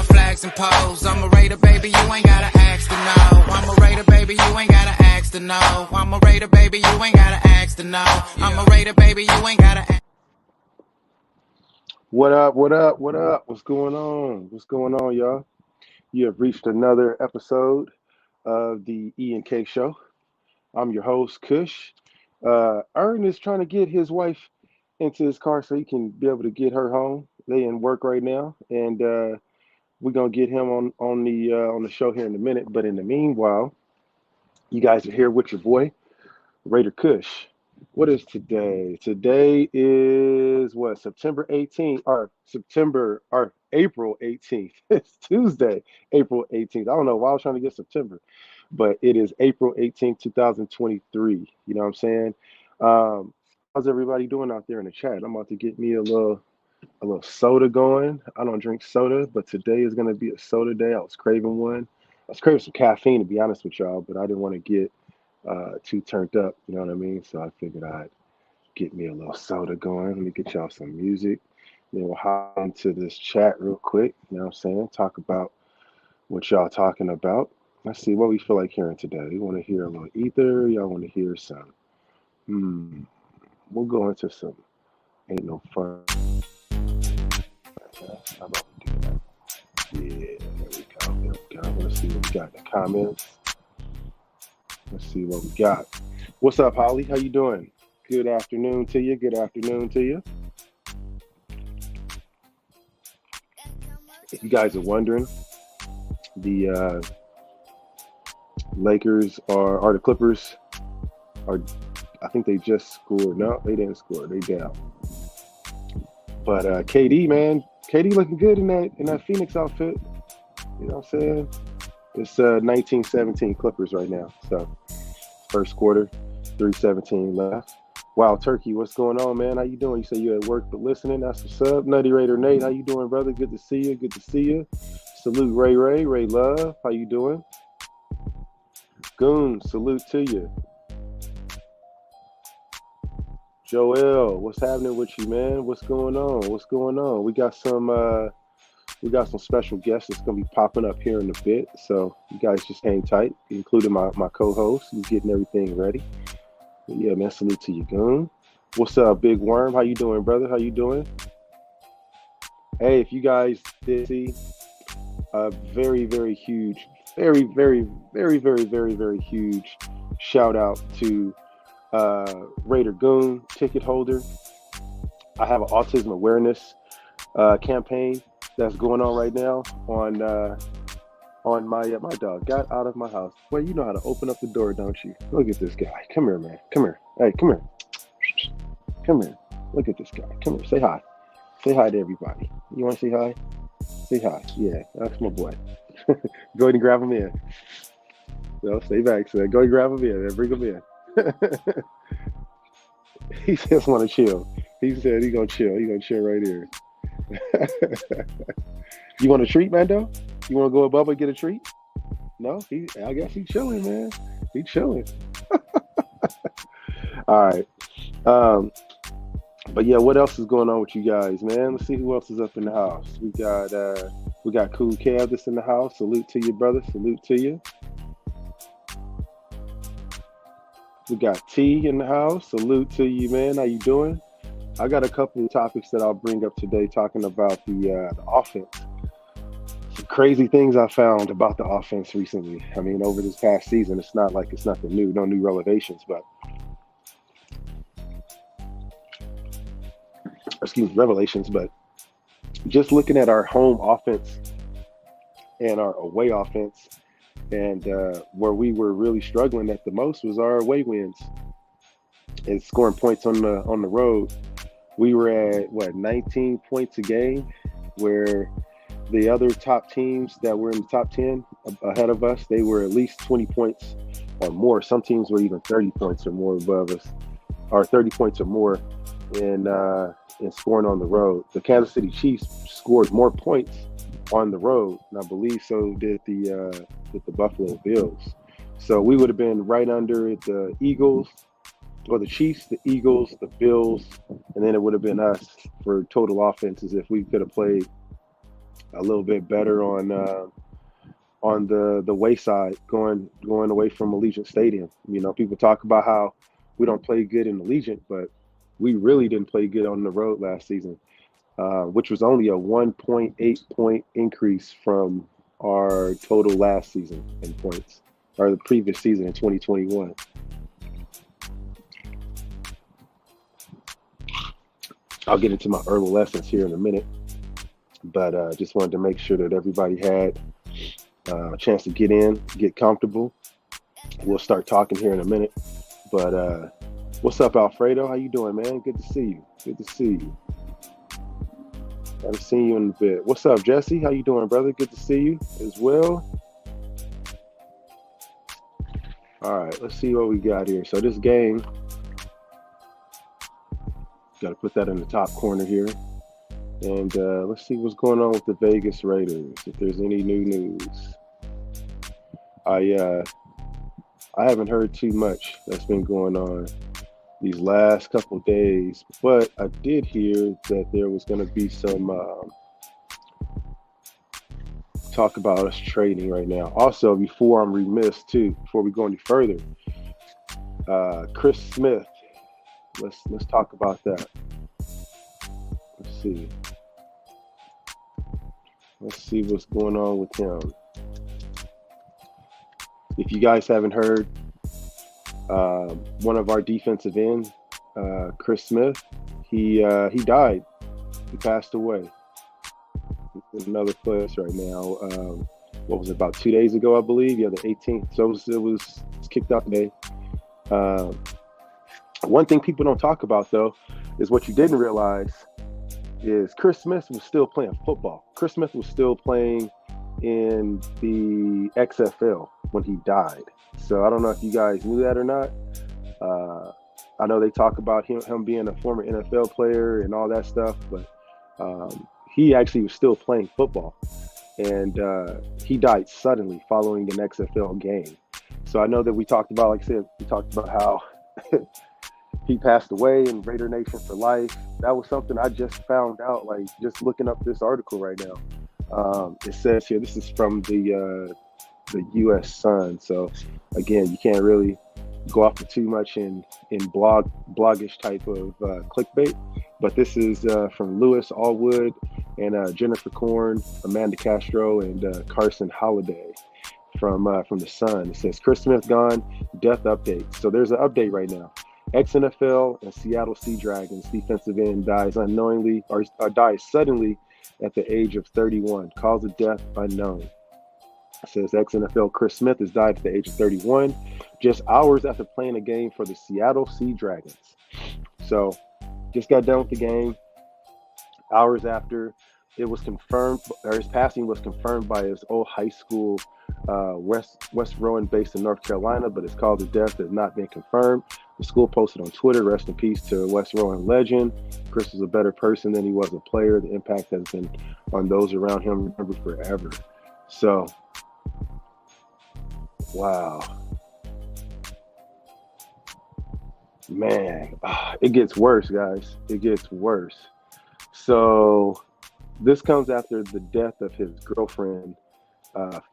my flags and poles. I'm a Raider, baby, you ain't gotta ask to know. I'm a Raider, baby, you ain't gotta ask to know. I'm a Raider, baby, you ain't gotta ask to know. I'm a Raider, baby, you ain't gotta ask. What up, what up, what up? What's going on? What's going on, y'all? You have reached another episode of the E&K Show. I'm your host, Kush. Ern is trying to get his wife into his car so he can be able to get her home. They in work right now, and we're gonna get him on the show here in a minute. But in the meanwhile, you guys are here with your boy, Raider Kush. What is today? Today is what, September 18th or April 18th. It's Tuesday, April 18th. I don't know why I was trying to get September, but it is April 18th, 2023. You know what I'm saying? How's everybody doing out there in the chat? I'm about to get me a little soda going. I don't drink soda, but today is gonna be a soda day. I was craving one. I was craving some caffeine, to be honest with y'all, but I didn't want to get too turned up, you know what I mean? So I figured I'd get me a little soda going. Let me get y'all some music. Then we'll hop into this chat real quick, you know what I'm saying? Talk about what y'all talking about. Let's see what we feel like hearing today. You want to hear a little ether? Y'all want to hear some? We'll go into some Ain't No Fun. How about we do that? Yeah, there we go. There we go. Let's see what we got in the comments. Let's see what we got. What's up, Holly? How you doing? Good afternoon to you. Good afternoon to you. If you guys are wondering, the Lakers are the Clippers are, I think they just scored. No, they didn't score. They down. But KD, man, KD looking good in that Phoenix outfit. You know what I'm saying? It's 19-17 Clippers right now. So first quarter, 3:17 left. Wow, Turkey, what's going on, man? How you doing? You say you at work but listening. That's what's up. Nutty Raider Nate, how you doing, brother? Good to see you. Good to see you. Salute Ray Love. How you doing? Goon, salute to you. Joel, what's happening with you, man? What's going on? What's going on? We got some special guests that's gonna be popping up here in a bit. So you guys just hang tight, including my co-host who's getting everything ready. But yeah, man, salute to you, Goon. What's up, Big Worm? How you doing, brother? How you doing? Hey, if you guys did see a very, very huge, very, very, very, very, very, very huge shout out to Raider Goon, ticket holder. I have an autism awareness campaign that's going on right now on my dog got out of my house. Well, you know how to open up the door, don't you? Look at this guy. Come here, man. Come here. Hey, come here. Come here. Look at this guy. Come here. Say hi. Say hi to everybody. You want to say hi? Say hi. Yeah, that's my boy. Go ahead and grab him in. No, stay back. So go ahead and grab him in and bring him in. He just want to chill. He said he's gonna chill. He's gonna chill right here. You want a treat, Mando? You want to go above and get a treat? No, I guess he's chilling, man. He's chilling. All right. But yeah, what else is going on with you guys, man? Let's see who else is up in the house. We got Cool Kev that's in the house. Salute to you, brother. Salute to you. We got T in the house. Salute to you, man. How you doing? I got a couple of topics that I'll bring up today talking about the offense. Some crazy things I found about the offense recently. I mean, over this past season, it's not like it's nothing new, no new revelations, but just looking at our home offense and our away offense, and where we were really struggling at the most was our away wins and scoring points on the road. We were at 19 points a game, where the other top teams that were in the top 10 ahead of us, they were at least 20 points or more. Some teams were even 30 points or more above us, or 30 points or more in scoring on the road. The Kansas City Chiefs scored more points on the road, and I believe so did the Buffalo Bills. So we would have been right under the Eagles, or the Chiefs, the Eagles, the Bills, and then it would have been us for total offenses if we could have played a little bit better on the wayside, going away from Allegiant Stadium. People talk about how we don't play good in Allegiant, but we really didn't play good on the road last season, which was only a 1.8 point increase from our total last season in points, or the previous season in 2021. I'll get into my herbal lessons here in a minute, but just wanted to make sure that everybody had a chance to get in, get comfortable. We'll start talking here in a minute. But what's up, Alfredo? How you doing, man? Good to see you. Good to see you. Haven't seen you in a bit. What's up, Jesse? How you doing, brother? Good to see you as well. All right, let's see what we got here. So this game, got to put that in the top corner here. And let's see what's going on with the Vegas Raiders, if there's any new news. I haven't heard too much that's been going on these last couple of days, but I did hear that there was going to be some talk about us trading right now. Also, before I'm remiss too, before we go any further, Chris Smith. Let's talk about that. Let's see. Let's see what's going on with him. If you guys haven't heard, one of our defensive ends, Chris Smith, he died. He passed away. He's in another place right now. What was it, about 2 days ago, I believe? Yeah, the 18th. So it was kicked out today. One thing people don't talk about, though, is what you didn't realize is Chris Smith was still playing football. Chris Smith was still playing in the XFL when he died. So I don't know if you guys knew that or not. I know they talk about him being a former NFL player and all that stuff, but he actually was still playing football. And he died suddenly following an XFL game. So I know that we talked about, like I said, we talked about how he passed away in Raider Nation for life. That was something I just found out, like just looking up this article right now. It says here, this is from the U.S. Sun. So again, you can't really go off of too much in blogish type of clickbait. But this is from Lewis Allwood and Jennifer Korn, Amanda Castro, and Carson Holliday from the Sun. It says Chris Smith gone, death update. So there's an update right now. Ex-NFL and Seattle Sea Dragons defensive end dies unknowingly or dies suddenly at the age of 31. Cause of death unknown. It says ex-NFL Chris Smith has died at the age of 31, just hours after playing a game for the Seattle Sea Dragons. So just got done with the game. Hours after, it was confirmed, or his passing was confirmed by his old high school, West Rowan, based in North Carolina, but his cause of death has not been confirmed. The school posted on Twitter, "Rest in peace to West Rowan legend. Chris was a better person than he was a player. The impact has been on those around him remembered forever." So, wow. Man, it gets worse, guys. It gets worse. So this comes after the death of his girlfriend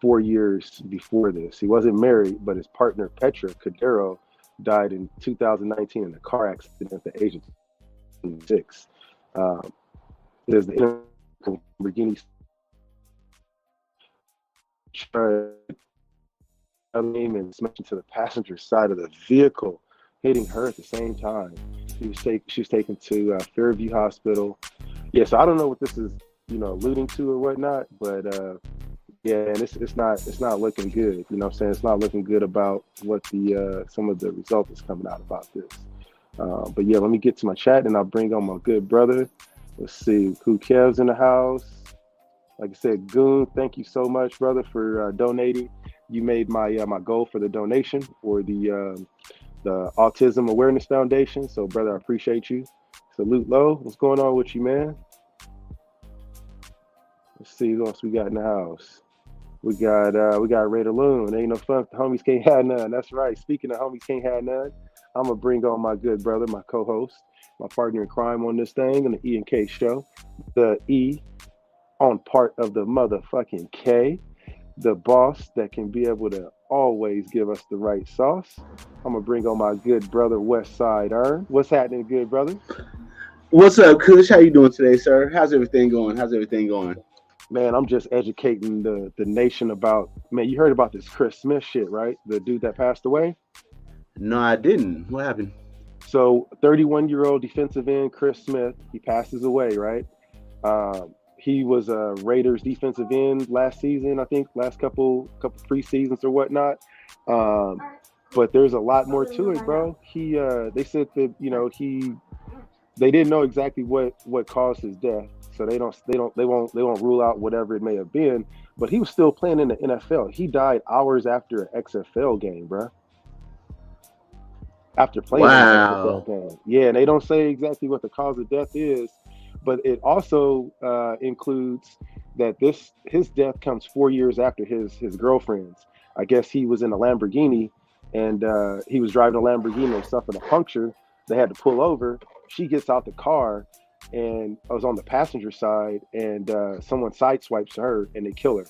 4 years before this. He wasn't married, but his partner, Petra Cordero, died in 2019 in a car accident at the age of 26. There's the Lamborghini and smashed into the passenger side of the vehicle, hitting her at the same time. She was taken to Fairview Hospital. Yeah, so I don't know what this is, alluding to or whatnot, but yeah, and it's not looking good. You know what I'm saying? It's not looking good about what the some of the result is coming out about this. But yeah, let me get to my chat and I'll bring on my good brother. Let's see, Who Kev's in the house. Like I said, Goon, thank you so much, brother, for donating. You made my my goal for the donation for the Autism Awareness Foundation. So, brother, I appreciate you. Salute Low. What's going on with you, man? Let's see who else we got in the house. We got Raider Loon. Ain't no fun if the homies can't have none. That's right. Speaking of homies can't have none, I'm gonna bring on my good brother, my co-host, my partner in crime on this thing, on the E&K Show, the E on part of the motherfucking K, the boss that can be able to always give us the right sauce. I'm gonna bring on my good brother West Side Earn. What's happening, good brother? What's up, Kush? How you doing today, sir? How's everything going? How's everything going? Man, I'm just educating the nation about, man, you heard about this Chris Smith shit, right? The dude that passed away. No, I didn't. What happened? So 31-year-old defensive end Chris Smith, he passes away, right? He was a Raiders defensive end last season, I think, last couple preseasons or whatnot. But there's a lot more to it, bro. They said that they didn't know exactly what caused his death, so they won't rule out whatever it may have been. But he was still playing in the NFL. He died hours after an XFL game, bro. After playing in an XFL game, yeah. And they don't say exactly what the cause of death is, but it also includes that his death comes 4 years after his girlfriend's. I guess he was in a Lamborghini, and he was driving a Lamborghini and suffered a puncture. They had to pull over. She gets out the car, and I was on the passenger side, and someone sideswipes her, and they kill her.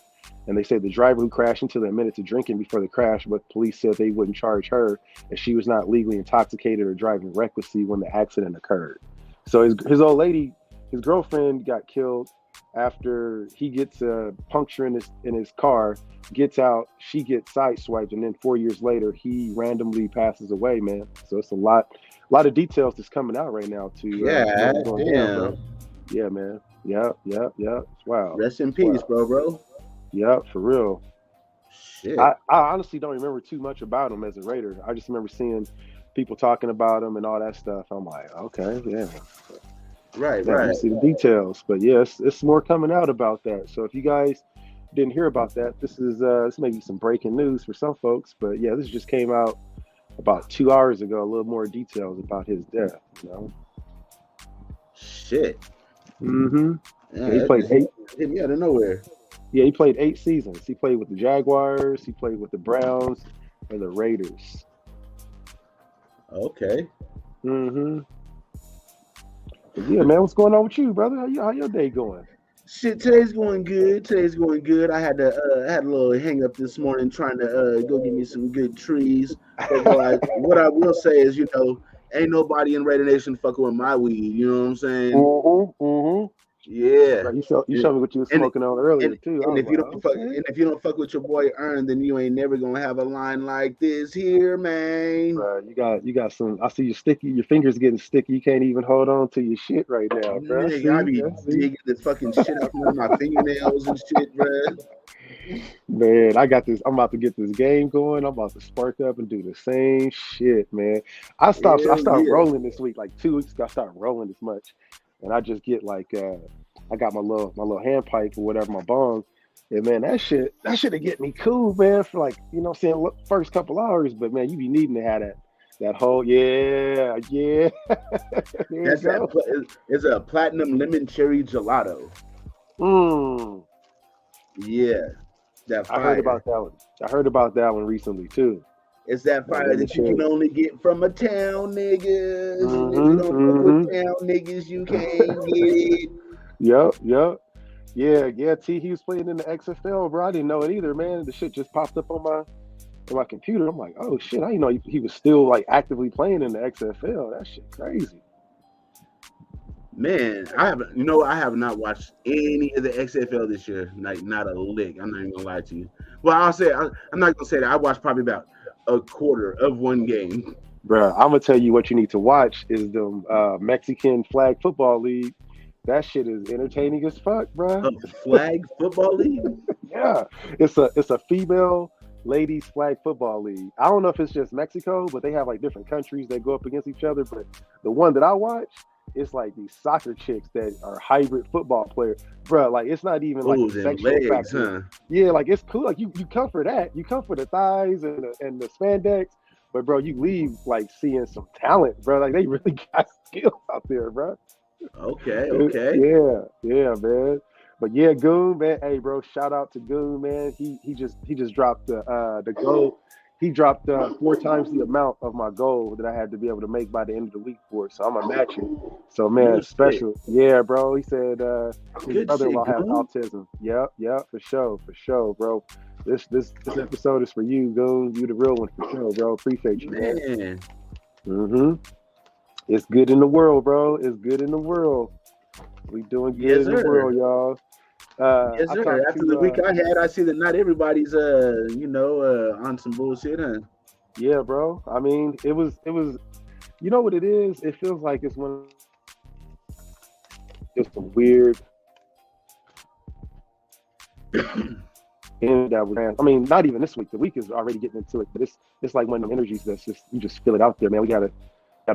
And they say the driver who crashed into them admitted to drinking before the crash, but police said they wouldn't charge her, and she was not legally intoxicated or driving recklessly when the accident occurred. So his old lady, his girlfriend, got killed after he gets a puncture in his car, gets out, she gets sideswiped, and then 4 years later, he randomly passes away, man. So it's a lot of details that's coming out right now to damn. Yeah, man. Yeah. Wow. Rest in peace, bro. Yeah, for real. Shit. I honestly don't remember too much about him as a Raider. I just remember seeing people talking about him and all that stuff. I'm like, okay, yeah. Right. See the details, but yes, it's more coming out about that. So if you guys didn't hear about that, this may be some breaking news for some folks. But yeah, this just came out about 2 hours ago. A little more details about his death. Shit. Mm-hmm. Yeah, he played 8. Hit me out of nowhere. Yeah, he played 8 seasons. He played with the Jaguars. He played with the Browns and the Raiders. Okay. Mm-hmm. Yeah, man, what's going on with you, brother? How your day going? Shit, today's going good. I had a little hang up this morning trying to go get me some good trees. But what I will say is, ain't nobody in Raider Nation fucking with my weed. You know what I'm saying? Mm-hmm. Yeah. Right, you showed me what you were smoking on earlier too. And if you don't fuck with your boy Earn, then you ain't never gonna have a line like this here, man. Bro, you got some. I see your fingers getting sticky. You can't even hold on to your shit right now, bro. I be digging the fucking shit out from my fingernails and shit, bro. Man, I got this. I'm about to get this game going. I'm about to spark up and do the same shit, man. I started rolling this week. Like 2 weeks ago, I started rolling this much, and I just get like I got my little hand pipe or whatever, my bong. And man, that shit to get me cool, man, for like, first couple hours. But man, you be needing to have that whole yeah. It's a platinum lemon cherry gelato. Yeah, that fire. I heard about that one recently too. It's that fire that you can only get from a town niggas. And if you don't fuck with town niggas, you can't get it. Yep. Yeah. He was playing in the XFL, bro. I didn't know it either, man. The shit just popped up on my computer. I'm like, oh shit, I didn't know he was still like actively playing in the XFL. That shit crazy. Man, I have not watched any of the XFL this year. Like, not a lick. I'm not even gonna lie to you. Well, I'm not gonna say that. I watched probably about a quarter of one game. Bro, I'm gonna tell you what you need to watch is the Mexican Flag Football League. That shit is entertaining as fuck, bro. A flag football league? Yeah, it's a female ladies flag football league. I don't know if it's just Mexico, but they have like different countries that go up against each other. But the one that I watch, it's like these soccer chicks that are hybrid football players, bro. Like it's not even like a sexual factor. Huh? Yeah, like it's cool. Like you come for that. You come for the thighs and the spandex. But bro, you leave like seeing some talent, bro. Like they really got skills out there, bro. Okay. Yeah, man. But yeah, Goon, man. Hey, bro, shout out to Goon, man. He just dropped the goal. he dropped 4 times the amount of my goal that I had to be able to make by the end of the week for it. So I'm gonna match it. So man, Good shit. special. Yeah, bro. He said his Good shit, brother-in-law has Goon. autism. Yep, for sure, bro. This episode is for you, Goon. You the real one for sure, bro. Appreciate you, man. Man. Mm-hmm. It's good in the world, bro. It's good in the world. We doing good Yes, in the sir. world, y'all. Yes, I sir. talked After the to week I had, I see that not everybody's on some bullshit, huh? yeah, bro. I mean, it was. You know what it is? It feels like it's one of just some weird and that was. I mean, not even this week. The week is already getting into it, but it's like one of them energies that's just you just feel it out there, man. We gotta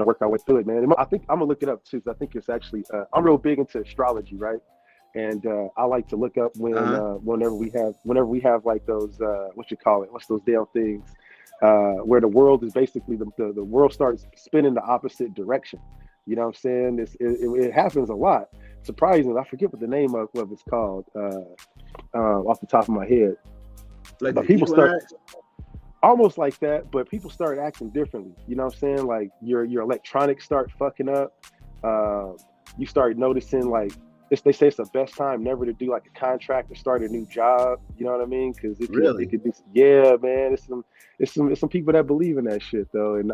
work our way through it, man. I think I'm gonna look it up too. 'Cause I think it's actually I'm real big into astrology, right? And I like to look up whenever we have like those what you call it? What's those damn things? Where the world is basically the world starts spinning the opposite direction. You know what I'm saying? It happens a lot. Surprisingly, I forget what the name of what it's called off the top of my head. Like But the people start equinox. almost like that, but people start acting differently. You know what I'm saying? Like your electronics start fucking up. You start noticing like they say it's the best time never to do like a contract or start a new job. You know what I mean? Because it Really? could be yeah, man. It's some people that believe in that shit though. And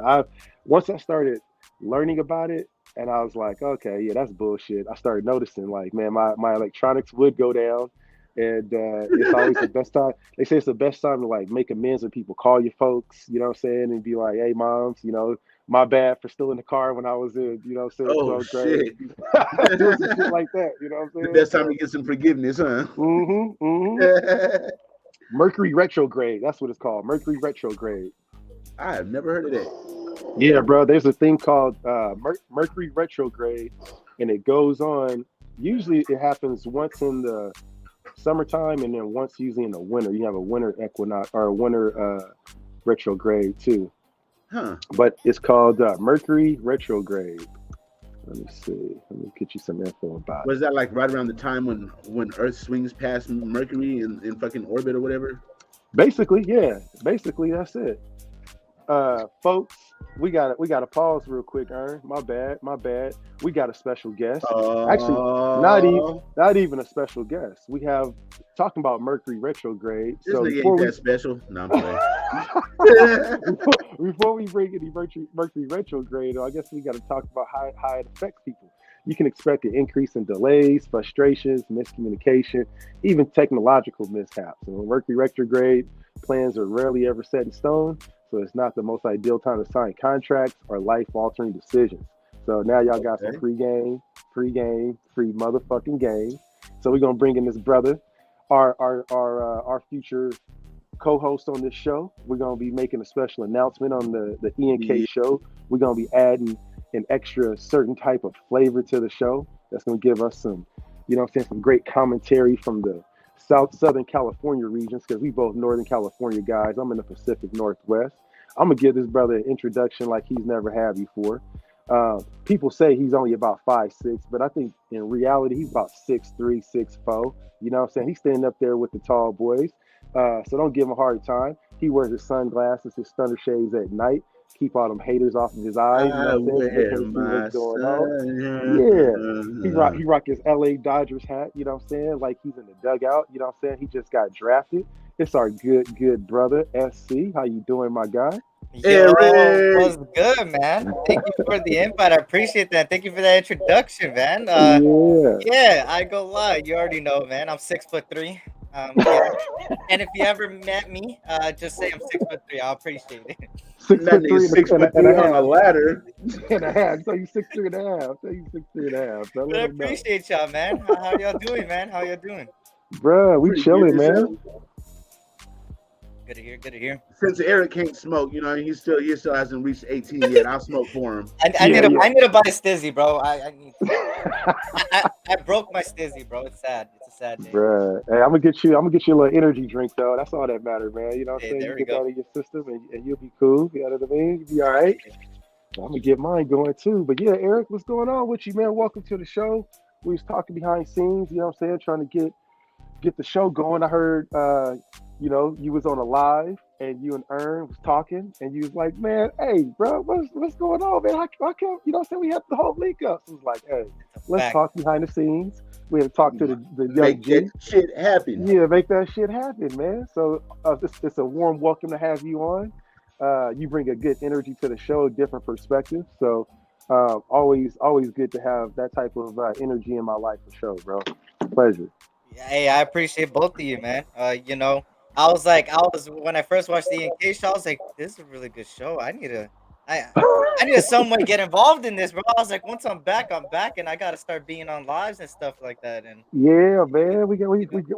once I started learning about it, and I was like, okay, yeah, that's bullshit. I started noticing like, man, my electronics would go down. And it's always the best time. They say it's the best time to like make amends with people, call your folks, you know what I'm saying, and be like, hey, moms, my bad for stealing the car when I was in, 12th Oh grade. shit. Doing some shit like that, you know what The I'm saying? best time to get some forgiveness, huh? Mercury retrograde. That's what it's called. Mercury retrograde. I have never heard of that. Yeah, bro. There's a thing called Mercury retrograde, and it goes on. Usually, it happens once in the summertime, and then once usually in the winter. You have a winter equinox or a winter retrograde too. Huh. But it's called Mercury retrograde. Let me see. Let me get you some info about it. Was that like right around the time when Earth swings past Mercury in fucking orbit or whatever? Basically, yeah. Basically, that's it. Folks, we gotta pause real quick, Ern. My bad. We got a special guest. Actually, not even a special guest. We have talking about Mercury retrograde. This So nigga before ain't we that special. No, I'm playing. before we bring any Mercury retrograde, I guess we got to talk about how it affects people. You can expect an increase in delays, frustrations, miscommunication, even technological mishaps. And when Mercury retrograde, plans are rarely ever set in stone, so it's not the most ideal time to sign contracts or life-altering decisions. So now y'all got some Okay. free motherfucking game. So we're gonna bring in this brother, our future co-host on this show. We're gonna be making a special announcement on the E&K Yeah. show. We're gonna be adding an extra certain type of flavor to the show that's gonna give us some, some great commentary from the Southern California regions because we both Northern California guys. I'm in the Pacific Northwest. I'm gonna give this brother an introduction like he's never had before. People say he's only about 5'6", but I think in reality he's about 6'3", 6'4". You know what I'm saying? He's standing up there with the tall boys. So don't give him a hard time. He wears his sunglasses, his stunner shades at night. Keep all them haters off of his eyes. You I know what I'm saying? They wear can't see my what's going on. Yeah. He rock his LA Dodgers hat, you know what I'm saying? Like he's in the dugout, you know what I'm saying? He just got drafted. It's our good brother, SC. How you doing, my guy? Yo, Eric. what's good, man? Thank you for the invite. I appreciate that. Thank you for that introduction, man. Yeah. Yeah, I go lie. You already know, man. I'm 6'3". Yeah. And if you ever met me, just say I'm 6'3". I'll appreciate it. Six That foot nigga three 6'3" on a ladder. and a half. So you 6'3" and a half. So you 6'3" and a half. So But I let him know. appreciate y'all, man. How y'all doing, man? How y'all doing? Bruh, we Pretty chilling, good yourself. man. Good to hear. Good to hear. Since Eric can't smoke, he still hasn't reached 18 yet. I'll smoke for him. I Yeah, need to buy a stizzy, bro. I need. I broke my stizzy, bro. It's sad. It's a sad day. Bruh. Hey, I'm gonna get you a little energy drink though. That's all that matters, man. You know what I'm Hey, saying? there You we get that go. in your system and you'll be cool. You know what I mean? You'll be all right. I'm gonna get mine going too. But yeah, Eric, what's going on with you, man? Welcome to the show. We was talking behind scenes, you know what I'm saying, trying to get the show going. I heard you was on a live and you and Ern was talking, and you was like, man, hey, bro, what's going on, man? How come, you know what I'm saying? We have the whole link up. So it was like, hey, let's Fact. talk behind the scenes. We had to talk to the young Make G. that shit happen. Yeah, make that shit happen, man. So it's a warm welcome to have you on. You bring a good energy to the show, a different perspective. So always good to have that type of energy in my life for sure, bro. Pleasure. Hey, I appreciate both of you, man. You know, I was when I first watched the E&K show, I was like, this is a really good show. I need to some way get involved in this, bro. I was like, once I'm back, and I gotta start being on lives and stuff like that. And Yeah, man. We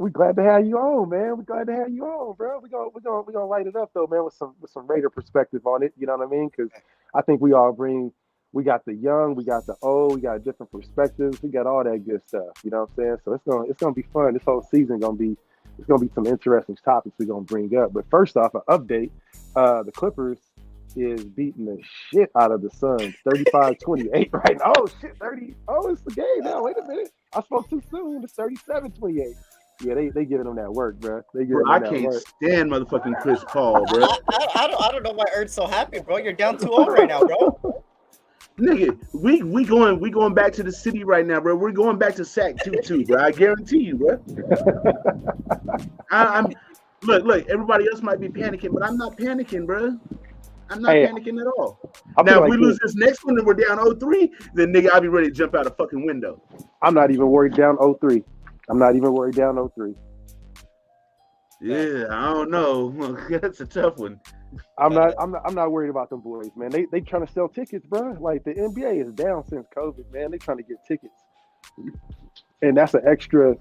glad to have you on, man. We glad to have you on, bro. We gonna light it up though, man, with some Raider perspective on it. You know what I mean? Because I think we all bring. We got the young, we got the old, we got different perspectives, we got all that good stuff. You know what I'm saying? So it's gonna be fun. This whole season it's gonna be some interesting topics we're gonna bring up. But first off, an update: the Clippers is beating the shit out of the Suns, 35-28 right now. Oh shit, 30. Oh, it's the game now. Wait a minute, I spoke too soon. It's 37-28. Yeah, they giving them that work, bro. I can't stand motherfucking Chris Paul, bro. I don't know why Ern's so happy, bro. You're down 2-0 right now, bro. Nigga, we going back to the city right now, bro. We're going back to Sac 2-2, bro. I guarantee you, bro. I'm look. Everybody else might be panicking, but I'm not panicking, bro. I'm not panicking at all. Now, if we lose this next one and we're down 0-3, then nigga, I'll be ready to jump out a fucking window. I'm not even worried down 0-3. I'm not even worried down 0-3. Yeah, I don't know. That's a tough one. I'm not worried about them boys, man. They trying to sell tickets, bro. Like the NBA is down since COVID, man. They trying to get tickets, and that's an extra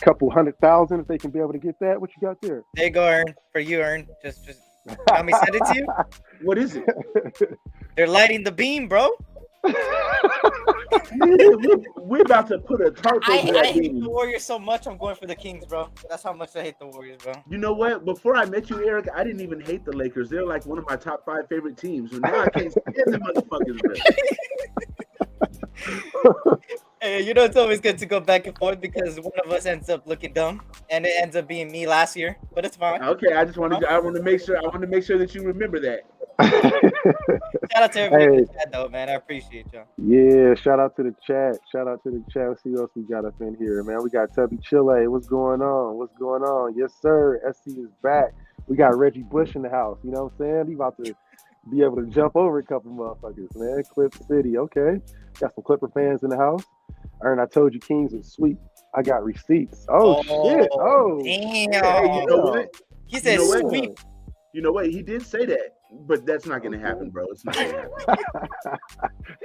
couple 100,000 if they can be able to get that. What you got there? There you go, Ern. For you, Ern. Just let me send it to you. What is it? They're lighting the beam, bro. We're about to put a tarp over that I hate beam. the Warriors so much. I'm going for the Kings, bro. That's how much I hate the Warriors, bro. You know what? Before I met you, Eric, I didn't even hate the Lakers. They're like one of my top 5 favorite teams. And now I can't stand the motherfuckers, bro. Hey, you know it's always good to go back and forth because one of us ends up looking dumb, and it ends up being me last year. But it's fine. Okay, I want to make sure that you remember that. Shout out to everybody in the chat, though, man. I appreciate y'all. Yeah, shout out to the chat. Let's see what else we got up in here, man. We got Tubby Chile. What's going on? Yes, sir. SC is back. We got Reggie Bush in the house. You know what I'm saying? He about to be able to jump over a couple motherfuckers, man. Clip City. Okay. Got some Clipper fans in the house. Ern, I told you Kings was sweet. I got receipts. Oh shit. Oh. Damn. Hey, you know what? He said sweet. You know what? He did say that, but that's not going to happen, bro. It's not going to happen.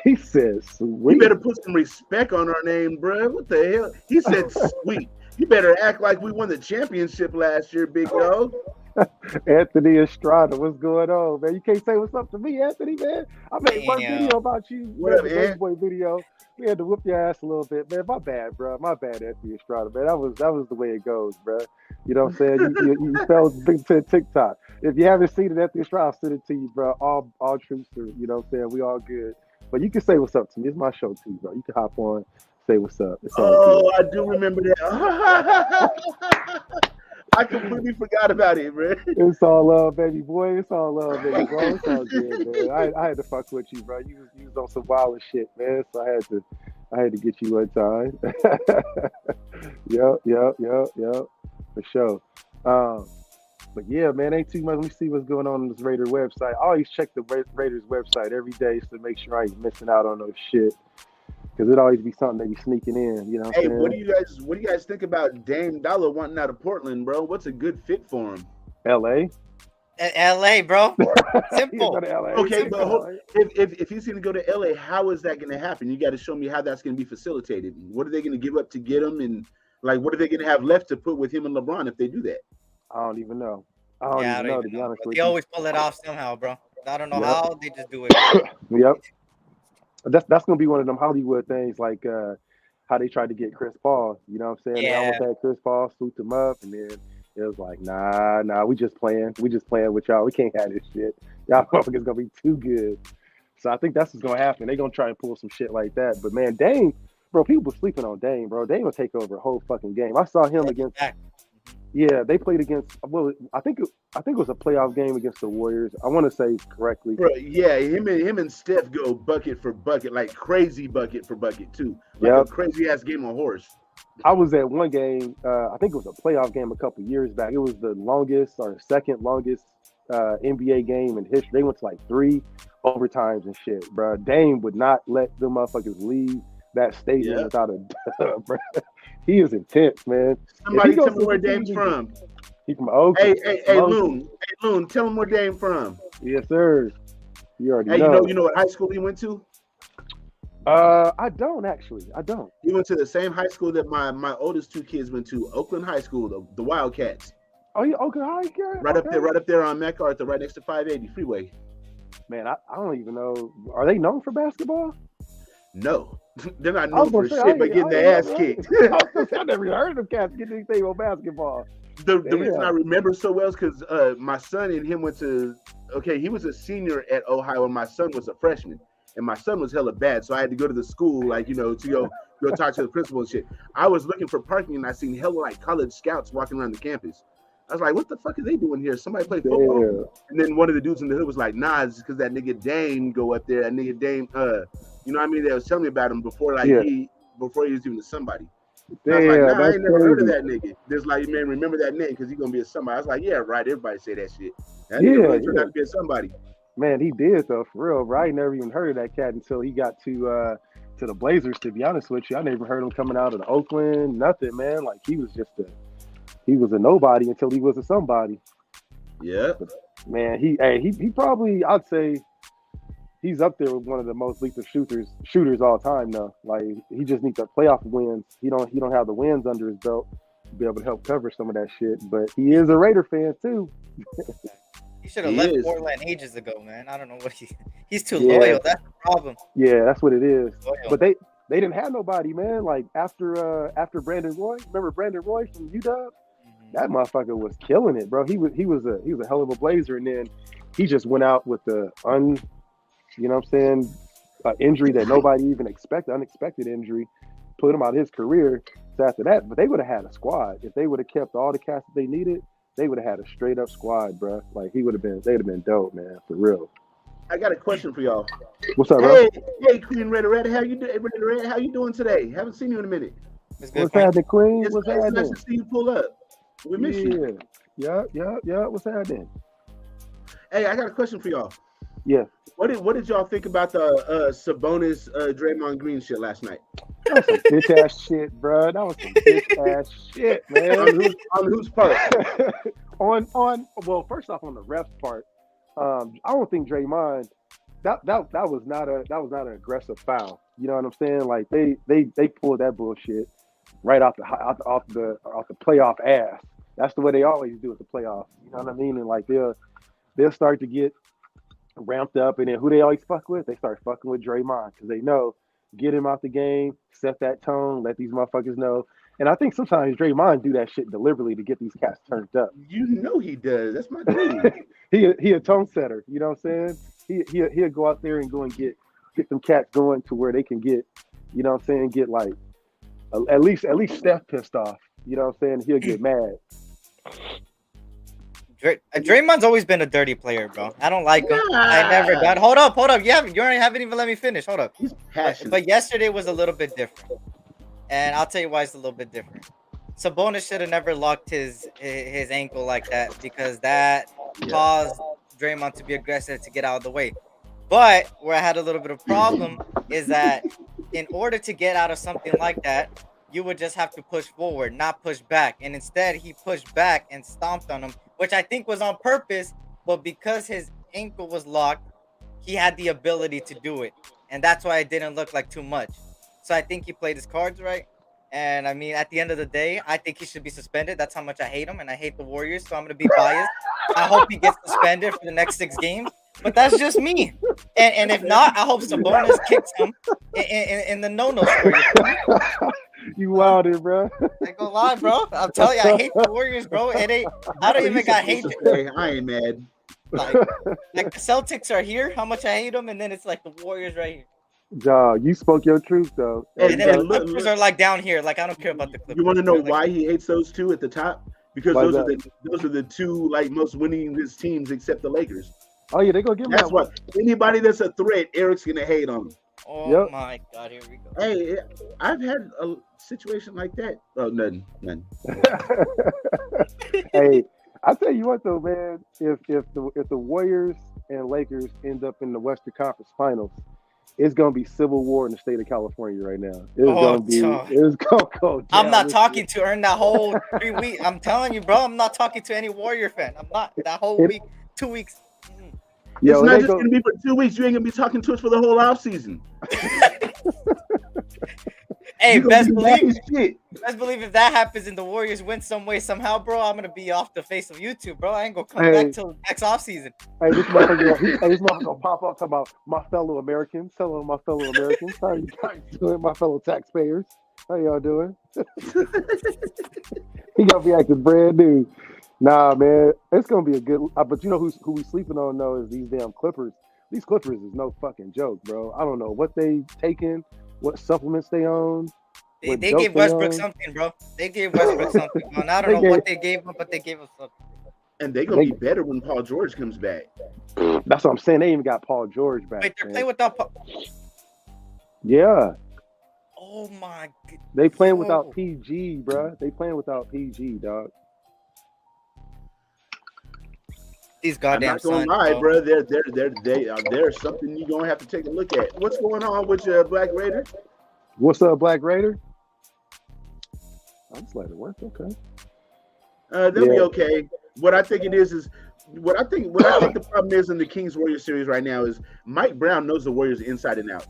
He said sweet. You better put some respect on our name, bro. What the hell? He said sweet. You better act like we won the championship last year, big dog. Anthony Estrada, what's going on, man? You can't say what's up to me, Anthony, man. I made one video about you. What up, man? Boy video. We had to whoop your ass a little bit, man. My bad, bro. My bad, Anthony Estrada, man. That was the way it goes, bro. You know what I'm saying? You fell big to TikTok. If you haven't seen it, Anthony Estrada, I'll send it to you, bro. All truths are, you know what I'm saying? We all good. But you can say what's up to me. It's my show too, bro. You can hop on, say what's up. It's all good. I do remember that. I completely forgot about it, bro. It's all love, baby boy. It's all love, baby bro. It's all good, man. I had to fuck with you, bro. You was on some wild shit, man. So I had to get you one time. Yep. For sure. But yeah, man, ain't too much. Let me see what's going on this Raider website. I always check the Raiders website every day to make sure I ain't missing out on no shit. Because it always be something they be sneaking in, you know. Hey, what do you guys think about Dame Dollar wanting out of Portland, bro? What's a good fit for him? LA, bro. Simple. Okay, but if he's going to go to LA, how is that going to happen? You got to show me how that's going to be facilitated. What are they going to give up to get him, and like what are they going to have left to put with him and LeBron if they do that? I don't even know. I don't even know, to be honest with you. They always pull it off somehow, bro. I don't know how, they just do it. Yep. That's gonna be one of them Hollywood things, like how they tried to get Chris Paul. You know what I'm saying? Yeah. They almost had Chris Paul swoop him up, and then it was like, nah, we just playing with y'all. We can't have this shit. Y'all motherfuckers gonna be too good. So I think that's what's gonna happen. They're gonna try and pull some shit like that. But man, Dame, bro, people were sleeping on Dame, bro. Dame will take over a whole fucking game. I saw him against Yeah, they played against. Well, I think it was a playoff game against the Warriors. I want to say correctly. Bro, yeah, him and Steph go bucket for bucket, like crazy bucket for bucket too, like Yep. a crazy ass game of horse. I was at one game. I think it was a playoff game a couple years back. It was the longest or second longest NBA game in history. They went to like 3 overtimes and shit, bro. Dame would not let them motherfuckers leave that stadium Yeah. without a dub, bro. He is intense, man. Somebody If he goes tell me to where the Dame's team, from. He from Oakland. Hey, Loon, tell him where Dame from. Yes, sir. You already Hey, know. you know what high school he went to? I don't actually. I don't. He went to the same high school that my oldest 2 kids went to, Oakland High School, the Wildcats. Oh, you Oakland High, yeah? Right up there on MacArthur, right next to 580 freeway. Man, I don't even know. Are they known for basketball? No, they're not I was known for gonna say, shit, but getting their ass kicked. I never heard of them cats getting anything on basketball. The reason I remember so well is because my son and him went to. Okay, he was a senior at Ohio, and my son was a freshman. And my son was hella bad, so I had to go to the school, like, you know, to go talk to the principal and shit. I was looking for parking, and I seen hella like college scouts walking around the campus. I was like, what the fuck are they doing here? Somebody play football? Yeah. And then one of the dudes in the hood was like, nah, it's because that nigga Dame go up there. That nigga Dame, you know what I mean? They was telling me about him before, like before he was even a somebody. And I was like, nah, I ain't never heard of that nigga. There's like, man, remember that name because he's gonna be a somebody. I was like, yeah, right. Everybody say that shit. That nigga really turned out to be a somebody. Man, he did though, for real. Bro. I ain't never even heard of that cat until he got to the Blazers. To be honest with you, I never heard him coming out of Oakland. Nothing, man. Like he was a nobody until he was a somebody. Yeah. But, man, he probably, I'd say he's up there with one of the most lethal shooters all time though. Like he just needs the playoff wins. He don't have the wins under his belt to be able to help cover some of that shit. But he is a Raider fan too. He should have left Portland ages ago, man. I don't know what he's too loyal. That's the problem. Yeah, that's what it is. Loyal. But they didn't have nobody, man. Like after Brandon Roy, remember Brandon Roy from UW? Mm-hmm. That motherfucker was killing it, bro. He was a hell of a Blazer, and then he just went out with the you know what I'm saying, injury that nobody even expected, unexpected injury, put him out of his career. So after that, but they would have had a squad if they would have kept all the cast that they needed. They would have had a straight up squad, bro. Like they'd have been dope, man, for real. I got a question for y'all. What's up, bro? Hey, Queen Red Red, how you doing? Red, how you doing today? Haven't seen you in a minute. What's happening, Queen? What's happening? Nice to see you pull up. We miss you. Yeah. What's happening? Hey, I got a question for y'all. Yeah. What did y'all think about the Sabonis Draymond Green shit last night? That was some bitch ass shit, bro. That was some bitch ass shit, man. on whose part? Well, first off, on the ref's part, I don't think Draymond that was not an aggressive foul. You know what I'm saying? Like they pulled that bullshit right off the playoff ass. That's the way they always do at the playoffs. You know what I mean? And like they'll start to get ramped up, and then who they always fuck with? They start fucking with Draymond because they know get him out the game, set that tone, let these motherfuckers know. And I think sometimes Draymond do that shit deliberately to get these cats turned up. You know he does. That's my dude. he a tone setter. You know what I'm saying? He'll go out there and go and get them cats going to where they can get, you know what I'm saying, get like at least Steph pissed off. You know what I'm saying? He'll get mad. Draymond's always been a dirty player, bro. I don't like him. I never got. Hold up. You haven't even let me finish. Hold up. He's passionate. But yesterday was a little bit different, and I'll tell you why it's a little bit different. Sabonis should have never locked his ankle like that because that caused Draymond to be aggressive to get out of the way. But where I had a little bit of problem is that in order to get out of something like that, you would just have to push forward, not push back. And instead, he pushed back and stomped on him, which I think was on purpose. But because his ankle was locked, he had the ability to do it. And that's why it didn't look like too much. So I think he played his cards right. And I mean, at the end of the day, I think he should be suspended. That's how much I hate him. And I hate the Warriors. So I'm going to be biased. I hope he gets suspended for the next 6 games. But that's just me. And if not, I hope Sabonis kicks him in the no-no square. You wildin', bro. I ain't gonna lie, bro. I'm telling you, I hate the Warriors, bro. I don't even got hate. I ain't mad. Like the Celtics are here, how much I hate them, and then it's like the Warriors right here. Dog, you spoke your truth though. And then the Clippers are like down here. Like I don't care about the Clippers. You want to know why he hates those two at the top? because Why is those are the two like most winningest teams except the Lakers. Oh yeah, they gonna give him That's that what anybody that's a threat, Eric's gonna hate on. Oh Yep. my God, here we go. Hey, I've had a situation like that. Oh, nothing. Hey, I tell you what though, man. If the Warriors and Lakers end up in the Western Conference Finals, it's gonna be civil war in the state of California right now. God. It's gonna go down. I'm not talking to earn that whole 3 weeks. I'm telling you, bro. I'm not talking to any Warrior fan. I'm not that whole week, 2 weeks. Yo, it's not just gonna be for 2 weeks. You ain't gonna be talking to us for the whole off season. Hey, best believe if that happens and the Warriors win some way somehow, bro, I'm gonna be off the face of YouTube, bro. I ain't gonna come back till next off season. Hey, this motherfucker gonna pop up talking about my fellow Americans. Hello, my fellow Americans. How are you guys doing, my fellow taxpayers? How y'all doing? He gonna be acting brand new. Nah, man, it's gonna be a good. But you know who we sleeping on though is these damn Clippers. These Clippers is no fucking joke, bro. I don't know what they taking, what supplements they own. They gave Westbrook something, bro. They gave Westbrook something, bro. And I don't know what they gave him, but they gave him something. And they're gonna be better when Paul George comes back. That's what I'm saying. They even got Paul George back. Wait, they're playing without Paul. Yeah. Oh my God. They playing without PG, bro. They playing without PG, dog. These goddamn sons, lie, bro. There's something you're gonna have to take a look at. What's going on with your Black Raider? What's up, Black Raider? I'm just letting it work. Okay. They'll be okay. What I think it is what I think the problem is in the Kings Warriors series right now is Mike Brown knows the Warriors inside and out.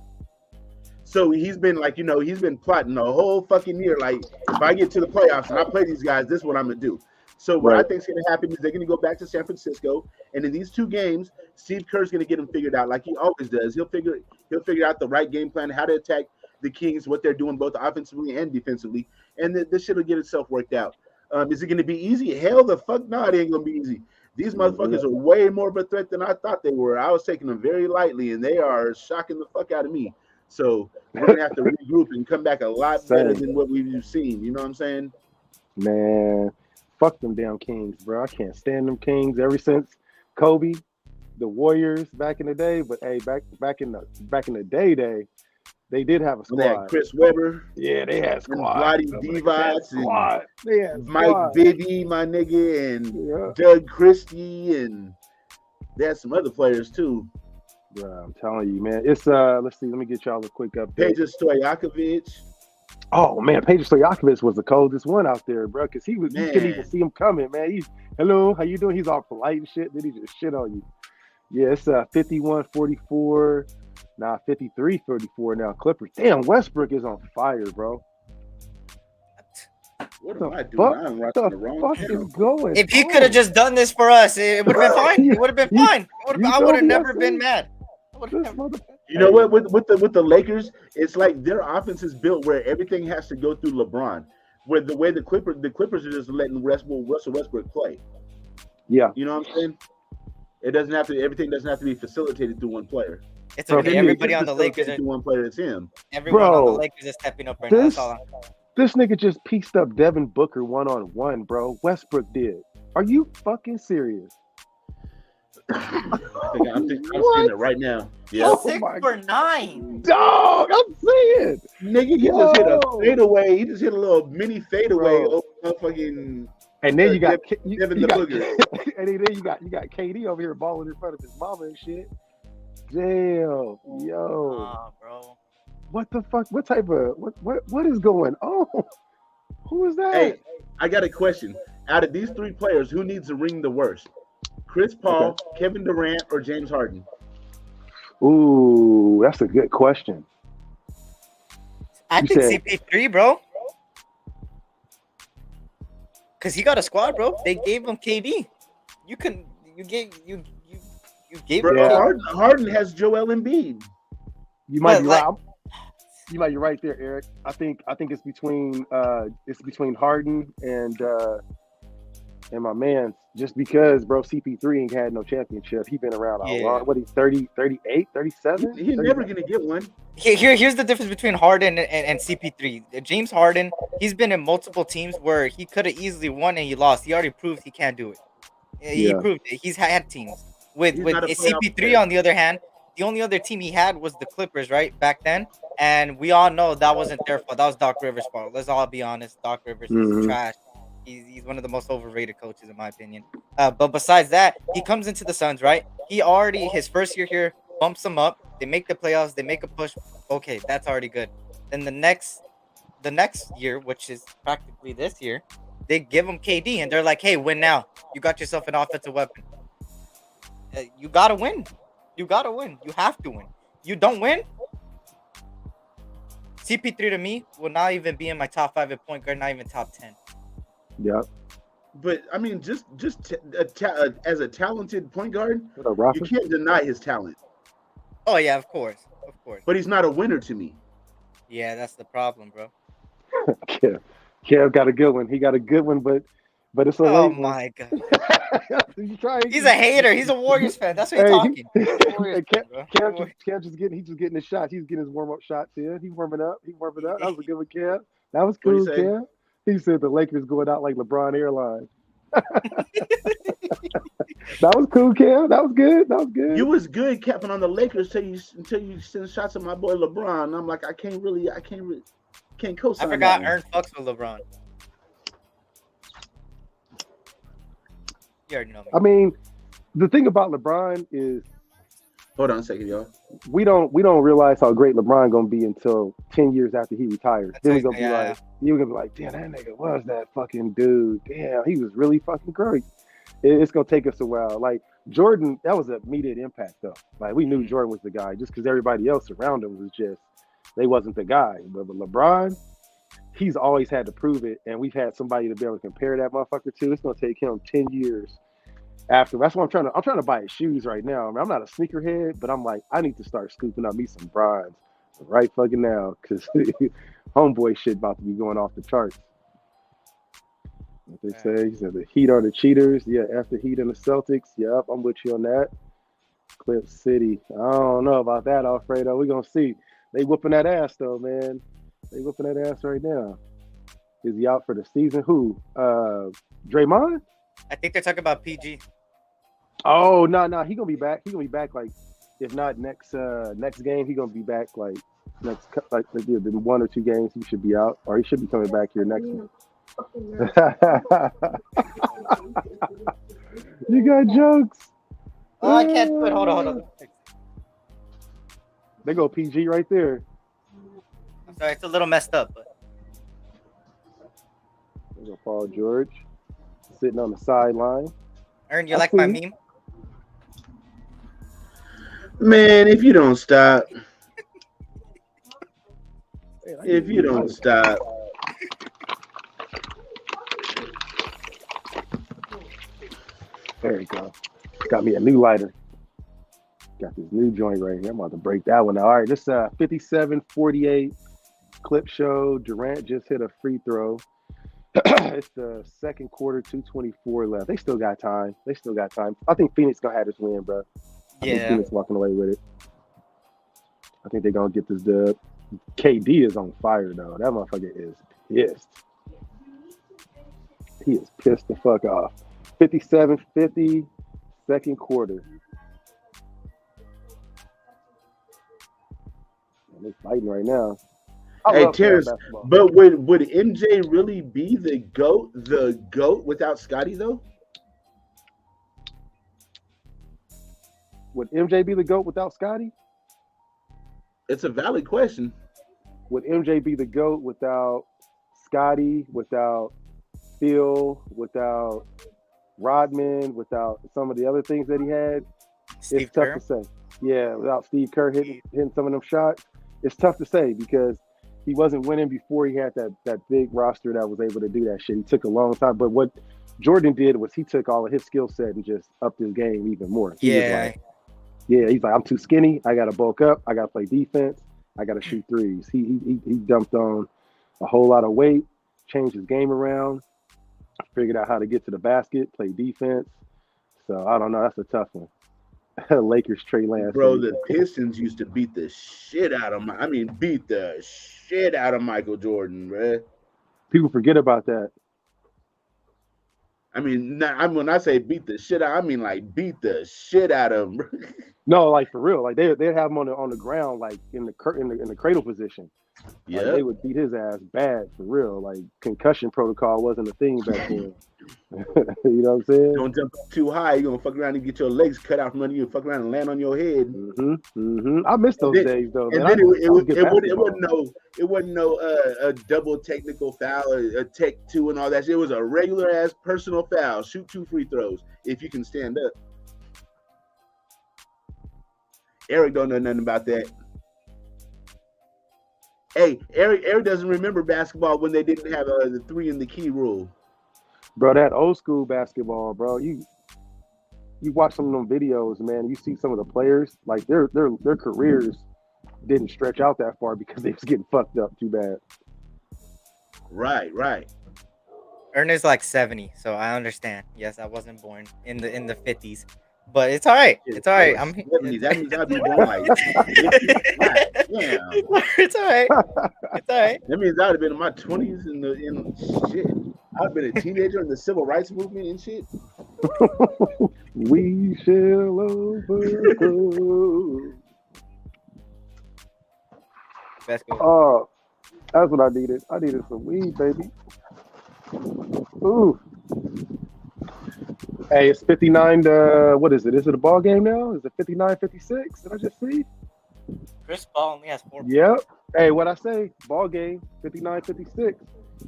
So he's been he's been plotting the whole fucking year. Like, if I get to the playoffs and I play these guys, this is what I'm gonna do. So what I think is going to happen is they're going to go back to San Francisco, and in these 2 games, Steve Kerr's going to get them figured out like he always does. He'll figure out the right game plan, how to attack the Kings, what they're doing both offensively and defensively, and this shit will get itself worked out. Is it going to be easy? Hell the fuck no, it ain't going to be easy. These motherfuckers are way more of a threat than I thought they were. I was taking them very lightly, and they are shocking the fuck out of me. So we're going to have to regroup and come back a lot better than what we've seen. You know what I'm saying? Man. Fuck them damn Kings, bro. I can't stand them Kings ever since Kobe, the Warriors back in the day. But hey, back in the day, they did have a squad. They had Chris Webber. Yeah, they had squad. Vlade Divac and they had Mike Bibby, my nigga, and Doug Christie, and they had some other players too. Bro, I'm telling you, man. It's let's see. Let me get y'all a quick update. Peja Stojakovic. Oh man, Peja Stojakovic was the coldest one out there, bro. Because you couldn't even see him coming, man. He's hello, how you doing? He's all polite and shit. Then he just shit on you. Yeah, it's 51-44. Nah, 53-34 now. Clippers. Damn, Westbrook is on fire, bro. What am I doing? I'm watching the wrong channel. Going? If he could have just done this for us, it would have been fine. It would have been fine. I would have never been mad. You know what? With the Lakers, it's like their offense is built where everything has to go through LeBron. Where the way the Clippers are just letting Russell Westbrook play. Yeah, you know what I'm saying? Everything doesn't have to be facilitated through one player. It's okay. Everybody on the Lakers is one player. It's him. Everyone on the Lakers is stepping up right now. That's all. This nigga just pieced up Devin Booker 1-on-1, bro. Westbrook did. Are you fucking serious? I'm seeing it right now. Yeah. 6-for-9. Dog, I'm saying. Nigga, he just hit a fadeaway. He just hit a little mini fadeaway over fucking. And then you got Devin the Booger. And then you got KD over here balling in front of his mama and shit. Damn, yo. Bro. What the fuck? What type of what is going on? Who is that? Hey, I got a question. Out of these 3 players, who needs a ring the worst? Chris Paul, Kevin Durant, or James Harden? Ooh, that's a good question. I think CP3, bro. Cause he got a squad, bro. They gave him KD. You gave him. Harden has Joel Embiid. You might be right. You might be right there, Eric. I think it's between Harden and And my man, just because, bro, CP3 ain't had no championship. He been around a Yeah. long, what, he 30, 38, 37? He's never gonna get one. Here's the difference between Harden and CP3. James Harden, he's been in multiple teams where he could have easily won and he lost. He already proved he can't do it. He Yeah. proved it. He's had teams. With He's not a playoff CP3 player. on the other hand, the only other team he had was the Clippers, right? Back then. And we all know that wasn't their fault. That was Doc Rivers' fault. Let's all be honest. Doc Rivers is trash. He's one of the most overrated coaches in my opinion. But besides that, he comes into the Suns, right? He already his first year here bumps them up. They make the playoffs. They make a push. Okay, that's already good. Then the next year, which is practically this year, they give him KD and they're like, "Hey, win now. You got yourself an offensive weapon. You gotta win. You gotta win. You have to win. You don't win." CP3 to me will not even be in my top 5 at point guard, not even top 10. Yep. But I mean, just as a talented point guard, What up, Rafa? you can't deny his talent. Oh yeah, of course. But he's not a winner to me. Yeah, that's the problem, bro. Kev got a good one. He got a good one, but it's a Oh late one. my god. You try. He's a hater. He's a Warriors fan. That's what you're talking. He's a Warriors fan, bro. Kev just getting his shots. He's getting his warm up shots in. He's warming up. That was a good one, Kev. That was cool, What'd he say? Kev. He said the Lakers going out like LeBron Airlines. That was cool, Kev. That was good. You was good capping on the Lakers until you send shots at my boy LeBron. And I'm like, I can't co-sign. I forgot that. Ern fucks with LeBron. You already know me. I mean, the thing about LeBron is Hold on a second, y'all. we don't realize how great LeBron gonna be until 10 years after he retires. Then we're gonna be like, damn, that nigga was that fucking dude. Damn, he was really fucking great. It's gonna take us a while. Like Jordan, that was an immediate impact though. Like we knew Jordan was the guy just because everybody else around him was just they wasn't the guy. But LeBron, he's always had to prove it, and we've had somebody to be able to compare that motherfucker to. It's gonna take him 10 years after. That's what I'm trying to buy his shoes right now. I mean, I'm not a sneakerhead, but I'm like, I need to start scooping up me some bronze right fucking now because homeboy shit about to be going off the charts. What they say, he said the Heat are the cheaters. Yeah, after Heat and the Celtics. Yep, I'm with you on that. Clip City. I don't know about that, Alfredo. We're gonna see. They whooping that ass though, man. They whooping that ass right now. Is he out for the season? Who? Draymond? I think they're talking about PG. Oh no, he gonna be back. He gonna be back like if not next game, he gonna be back like next like the 1 or 2 games he should be out, or he should be coming back here next week. You got jokes. Oh, I can't do it. Hold on. They go PG right there. I'm sorry, it's a little messed up, but They go Paul George sitting on the sideline. Ern, you like my meme? Man, if you don't stop. If you don't stop. There you go. Got me a new lighter. Got this new joint right here. I'm about to break that one out. All right, this 57-48 clip show. Durant just hit a free throw. It's the second quarter, 2:24 left. They still got time. I think Phoenix gonna have this win, bro. I think Phoenix walking away with it. I think they're gonna get this dub. KD is on fire though. That motherfucker is pissed. He is pissed the fuck off. 57-50, second quarter. And they're fighting right now. Hey Terrence, but would MJ really be the GOAT without Scotty though? Would MJ be the GOAT without Scotty? It's a valid question. Would MJ be the GOAT without Scotty, without Phil, without Rodman, without some of the other things that he had? It's tough to say. Yeah, without Steve Kerr hitting some of them shots, it's tough to say because he wasn't winning before he had that big roster that was able to do that shit. He took a long time. But what Jordan did was he took all of his skill set and just upped his game even more. He's like, I'm too skinny. I got to bulk up. I got to play defense. I got to shoot threes. He dumped on a whole lot of weight, changed his game around. Figured out how to get to the basket, play defense. So I don't know. That's a tough one. Lakers Trey Lance. Bro, the Pistons used to beat the shit out of beat the shit out of Michael Jordan, bro. People forget about that. I mean, when I say beat the shit out, I mean like beat the shit out of him. No, like for real. Like they'd have him on the ground, like in the cradle position. Yeah, like, they would beat his ass bad for real. Like concussion protocol wasn't a thing back then. You know what I'm saying? Don't jump up too high. You're gonna fuck around and get your legs cut out from under you. Fuck around and land on your head. I miss those days though. And man. then it wasn't no a double technical foul, a tech two, and all that shit. It was a regular ass personal foul. Shoot 2 free throws if you can stand up. Eric don't know nothing about that. Hey, Eric doesn't remember basketball when they didn't have the 3 in the key rule. Bro, that old school basketball, bro. You watch some of them videos, man. You see some of the players, like their careers didn't stretch out that far because they was getting fucked up too bad. Right. Ernest's like 70, so I understand. Yes, I wasn't born in the 50s, but it's all right. It's all right. I'm 70s. That means I'd be born like It's all right. It's all right. That means I'd have been in my 20s in shit. I've been a teenager in the civil rights movement and shit. We shall overcome. Oh, that's what I needed. I needed some weed, baby. Ooh. Hey, it's 59 to, what is it? Is it a ball game now? Is it 59-56? Did I just see? Chris Paul only has 4 points. Yep. Hey, what I say? Ball game, 59-56.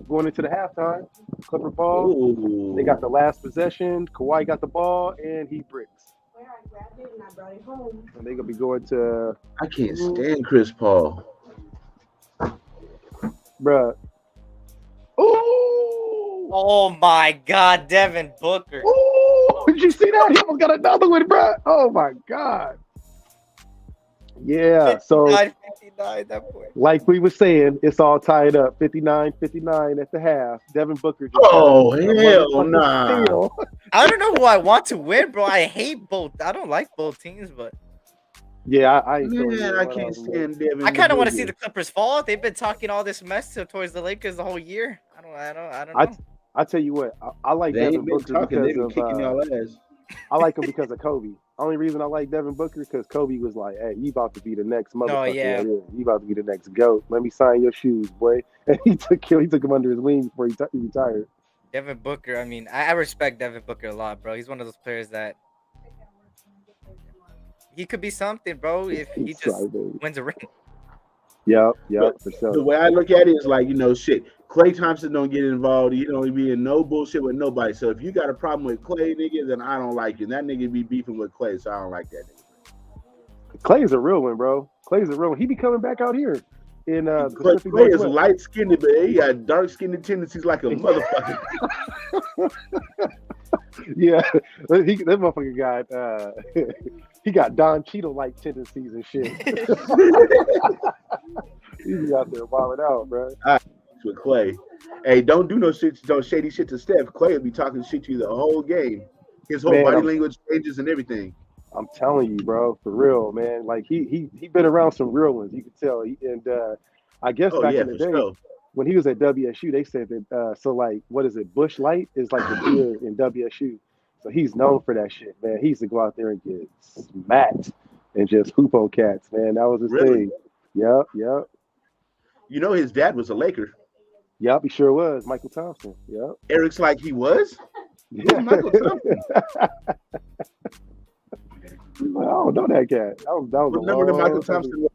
Going into the halftime. Clipper ball. Ooh. They got the last possession. Kawhi got the ball, and he bricks. Where I grabbed it and I brought it home. And they're going to be going to... I can't stand Chris Paul. Bruh. Ooh! Oh my God, Devin Booker. Ooh! Did you see that? He almost got another one, bruh. Oh my God. Yeah, so 59, that point. like we were saying, it's all tied up. 59-59 at the half. Devin Booker just hell nah. I don't know who I want to win, bro. I hate both. I don't like both teams, but yeah, I ain't man, I can't stand Devin. I kind of want to see the Clippers fall. They've been talking all this mess towards the Lakers the whole year. I don't know. I tell you what, I like Devin Booker because of I like him because of Kobe. Only reason I like Devin Booker because Kobe was like, "Hey, you about to be the next motherfucker. Oh, yeah. You about to be the next GOAT. Let me sign your shoes, boy." And he took him under his wing before he retired. Devin Booker. I mean, I respect Devin Booker a lot, bro. He's one of those players that he could be something, bro, if he just wins a ring. Yep, for sure. The way I look at it is like, shit. Klay Thompson don't get involved. He don't be in no bullshit with nobody. So if you got a problem with Klay, nigga, then I don't like you. And that nigga be beefing with Klay, so I don't like that nigga. Clay's a real one, bro. Clay's a real one. He be coming back out here. Klay is light skinned, but he got dark skinned tendencies like a motherfucker. Yeah, that motherfucker got he got Don Cheadle like tendencies and shit. He's out there wilding out, bro. With Klay, hey, don't do no shit, don't shady shit to Steph. Klay will be talking shit to you the whole game. His whole body language changes and everything. I'm telling you, bro, for real, man. Like he been around some real ones. You can tell. I guess back in the day. Sure. When he was at WSU, they said that, so like, what is it? Bush Light is like the beer in WSU. So he's known for that shit, man. He used to go out there and get smacked and just hoop on cats, man. That was his thing. Yep. His dad was a Laker. Yep, he sure was. Michael Thompson. Yep. Eric's like, he was? Yeah. Michael Thompson. I don't know that cat. That was remember the Michael Thompson?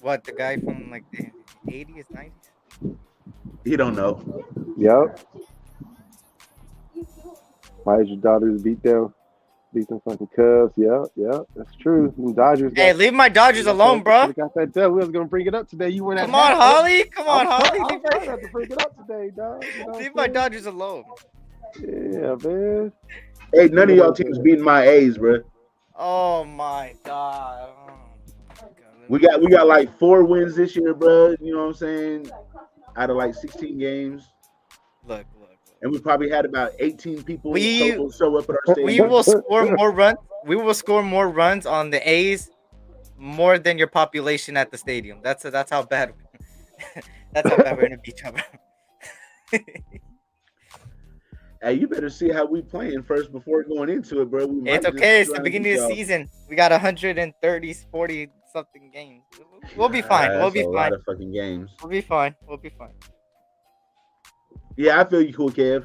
What, the guy from like the 80s, 90s? He don't know. Yep. Why did your daughters beat them fucking Cubs? Yep, that's true. Them Dodgers. Hey, leave my Dodgers alone, bro. Got that dub. We was gonna bring it up today. You weren't. Come on, Holly. Come on, Holly. I'm trying to bring it up today, dog. Leave my Dodgers alone. Yeah, man. Hey, none of y'all teams beating my A's, bro. Oh my God. We got like 4 wins this year, bro. You know what I'm saying? out of like 16 games. Look. And we probably had about 18 people We- total show up at our stadium. We will score more runs. We will score more runs on the A's more than your population at the stadium. That's how bad. That's how bad we're gonna be, Trevor. Hey, you better see how we playing first before going into it, bro. We might It's just okay. It's try the and beginning beat of the y'all. season. We got 130, 40 something games. We'll be fine. We'll That's be a fine. lot of fucking games. We'll be fine. We'll be fine. Yeah, I feel you, Cool Kev.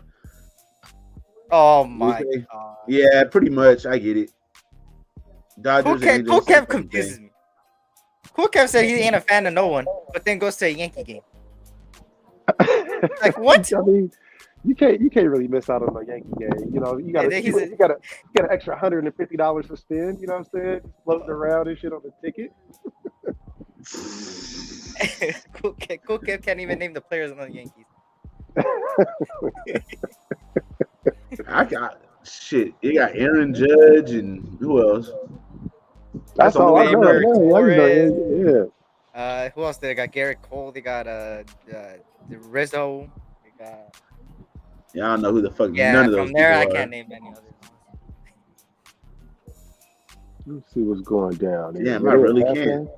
Oh my Okay. god. Yeah, pretty much. I get it. Dodgers and Angels, Cool same Kev fucking confuses thing. me. Cool Kev said he ain't a fan of no one, but then goes to a Yankee game. Like what? I mean, you can't really miss out on a Yankee game. You know, you got Yeah, you got an extra $150 to spend. You know what I'm saying? Just floating around and shit on the ticket. Cool Kev can't even name the players on the Yankees. I got shit. You got Aaron Judge and who else? That's all I know. Faber, Yeah. Who else? They got Garrett Cole. They got Rizzo. They got Yeah, I don't know who the fuck. yeah. None of those From there, I people are. can't name any others. Let's see what's going down. Damn, I really can't.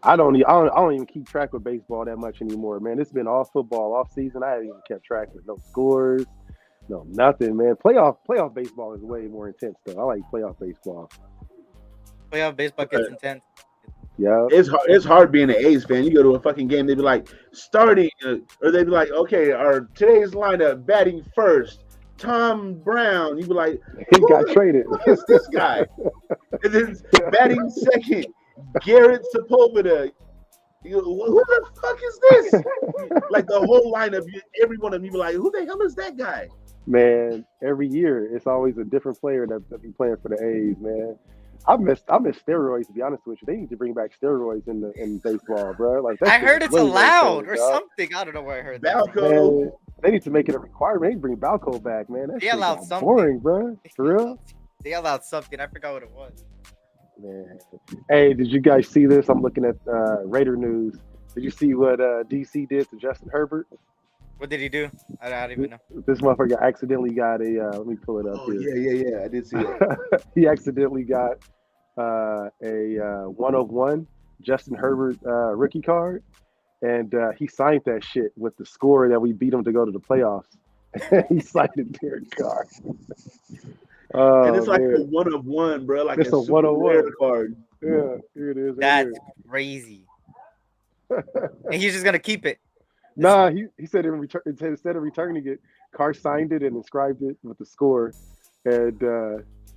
I don't even keep track of baseball that much anymore, man. It's been all football off season. I haven't even kept track of no scores, no nothing, man. Playoff baseball is way more intense though. I like playoff baseball. Playoff baseball gets intense. Yeah. It's hard being an A's fan. You go to a fucking game, they'd be like starting, or they'd be like, okay, our today's lineup batting first, Tom Brown. You'd be like, He got traded. who is this guy? And then batting second, Garrett Sepulveda. You go, who the fuck is this? Like the whole lineup, every one of them, you be like, who the hell is that guy? Man, every year it's always a different player that be playing for the A's, man. I miss steroids, to be honest with you. They need to bring back steroids in baseball, bro. Like I heard it's way allowed better, or dog. something. I don't know where I heard that. Balco. Man, they need to make it a requirement. They need to bring Balco back, man. That They shit allowed got something. boring, bro. For real, They allowed something. I forgot what it was. man. Hey, did you guys see this? I'm looking at Raider news. Did you see what DC did to Justin Herbert? What did he do? I don't even know. This motherfucker accidentally got a. Let me pull it up Oh, here. yeah. I did see that. He accidentally got a 1/1 Justin Herbert rookie card, and he signed that shit with the score that we beat him to go to the playoffs. He signed it there, card. Oh, And it's like man. a 1/1, bro. Like It's a a 1/1 rare card. Yeah, here it is. Right That's here. crazy. And he's just gonna keep it. Nah, he said instead of returning it, Carr signed it and inscribed it with the score, and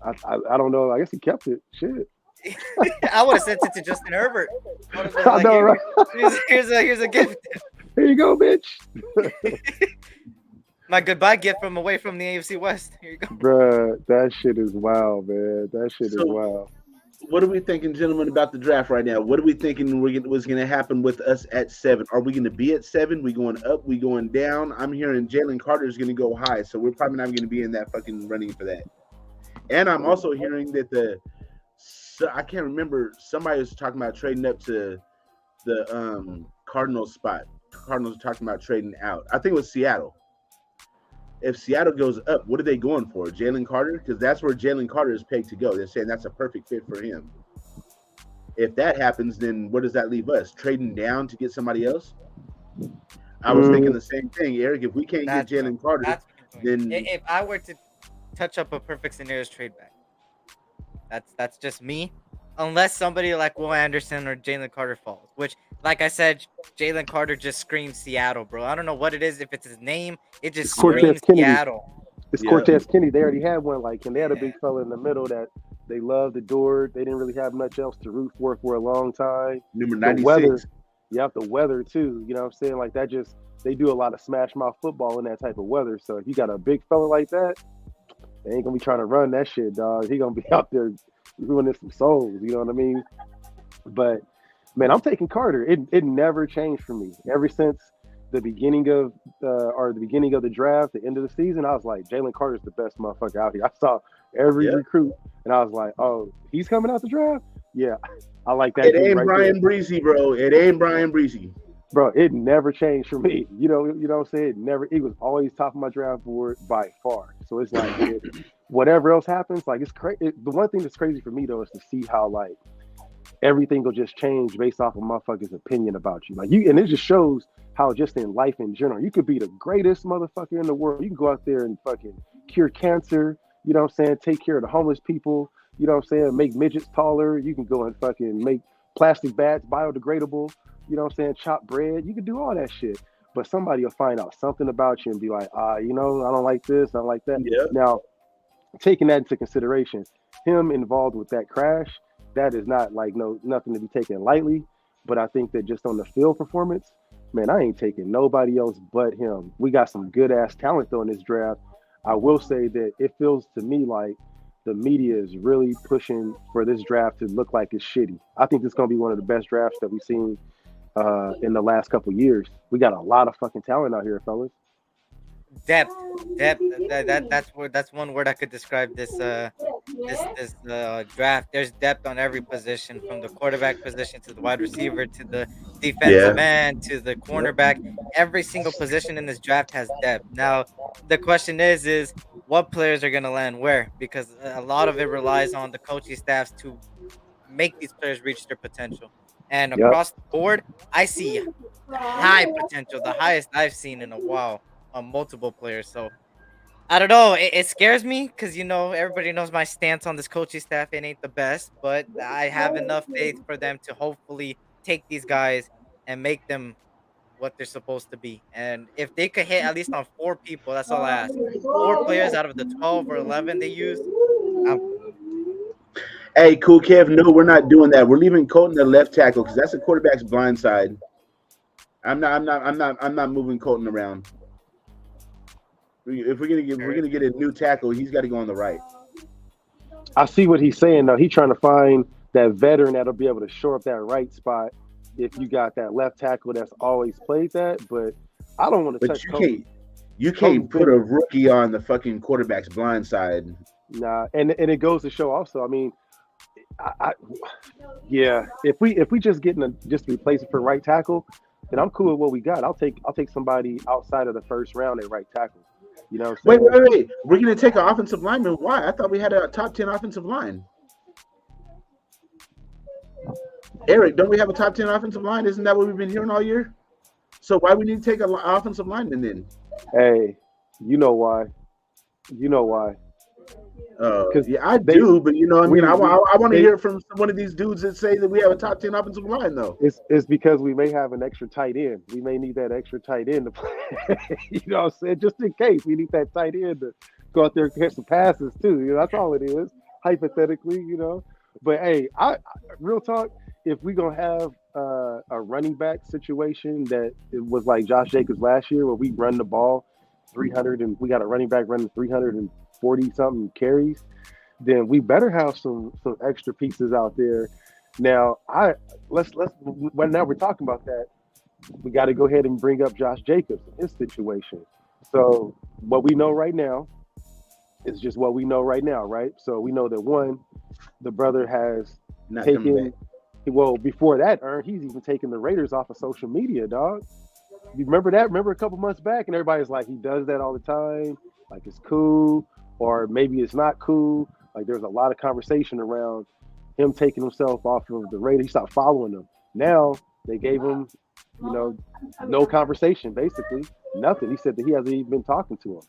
I don't know. I guess he kept it. Shit. I would have sent it to Justin Herbert. I would've been I like, know, "Here- right? here's a gift. Here you go, bitch. My goodbye gift from away from the AFC West. Here you go. Bruh, that shit is wild, man. That shit is So- wild. What are we thinking, gentlemen, about the draft right now? What are we thinking was going to happen with us at 7? Are we going to be at 7? We going up? We going down? I'm hearing Jalen Carter is going to go high, so we're probably not going to be in that fucking running for that. And I'm also hearing that I can't remember, somebody was talking about trading up to the Cardinals spot. Cardinals are talking about trading out. I think it was Seattle. If Seattle goes up, what are they going for? Jalen Carter? Because that's where Jalen Carter is pegged to go. They're saying that's a perfect fit for him. If that happens, then what does that leave us? Trading down to get somebody else? I was thinking the same thing, Eric. If we can't get Jalen Carter, That's what I'm doing. then If I were to touch up a perfect scenarios trade back, that's just me. Unless somebody like Will Anderson or Jalen Carter falls, which, like I said, Jalen Carter just screams Seattle, bro. I don't know what it is. If it's his name, it just It's Cortez screams Kennedy. Seattle. It's Yeah. Cortez Kenny. They already had one like him. They had a Yeah. big fella in the middle that they loved, adored. They didn't really have much else to root for a long time. number The weather, 96. the weather too. You know what I'm saying? Like that just they do a lot of smash mouth football in that type of weather. So if you got a big fella like that, they ain't gonna be trying to run that shit, dog. He gonna be out there ruining some souls. You know what I mean? But man, I'm taking Carter. It never changed for me ever since the beginning of the draft, the end of the season. I was like, Jalen Carter's the best motherfucker out here. I saw every recruit, and I was like, oh, he's coming out the draft. Yeah, I like that. It dude ain't right Brian there. Breezy, bro. It ain't Brian Breezy. bro, it never changed for me. You know what I'm saying? It was always top of my draft board by far. So it's like whatever else happens, like it's crazy. The one thing that's crazy for me though is to see how like everything will just change based off of motherfuckers' opinion about you. Like and it just shows how just in life in general, you could be the greatest motherfucker in the world. You can go out there and fucking cure cancer, you know what I'm saying? Take care of the homeless people, you know what I'm saying? Make midgets taller. You can go and fucking make plastic bags biodegradable, you know what I'm saying? Chop bread. You can do all that shit. But somebody will find out something about you and be like, you know, I don't like this, I don't like that. Yeah. Now, taking that into consideration, him involved with that crash, that is not like nothing to be taken lightly. But I think that just on the field performance, man, I ain't taking nobody else but him. We got some good ass talent though in this draft. I will say that it feels to me like the media is really pushing for this draft to look like it's shitty. I think this is gonna be one of the best drafts that we've seen in the last couple of years. We got a lot of fucking talent out here, fellas. Depth, depth. That's one word I could describe this draft. There's depth on every position, from the quarterback position to the wide receiver to the defensive end to the cornerback. Every single position in this draft has depth. Now, the question is what players are gonna land where? Because a lot of it relies on the coaching staffs to make these players reach their potential. And Yep. across the board, I see high potential, the highest I've seen in a while on multiple players. So I don't know. It scares me because everybody knows my stance on this coaching staff. It ain't the best, but I have enough faith for them to hopefully take these guys and make them what they're supposed to be. And if they could hit at least on 4 people, that's all I ask. 4 players out of the 12 or 11 they use. I'm Hey, cool, Kev. No, we're not doing that. We're leaving Colton at left tackle because that's the quarterback's blind side. I'm not moving Colton around. If we're gonna get a new tackle, he's got to go on the right. I see what he's saying though. He's trying to find that veteran that'll be able to shore up that right spot if you got that left tackle that's always played that. But I don't want to But touch you can't put a rookie on the fucking quarterback's blind side. Nah, and it goes to show also. I mean, yeah, if we just just replace it for right tackle, then I'm cool with what we got. I'll take somebody outside of the first round at right tackle. You know what I'm saying? Wait. We're gonna take an offensive lineman. Why? I thought we had a top 10 offensive line. Eric, don't we have a top 10 offensive line? Isn't that what we've been hearing all year? So why we need to take an offensive lineman then? Hey, you know why? You know why? Yeah, I do, but I want to hear from one of these dudes that say that we have a top 10 offensive line, though. It's because we may have an extra tight end. We may need that extra tight end to play. You know what I'm saying? Just in case we need that tight end to go out there and catch some passes too. That's all it is, hypothetically. But hey, I real talk. If we gonna have a running back situation that it was like Josh Jacobs last year, where we run the ball 300 and we got a running back running 340 something carries, then we better have some extra pieces out there. Now now we're talking about that, we got to go ahead and bring up Josh Jacobs and his situation. So what we know right now is just what we know right now, right? So we know that one, the brother has taken. Well, before that, he's even taken the Raiders off of social media, dog. You remember that? Remember a couple months back, and everybody's like, he does that all the time. Like, it's cool, or maybe it's not cool. Like, there's a lot of conversation around him taking himself off of the Raiders. He stopped following them. Now they gave him, no conversation, basically nothing. He said that he hasn't even been talking to him.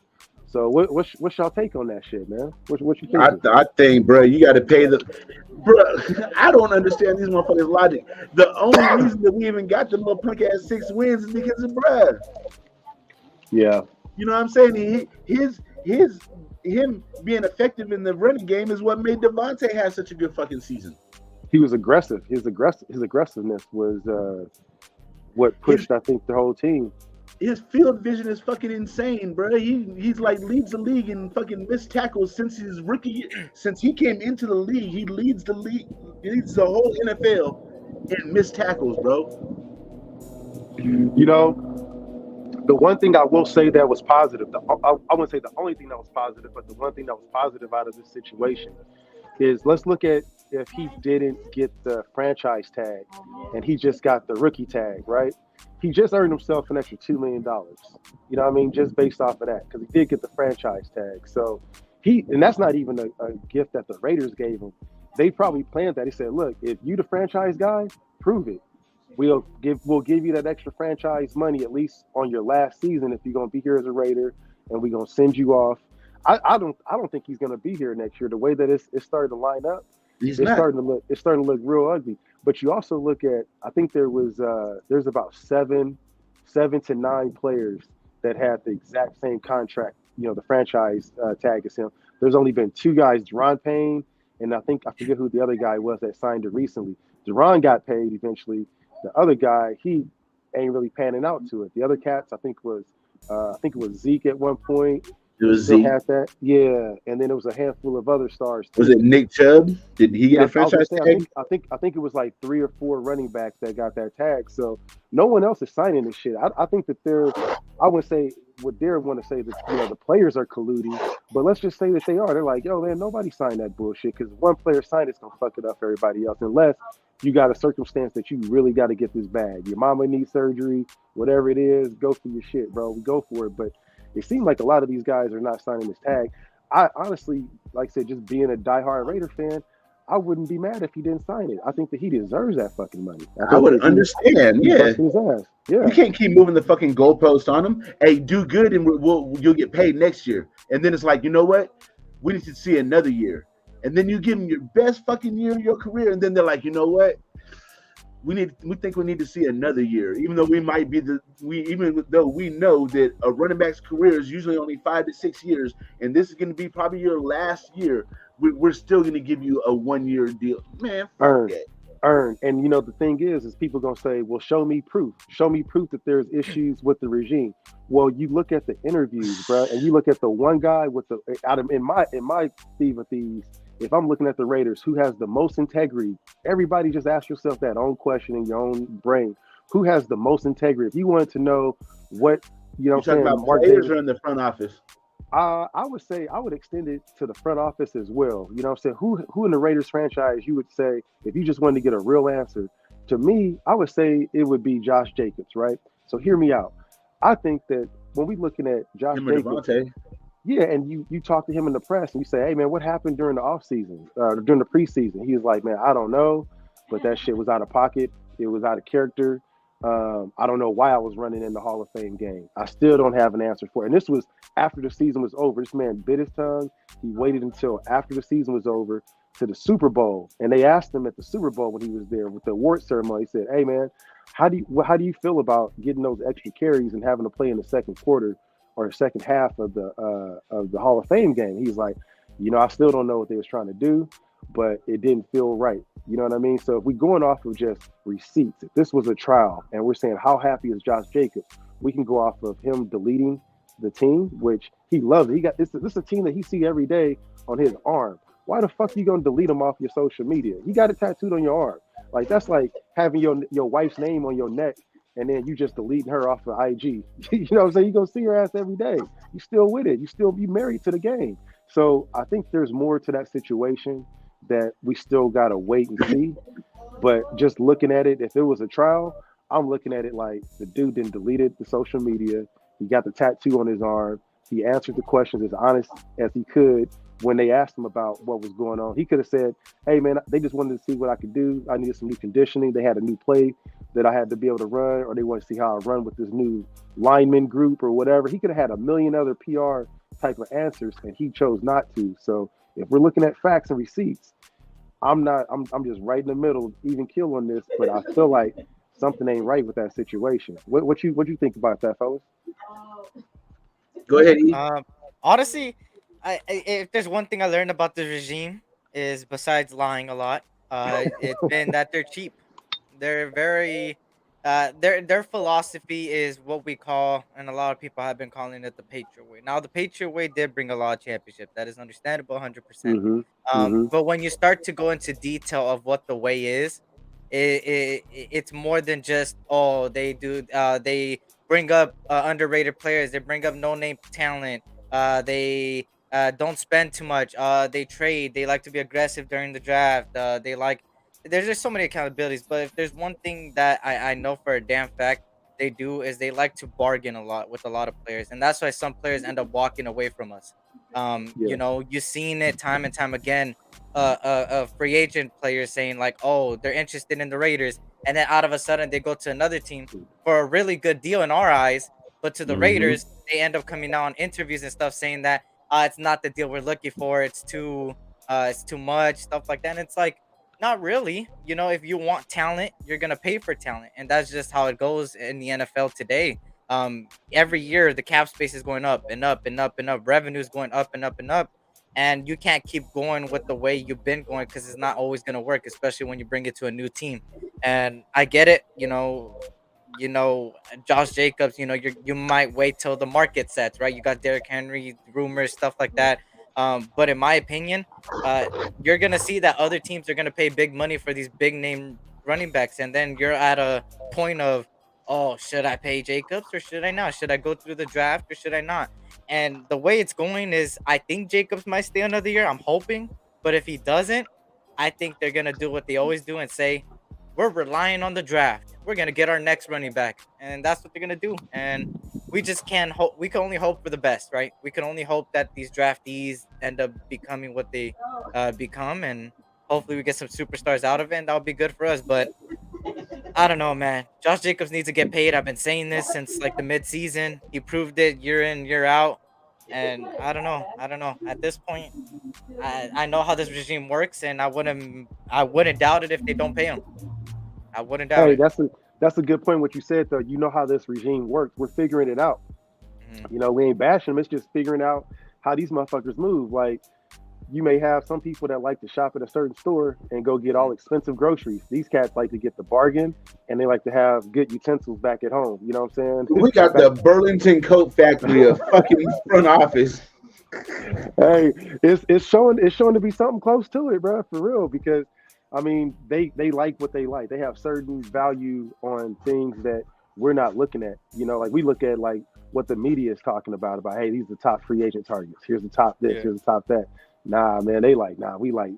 So what's y'all take on that shit, man? What you think? I think, bro, you got to pay I don't understand these motherfuckers' logic. The only reason that we even got the little punk ass 6 wins is because of bruh. Yeah. You know what I'm saying? Him being effective in the running game is what made Devontae have such a good fucking season. He was aggressive. His aggressiveness was what pushed, I think, the whole team. His field vision is fucking insane, bro. He's like leads the league in fucking missed tackles since his rookie. Since he came into the league, he leads the league, leads the whole NFL in missed tackles, bro. The one thing I will say that was positive, I wouldn't say the only thing that was positive, but the one thing that was positive out of this situation is, let's look at if he didn't get the franchise tag and he just got the rookie tag, right? he just earned himself an extra $2 million. You know what I mean? Just based off of that, because he did get the franchise tag. So and that's not even a gift that the Raiders gave him. They probably planned that. He said, "Look, if you the franchise guy, prove it. We'll give you that extra franchise money at least on your last season if you're gonna be here as a Raider, and we're gonna send you off." I don't think he's gonna be here next year. The way that it's starting to line up, He's it's not. starting to look real ugly. But you also look at, I think there's about seven to nine players that had the exact same contract, the franchise tag as him. There's only been two guys, Deron Payne, and I forget who the other guy was that signed it recently. Deron got paid eventually. The other guy, he ain't really panning out to it. The other cats, I think it was Zeke at one point. It They was still Zeke. had that, yeah. And then there was a handful of other stars Was too. it Nick Chubb? Did he get Yeah, a I was gonna franchise say, tag? I think it was like three or four running backs that got that tag. So no one else is signing this shit. I think that I would say what they want to say that the players are colluding, but let's just say that they are. They're like, yo man, nobody signed that bullshit because one player signed it's gonna fuck it up for everybody else unless you got a circumstance that you really got to get this bag. Your mama needs surgery, whatever it is, go for your shit, bro. We go for it, but it seemed like a lot of these guys are not signing this tag. I honestly, like I said, just being a diehard Raider fan, I wouldn't be mad if he didn't sign it. I think that he deserves that fucking money. I I think would that understand. he Yeah. busted his ass. You Yeah. can't keep moving the fucking goalpost on them. Hey, do good and you'll get paid next year. And then it's like, you know what? We need to see another year. And then you give them your best fucking year of your career, and then they're like, you know what? We think we need to see another year, even though even though we know that a running back's career is usually only 5 to 6 years, and this is going to be probably your last year. We're still going to give you a 1 year deal, man. Fuck Earn. that. And the thing is people gonna say, well, show me proof. Show me proof that there's issues with the regime. Well, you look at the interviews, bro, and you look at the one guy with the out of in my thief of thieves. If I'm looking at the Raiders, who has the most integrity? Everybody just ask yourself that own question in your own brain. Who has the most integrity? If you wanted to know what You I'm talking saying, about Mark players Davis. or in the front office? I would say I would extend it to the front office as well. You know what I'm saying? Who in the Raiders franchise you would say, if you just wanted to get a real answer, to me, I would say it would be Josh Jacobs, right? So hear me out. I think that when we looking at Josh Him or Jacobs, Devontae? yeah, and you talk to him in the press and you say, hey man, what happened during the offseason, during the preseason? He's like, man, I don't know, but that shit was out of pocket. It was out of character. I don't know why I was running in the Hall of Fame game. I still don't have an answer for it. And this was after the season was over. This man bit his tongue. He waited until after the season was over to the Super Bowl. And they asked him at the Super Bowl when he was there with the award ceremony, he said, hey man, how do you feel about getting those extra carries and having to play in the second quarter or the second half of the Hall of Fame game? He's like, I still don't know what they was trying to do, but it didn't feel right. You know what I mean? So if we're going off of just receipts, if this was a trial and we're saying how happy is Josh Jacobs, we can go off of him deleting the team, which he loves. He got this is a team that he see every day on his arm. Why the fuck are you gonna delete him off your social media? You got it tattooed on your arm. Like that's like having your wife's name on your neck and then you just deleting her off of IG. You know what I'm saying? You're gonna see her ass every day. You still with it. You still be married to the game. So I think there's more to that situation that we still gotta wait and see. But just looking at it, if it was a trial, I'm looking at it like the dude didn't deleted the social media. He got the tattoo on his arm. He answered the questions as honest as he could when they asked him about what was going on. He could have said, hey man, they just wanted to see what I could do. I needed some new conditioning. They had a new play that I had to be able to run, or they want to see how I run with this new lineman group or whatever. He could have had a million other PR type of answers, and he chose not to. So if we're looking at facts and receipts, I'm just right in the middle, even kill on this, but I feel like something ain't right with that situation. What you think about that, fellas? Go ahead, E. Honestly, if there's one thing I learned about the regime is besides lying a lot, it's been that they're cheap. They're very, their philosophy is what we call, and a lot of people have been calling it the Patriot way. Now, the Patriot way did bring a lot of championships. That is understandable, 100%. Mm-hmm. Mm-hmm. But when you start to go into detail of what the way is, it's more than just they bring up underrated players. They bring up no name talent. They don't spend too much. They trade. They like to be aggressive during the draft. They like. There's just so many accountabilities. But if there's one thing that I know for a damn fact, they do is they like to bargain a lot with a lot of players, and that's why some players end up walking away from us. Yeah. You've seen it time and time again. Free agent players saying like, "Oh, they're interested in the Raiders," and then out of a sudden they go to another team for a really good deal in our eyes, but to the Mm-hmm. Raiders, they end up coming out on interviews and stuff saying that it's not the deal we're looking for. It's too much stuff like that. And it's like, not really. If you want talent, you're gonna pay for talent, and that's just how it goes in the NFL today. Every year the cap space is going up and up and up and up. Revenue is going up and up and up, and you can't keep going with the way you've been going because it's not always gonna work, especially when you bring it to a new team. And I get it. Josh Jacobs. You might wait till the market sets, right? You got Derrick Henry rumors, stuff like that. But in my opinion, uh, you're gonna see that other teams are gonna pay big money for these big name running backs, and then you're at a point of, oh, should I pay Jacobs or should I not? Should I go through the draft or should I not? And the way it's going is, I think Jacobs might stay another year. I'm hoping, but if he doesn't, I think they're gonna do what they always do and say, we're relying on the draft. We're gonna get our next running back, and that's what they're gonna do. And we just can't hope. We can only hope for the best, right? We can only hope that these draftees end up becoming what they become, and hopefully we get some superstars out of it, and that'll be good for us. But I don't know, man. Josh Jacobs needs to get paid. I've been saying this since like the mid-season. He proved it year in, year out, and I don't know. I don't know. At this point, I know how this regime works, and I wouldn't doubt it if they don't pay him. I wouldn't doubt Hey, it. that's a good point. What you said though, you know how this regime works. We're figuring it out. Mhm. We ain't bashing them. It's just figuring out how these motherfuckers move. Like, you may have some people that like to shop at a certain store and go get all expensive groceries. These cats like to get the bargain, and they like to have good utensils back at home. You know what I'm saying? We got Back, the Burlington Coat Factory of fucking front office. hey, it's showing to be something close to it, bro, for real. Because I mean, they like what they like. They have certain value on things that we're not looking at. Like we look at like what the media is talking about. Hey, these are the top free agent targets. Here's the top this. Yeah. Here's the top that. Nah, man, they like nah. We like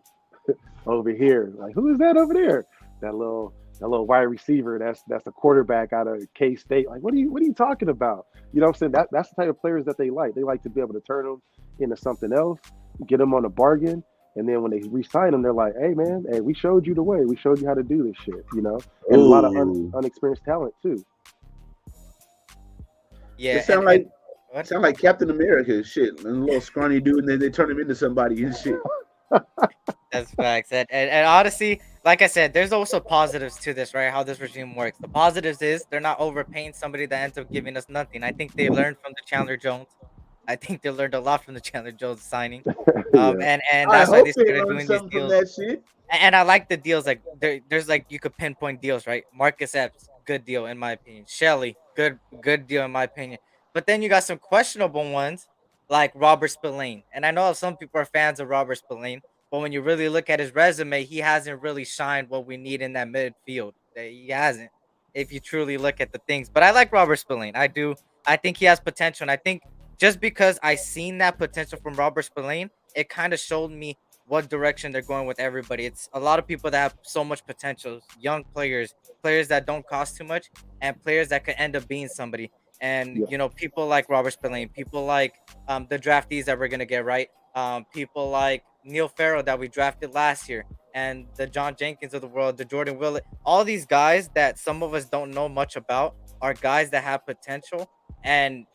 over here. Like, who is that over there? That little wide receiver. That's a quarterback out of K State. Like, what are you talking about? You know what I'm saying? That's the type of players that they like. They like to be able to turn them into something else, get them on a bargain, and then when they re-sign them, they're like, hey man, hey, we showed you the way. We showed you how to do this shit. And a lot of Ooh. unexperienced talent too. Yeah, It sound and like what? sound like Captain America shit. And a little scrawny dude, and then they turn him into somebody and shit. That's facts. And honestly, like I said, there's also positives to this, right? How this regime works. The positives is they're not overpaying somebody that ends up giving us nothing. I think they learned from the Chandler Jones. I think they learned a lot from the Chandler Jones signing. Yeah. And I that's why hope they they started learned doing these something from deals. that shit. And I like the deals. Like there's like you could pinpoint deals, right? Marcus Epps, good deal in my opinion. Shelley, good deal in my opinion. But then you got some questionable ones like Robert Spillane. And I know some people are fans of Robert Spillane, but when you really look at his resume, he hasn't really shined what we need in that midfield. He hasn't, if you truly look at the things. But I like Robert Spillane. I do. I think he has potential. And I think just because I seen that potential from Robert Spillane, it kind of showed me what direction they're going with everybody. It's a lot of people that have so much potential, young players, players that don't cost too much, and players that could end up being somebody. And Yeah. people like Robert Spillane, people like the draftees that we're gonna get right, people like Neil Farrell that we drafted last year, and the John Jenkins of the world, the Jordan Willett, all these guys that some of us don't know much about are guys that have potential, and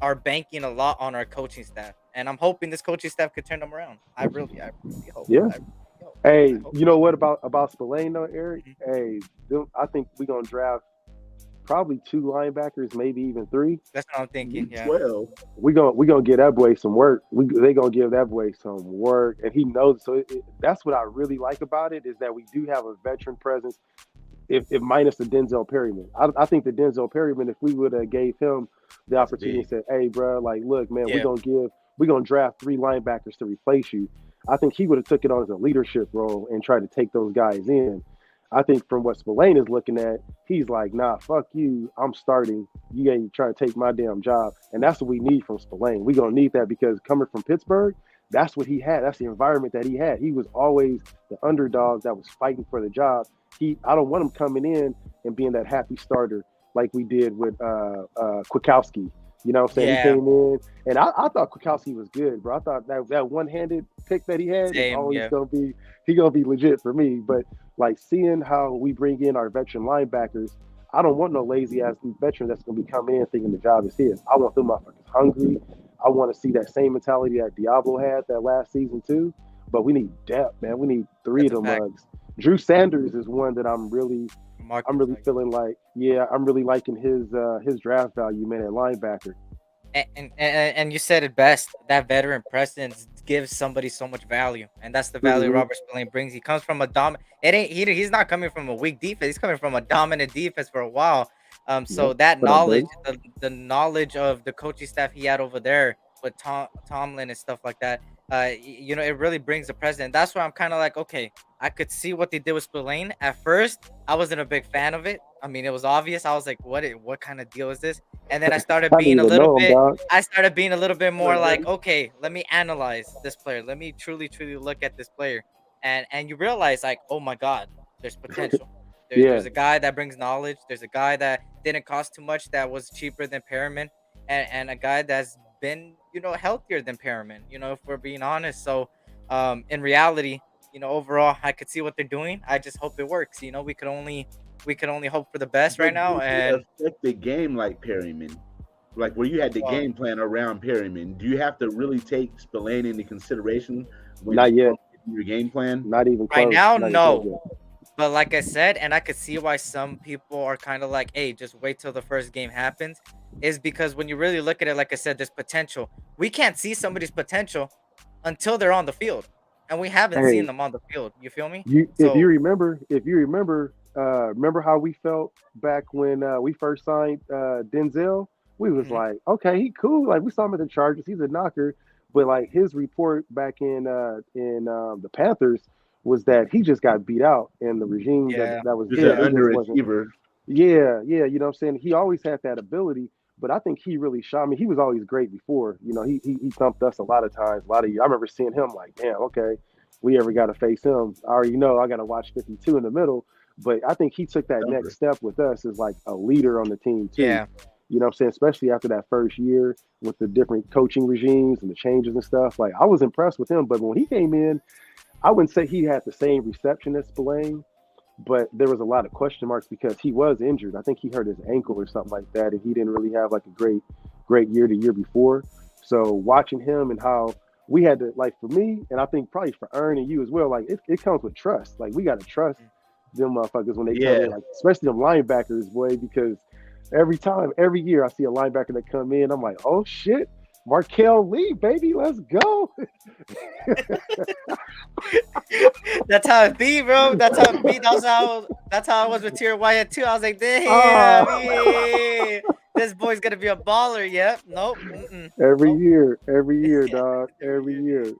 are banking a lot on our coaching staff. And I'm hoping this coaching staff could turn them around. I really hope. Yeah. I really hope. Hey, I hope. you know what about Spillane though, Eric? Mhm. Hey, I think we're gonna draft probably two linebackers, maybe even three. That's what I'm thinking. Yeah. 12. We gonna give that boy some work. They gonna give that boy some work, and he knows. So that's what I really like about it is that we do have a veteran presence. If minus the Denzel Perryman, I think the Denzel Perryman, if we would have gave him the That's opportunity and big. said, "Hey, bro, like, look, man, Yeah. we're gonna draft three linebackers to replace you," I think he would have took it on as a leadership role and tried to take those guys in. I think from what Spillane is looking at, he's like, nah, fuck you. I'm starting. You ain't trying to take my damn job. And that's what we need from Spillane. We're going to need that because coming from Pittsburgh, that's what he had. That's the environment that he had. He was always the underdog that was fighting for the job. I don't want him coming in and being that happy starter like we did with Kwiatkowski. You know what I'm saying? Yeah. He came in, and I thought Kwiatkowski was good, bro. I thought that one-handed pick that he had is Same. always Yeah. gonna be legit for me. But like seeing how we bring in our veteran linebackers, I don't want no lazy ass veteran that's gonna be coming in thinking the job is his. I want them motherfuckers hungry. I want to see that same mentality that Diablo had that last season too. But we need depth, man. We need three of That's a them fact. mugs. Drew Sanders is one that I'm really Market value. feeling like, yeah, I'm really liking his draft value, man, at linebacker. And you said it best. That veteran presence gives somebody so much value, and that's the value Mhm. Robert Spillane brings. He comes from a It ain't he's not coming from a weak defense. He's coming from a dominant defense for a while. So Yep. that What up, knowledge, baby? the knowledge of the coaching staff he had over there with Tomlin and stuff like that. It really brings the president. That's why I'm kind of like, okay, I could see what they did with Spillane. At first, I wasn't a big fan of it. I mean, it was obvious. I was like, what kind of deal is this? And then I started I didn't being a even little know him, bit. dog. I started being a little bit more What, like, buddy? okay, let me analyze this player. Let me truly look at this player, and you realize like, oh my God, there's potential. Yeah, There's a guy that brings knowledge. There's a guy that didn't cost too much, that was cheaper than Perriman, and a guy that's been healthier than Perriman. If we're being honest. So, in reality, overall, I could see what they're doing. I just hope it works. We could only hope for the best right But now, do they and affect the game like Perryman? Like where you had the well, game plan around Perryman. Do you have to really take Spillane into consideration when not yet. your game plan? Not even right close. now, Not even close no. But like I said, and I could see why some people are kind of like, hey, just wait till the first game happens, is because when you really look at it, like I said, there's potential. We can't see somebody's potential until they're on the field, and we haven't yet. seen Hey, them on the field. You feel me? if you So remember, remember how we felt back when we first signed Denzel? We was mhm, like, okay, he cool. Like we saw him at the Chargers. He's a knocker. But like his report back in the Panthers was that he just got beat out, and the regime yeah, that was Just there, an they just wasn't. underachiever. Yeah, yeah, you know what I'm saying? He always had that ability, but I think he really shot me. He was always great before. You know, he thumped us a lot of times, a lot of years. I remember seeing him like, damn, okay, we ever got to face him. I already know I got to watch 52 in the middle. But I think he took that next Number. step with us as like a leader on the team too. yeah. You know what I'm saying? Especially after that first year with the different coaching regimes and the changes and stuff. Like I was impressed with him, but when he came in, I wouldn't say he had the same reception as Spillane, but there was a lot of question marks because he was injured. I think he hurt his ankle or something like that, and he didn't really have like a great year the year before. So watching him and how we had to, like, for me, and I think probably for Ern and you as well, like it comes with trust. Like we got to trust them motherfuckers when they come Yeah. in, like especially them linebackers, boy, because every year I see a linebacker that come in, I'm like, oh shit, Markel Lee, baby, let's go. That's how it be, bro. That's how it be. That's how I was with Tier Wyatt too. I was like, damn, Oh, yeah, this boy's gonna be a baller. Yep. Nope. Mm-mm. Nope. every year, dog, every year.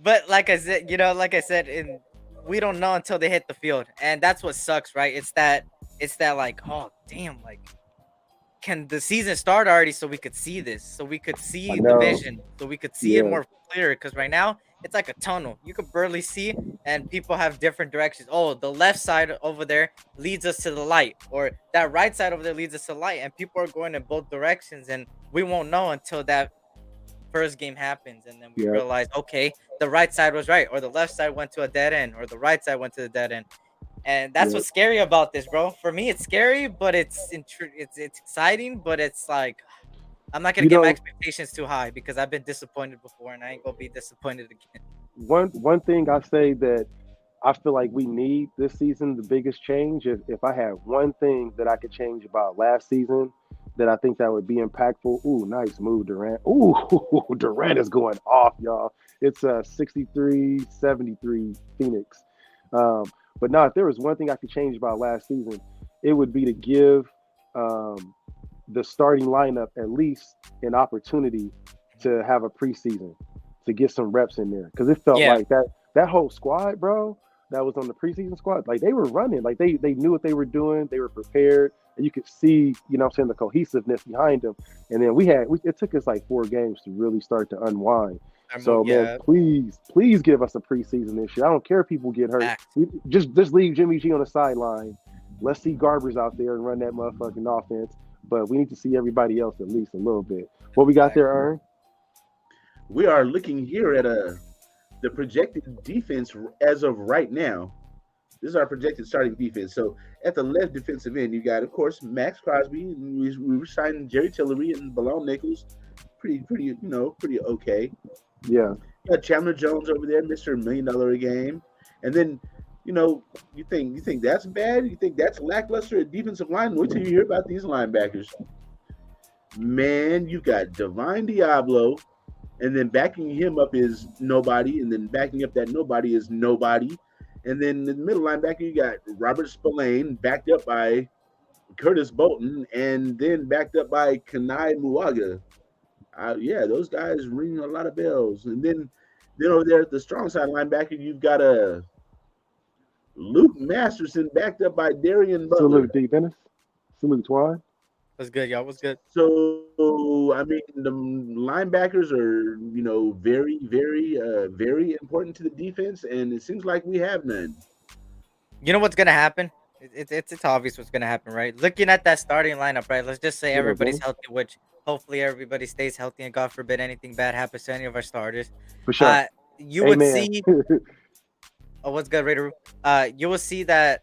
But like I said, we don't know until they hit the field, and that's what sucks, right? It's that like, oh damn, like, can the season start already so we could see this, so we could I see the know. vision, so we could see it Yeah, more clear? Because right now it's like a tunnel. You could barely see, and people have different directions. Oh, the left side over there leads us to the light, or that right side over there leads us to the light, and people are going in both directions, and we won't know until that first game happens, and then we yeah, realize, okay, the right side was right, or the left side went to a dead end, or the right side went to the dead end. And that's yeah. what's scary about this, bro. For me, it's scary, but it's exciting, but it's like, I'm not gonna You get my know, expectations too high, because I've been disappointed before, and I ain't gonna be disappointed again. one thing I say that I feel like we need this season, the biggest change. If I had one thing that I could change about last season, that I think that would be impactful. Ooh, nice move, Durant. Ooh, Durant is going off, y'all. It's 63-73 Phoenix. Um, but no, if there was one thing I could change about last season, it would be to give um, the starting lineup at least an opportunity to have a preseason, to get some reps in there, because it felt Yeah, like that whole squad, bro, that was on the preseason squad, like they were running, like they knew what they were doing, they were prepared, and you could see, you know what I'm saying, the cohesiveness behind them. And then it took us like 4 games to really start to unwind. I So moved. man, Yeah, please give us a preseason this year. I don't care if people get hurt. facts. We just leave Jimmy G on the sideline Let's see Garbers out there and run that motherfucking offense. But we need to see everybody else at least a little bit. What we got there, Ern? We are looking here at the projected defense as of right now. This is our projected starting defense. So at the left defensive end, you got, of course, Max Crosby, and we signed Jerry Tillery and Bilal Nichols. Pretty, pretty okay. Yeah. You got Chandler Jones over there, Mr. $1 Million a game. And then, you think that's bad? You think that's lackluster at defensive line? Wait till you hear about these linebackers. Man, you got Divine Diablo, and then backing him up is nobody, and then backing up that nobody is nobody. And then in the middle linebacker, you got Robert Spillane, backed up by Curtis Bolton, and then backed up by Kanai Muaga. Those guys ring a lot of bells. And then over there at the strong side linebacker, you've got a Luke Masterson backed up by Darian Butler. Salute D. Dennis. Salute Twine. What's good, y'all? What's good? So, I mean, the linebackers are, very, very, very important to the defense, and it seems like we have none. You know what's gonna happen? It's obvious what's gonna happen, right? Looking at that starting lineup, right? Let's just say everybody's healthy, which hopefully everybody stays healthy, and God forbid anything bad happens to any of our starters. For sure. You would see. Oh, what's good, Raider? You will see that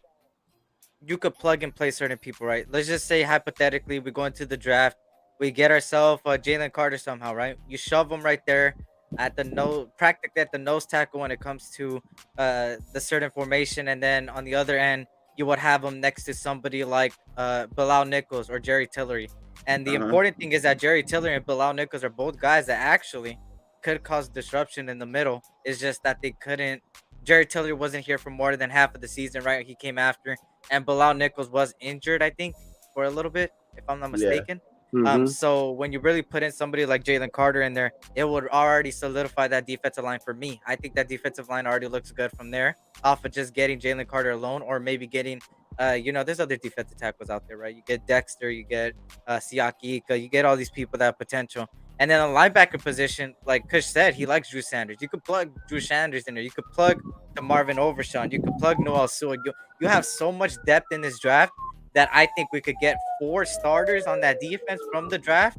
you could plug and play certain people, right? Let's just say hypothetically we go into the draft, we get ourselves Jalen Carter somehow, right? You shove him right there at the practically at the nose tackle when it comes to the certain formation, and then on the other end you would have him next to somebody like Bilal Nichols or Jerry Tillery. And the important thing is that Jerry Tillery and Bilal Nichols are both guys that actually could cause disruption in the middle. It's just that they couldn't. Jerry Tillery wasn't here for more than half of the season, right? He came after. And Bilal Nichols was injured, I think, for a little bit, if I'm not mistaken. Mm-hmm. So when you really put in somebody like Jalen Carter in there, it would already solidify that defensive line for me. I think that defensive line already looks good from there, off of just getting Jalen Carter alone, or maybe getting, there's other defensive tackles out there, right? You get Dexter, you get Siaki Ika, you get all these people that have potential. And then on the linebacker position, like Kush said, he likes Drew Sanders. You could plug Drew Sanders in there. You could plug the Marvin Overshawn. You could plug Noel Sewell. You have so much depth in this draft that I think we could get 4 starters on that defense from the draft,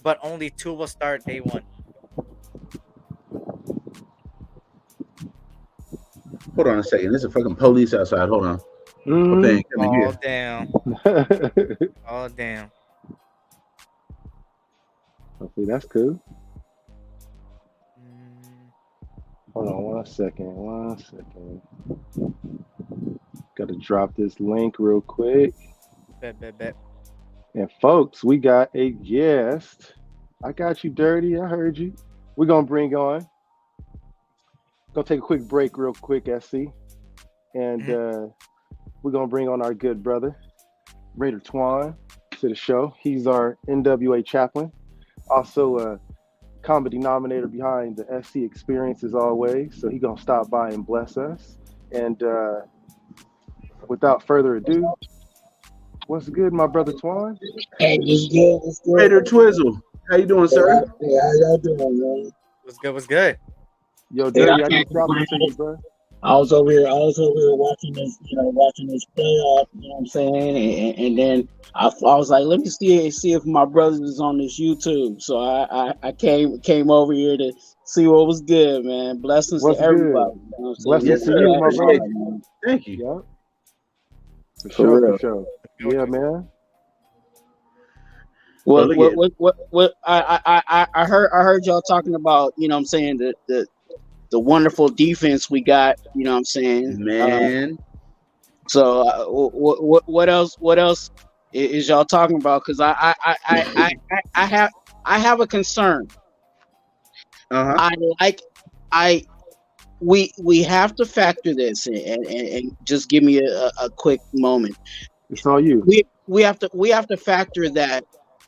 but only 2 will start day one. Hold on a second. There's a fucking police outside. Hold on. Oh, damn. Oh, damn. Hopefully that's cool. Hold on 1 second. Got to drop this link real quick. Bet. And folks, we got a guest. I got you, Dirty. I heard you. We're going to bring on. Going to take a quick break real quick, SC. And we're going to bring on our good brother, Raider Twan, to the show. He's our NWA chaplain. Also a common denominator behind the SC experience as always. So he's going to stop by and bless us. And without further ado, what's good, my brother Twan? Hey, what's good? Raider Twizzle. How you doing, sir? Yeah, how y'all doing, man? What's good? Yo, Dirty, I just dropped this in you, bro. I was over here watching this playoff, you know what I'm saying? And then I was like, let me see if my brothers is on this YouTube. So I came over here to see what was good, man. Blessings to everybody. You know Blessings to you, my brother. Thank you. Yeah. For sure. Yeah, man. Well, what I heard y'all talking about, you know what I'm saying, the wonderful defense we got, you know what I'm saying, man. So what else is y'all talking about? Because I have a concern. We have to factor this in, and just give me a quick moment. It's all you. We have to factor that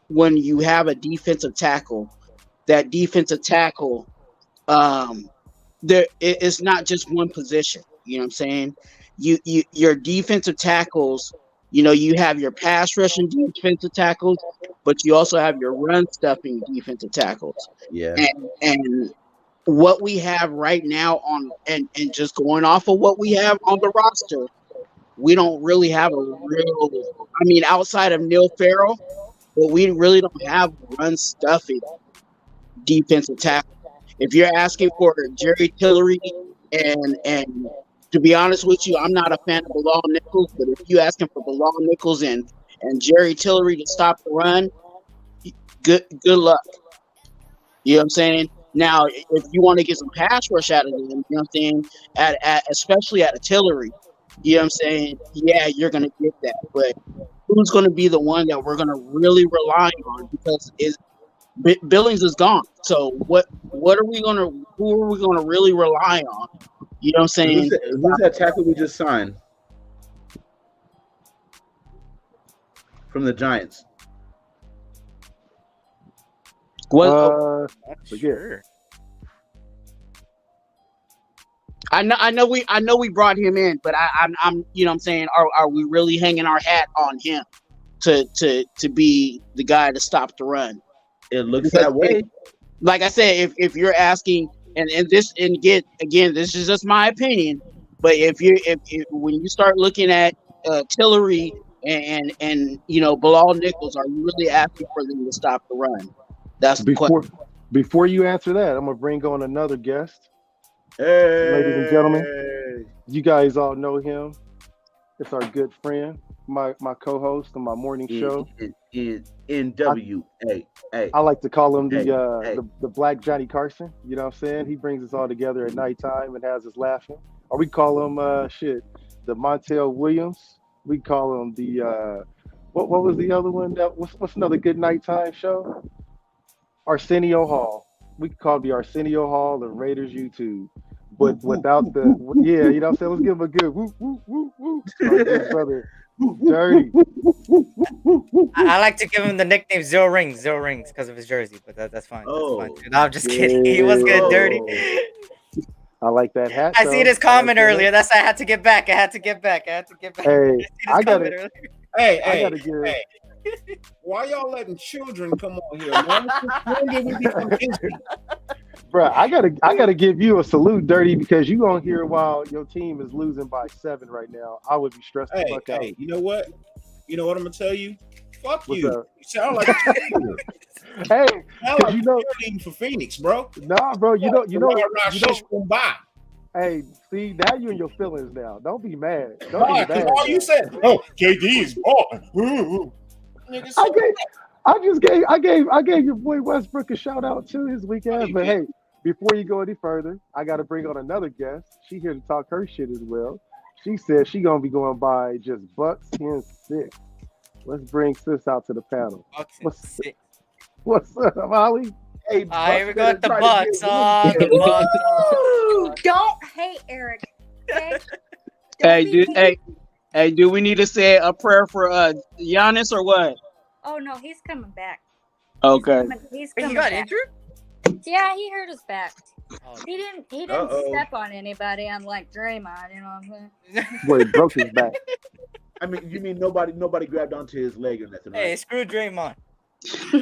when you have a defensive tackle, that defensive tackle, it's not just one position. You know what I'm saying? Your defensive tackles, you have your pass rushing defensive tackles, but you also have your run stuffing defensive tackles. Yeah. And what we have right now and just going off of what we have on the roster, we don't really have a real. I mean, outside of Neil Farrell, but we really don't have run stuffing defensive tackle. If you're asking for Jerry Tillery, and to be honest with you, I'm not a fan of Bilal Nichols, but if you asking for Bilal Nichols and Jerry Tillery to stop the run, good luck. You know what I'm saying? Now, if you want to get some pass rush out of them, you know what I'm saying, at especially at a Tillery, you know what I'm saying? Yeah, you're gonna get that, but who's gonna be the one that we're gonna really rely on because Billings is gone. So what are we gonna? Who are we gonna really rely on? You know what I'm saying? Who's that tackle we just signed from the Giants? Well, Sure. I know we brought him in, but I'm you know what I'm saying, are we really hanging our hat on him to be the guy to stop the run? It looks that way. Like I said, if you're asking, and this, and again, this is just my opinion, but if when you start looking at Tillery and you know Bilal Nichols, are you really asking for them to stop the run? That's the question. Before you answer that, I'm gonna bring on another guest. Hey, ladies and gentlemen, you guys all know him. It's our good friend, my co-host on my morning show. NWA. I like to call him the Black Johnny Carson. You know what I'm saying? He brings us all together at nighttime and has us laughing. Or we call him the Montel Williams. We call him the what was the other one? What's another good nighttime show? Arsenio Hall. We could call it the Arsenio Hall of Raiders YouTube. But without the you know what I'm saying? Let's give him a good whoop whoop whoop whoop. Our brother Dirty. I like to give him the nickname Zero Rings because of his jersey, but that's fine. Oh, that's fine. No, I'm just kidding. He was good, Dirty. I like that hat. I seen his comment earlier. That's why I had to get back. Hey, I gotta give. Why y'all letting children come on here, man? When did we become Disney? Bro, I gotta give you a salute, Dirty, because you on here while your team is losing by 7 right now. I would be stressed the fuck out. You know what? I'm gonna tell you? Fuck What's you. up? You sound like a cheerleader. Hey, You sound like you know, cheerleading for Phoenix, bro. nah, bro, you know, By. hey, see, now you in your feelings now. Don't be mad. Don't Why? be Because mad. all you said, JD is balling. I gave your boy Westbrook a shout out to his weak ass. But hey, before you go any further, I got to bring on another guest. She here to talk her shit as well. She said she gonna be going by just Bucks 10-6. Let's bring sis out to the panel. What's up, Holly? Hey, here we go with the Bucks. The Bucks. Ooh, don't hate Eric. Okay? Hey, do we need to say a prayer for Giannis or what? Oh no, he's coming back. Okay. He's He coming got back. injured? Yeah, he hurt his back. Oh, He didn't Uh-oh. step on anybody, unlike Draymond. You know what I'm saying? Boy, he broke his back. I mean, you mean nobody grabbed onto his leg or nothing? hey, Right? screw Draymond.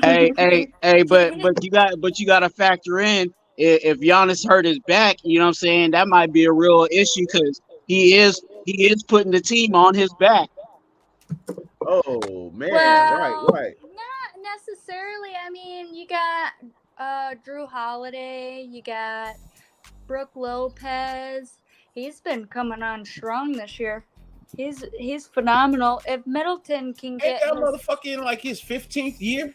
hey, but you gotta factor in if Giannis hurt his back, you know what I'm saying, that might be a real issue because he is putting the team on his back. Oh man, Well, right. Not necessarily. I mean, you got Drew Holiday, you got Brooke Lopez. He's been coming on strong this year. He's phenomenal. If Middleton can Ain't get that his, motherfucker in like his 15th year?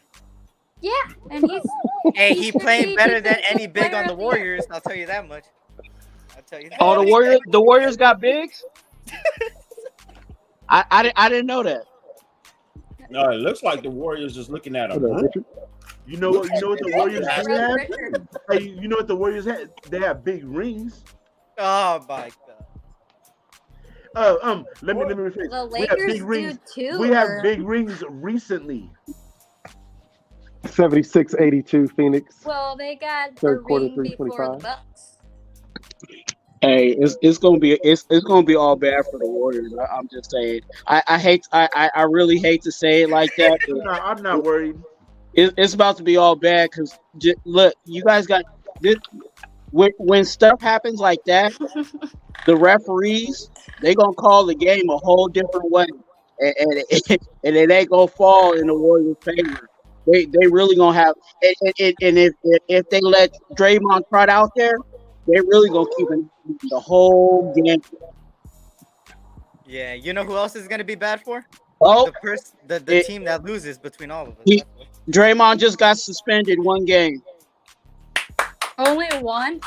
yeah, and he's Hey, he should played be better than defensive any big player on the of the year. Warriors. I'll tell you that much. Oh, the Warriors got bigs? I didn't know that. No, it looks like the Warriors is looking at What him. up, Richard? You know what the Warriors Richard, do have? Richard. Hey, you know what the Warriors have? They have big rings. Oh my god. Let me rephrase. The We have Lakers big rings. do too. We have or- big rings recently. 76-82 Phoenix. Well, they got a Third quarter, ring before the 325. Bucks. Hey, it's gonna be all bad for the Warriors. I'm just saying. I really hate to say it like that, but No, I'm not worried. it's about to be all bad because look, you guys got this. when stuff happens like that, the referees they gonna call the game a whole different way, and it ain't gonna fall in the Warriors' favor. They really gonna have and if they let Draymond trot out there, they really gonna keep it the whole game. Yeah, you know who else is gonna be bad for? Oh, The team that loses between all of us. he, Draymond just got suspended one game. Only one.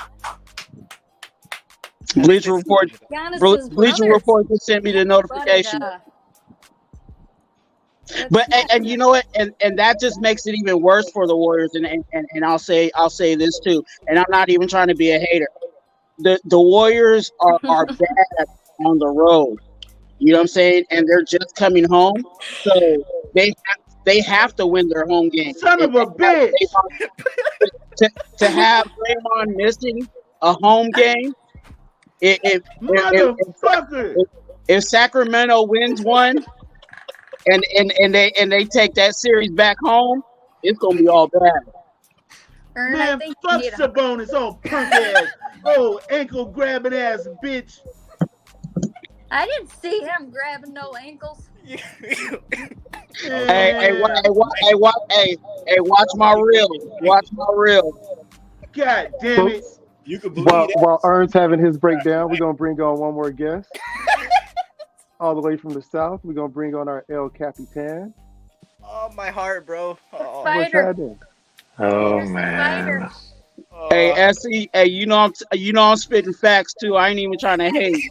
Bleacher Report. Giannis's Bleacher brother. Report just sent me the notification. But and you know what, and that just makes it even worse for the Warriors. And I'll say this too. And I'm not even trying to be a hater. The Warriors are bad on the road. You know what I'm saying? And they're just coming home, so they have to win their home game. Son of a bitch! To have Draymond missing a home game, if Sacramento wins one, and they take that series back home, it's gonna be all bad. Man, fuck Sabonis, oh punk ass, oh ankle grabbing ass bitch. I didn't see him grabbing no ankles. Hey, watch my reel. Watch my reel. God damn it. You could believe While Ern's having his breakdown, we're gonna bring on one more guest. All the way from the south, we're gonna bring on our El Capitan. Oh, my heart, bro. Oh. What's happening? Oh man. Hey, SE, hey, you know I'm spitting facts too. I ain't even trying to hate.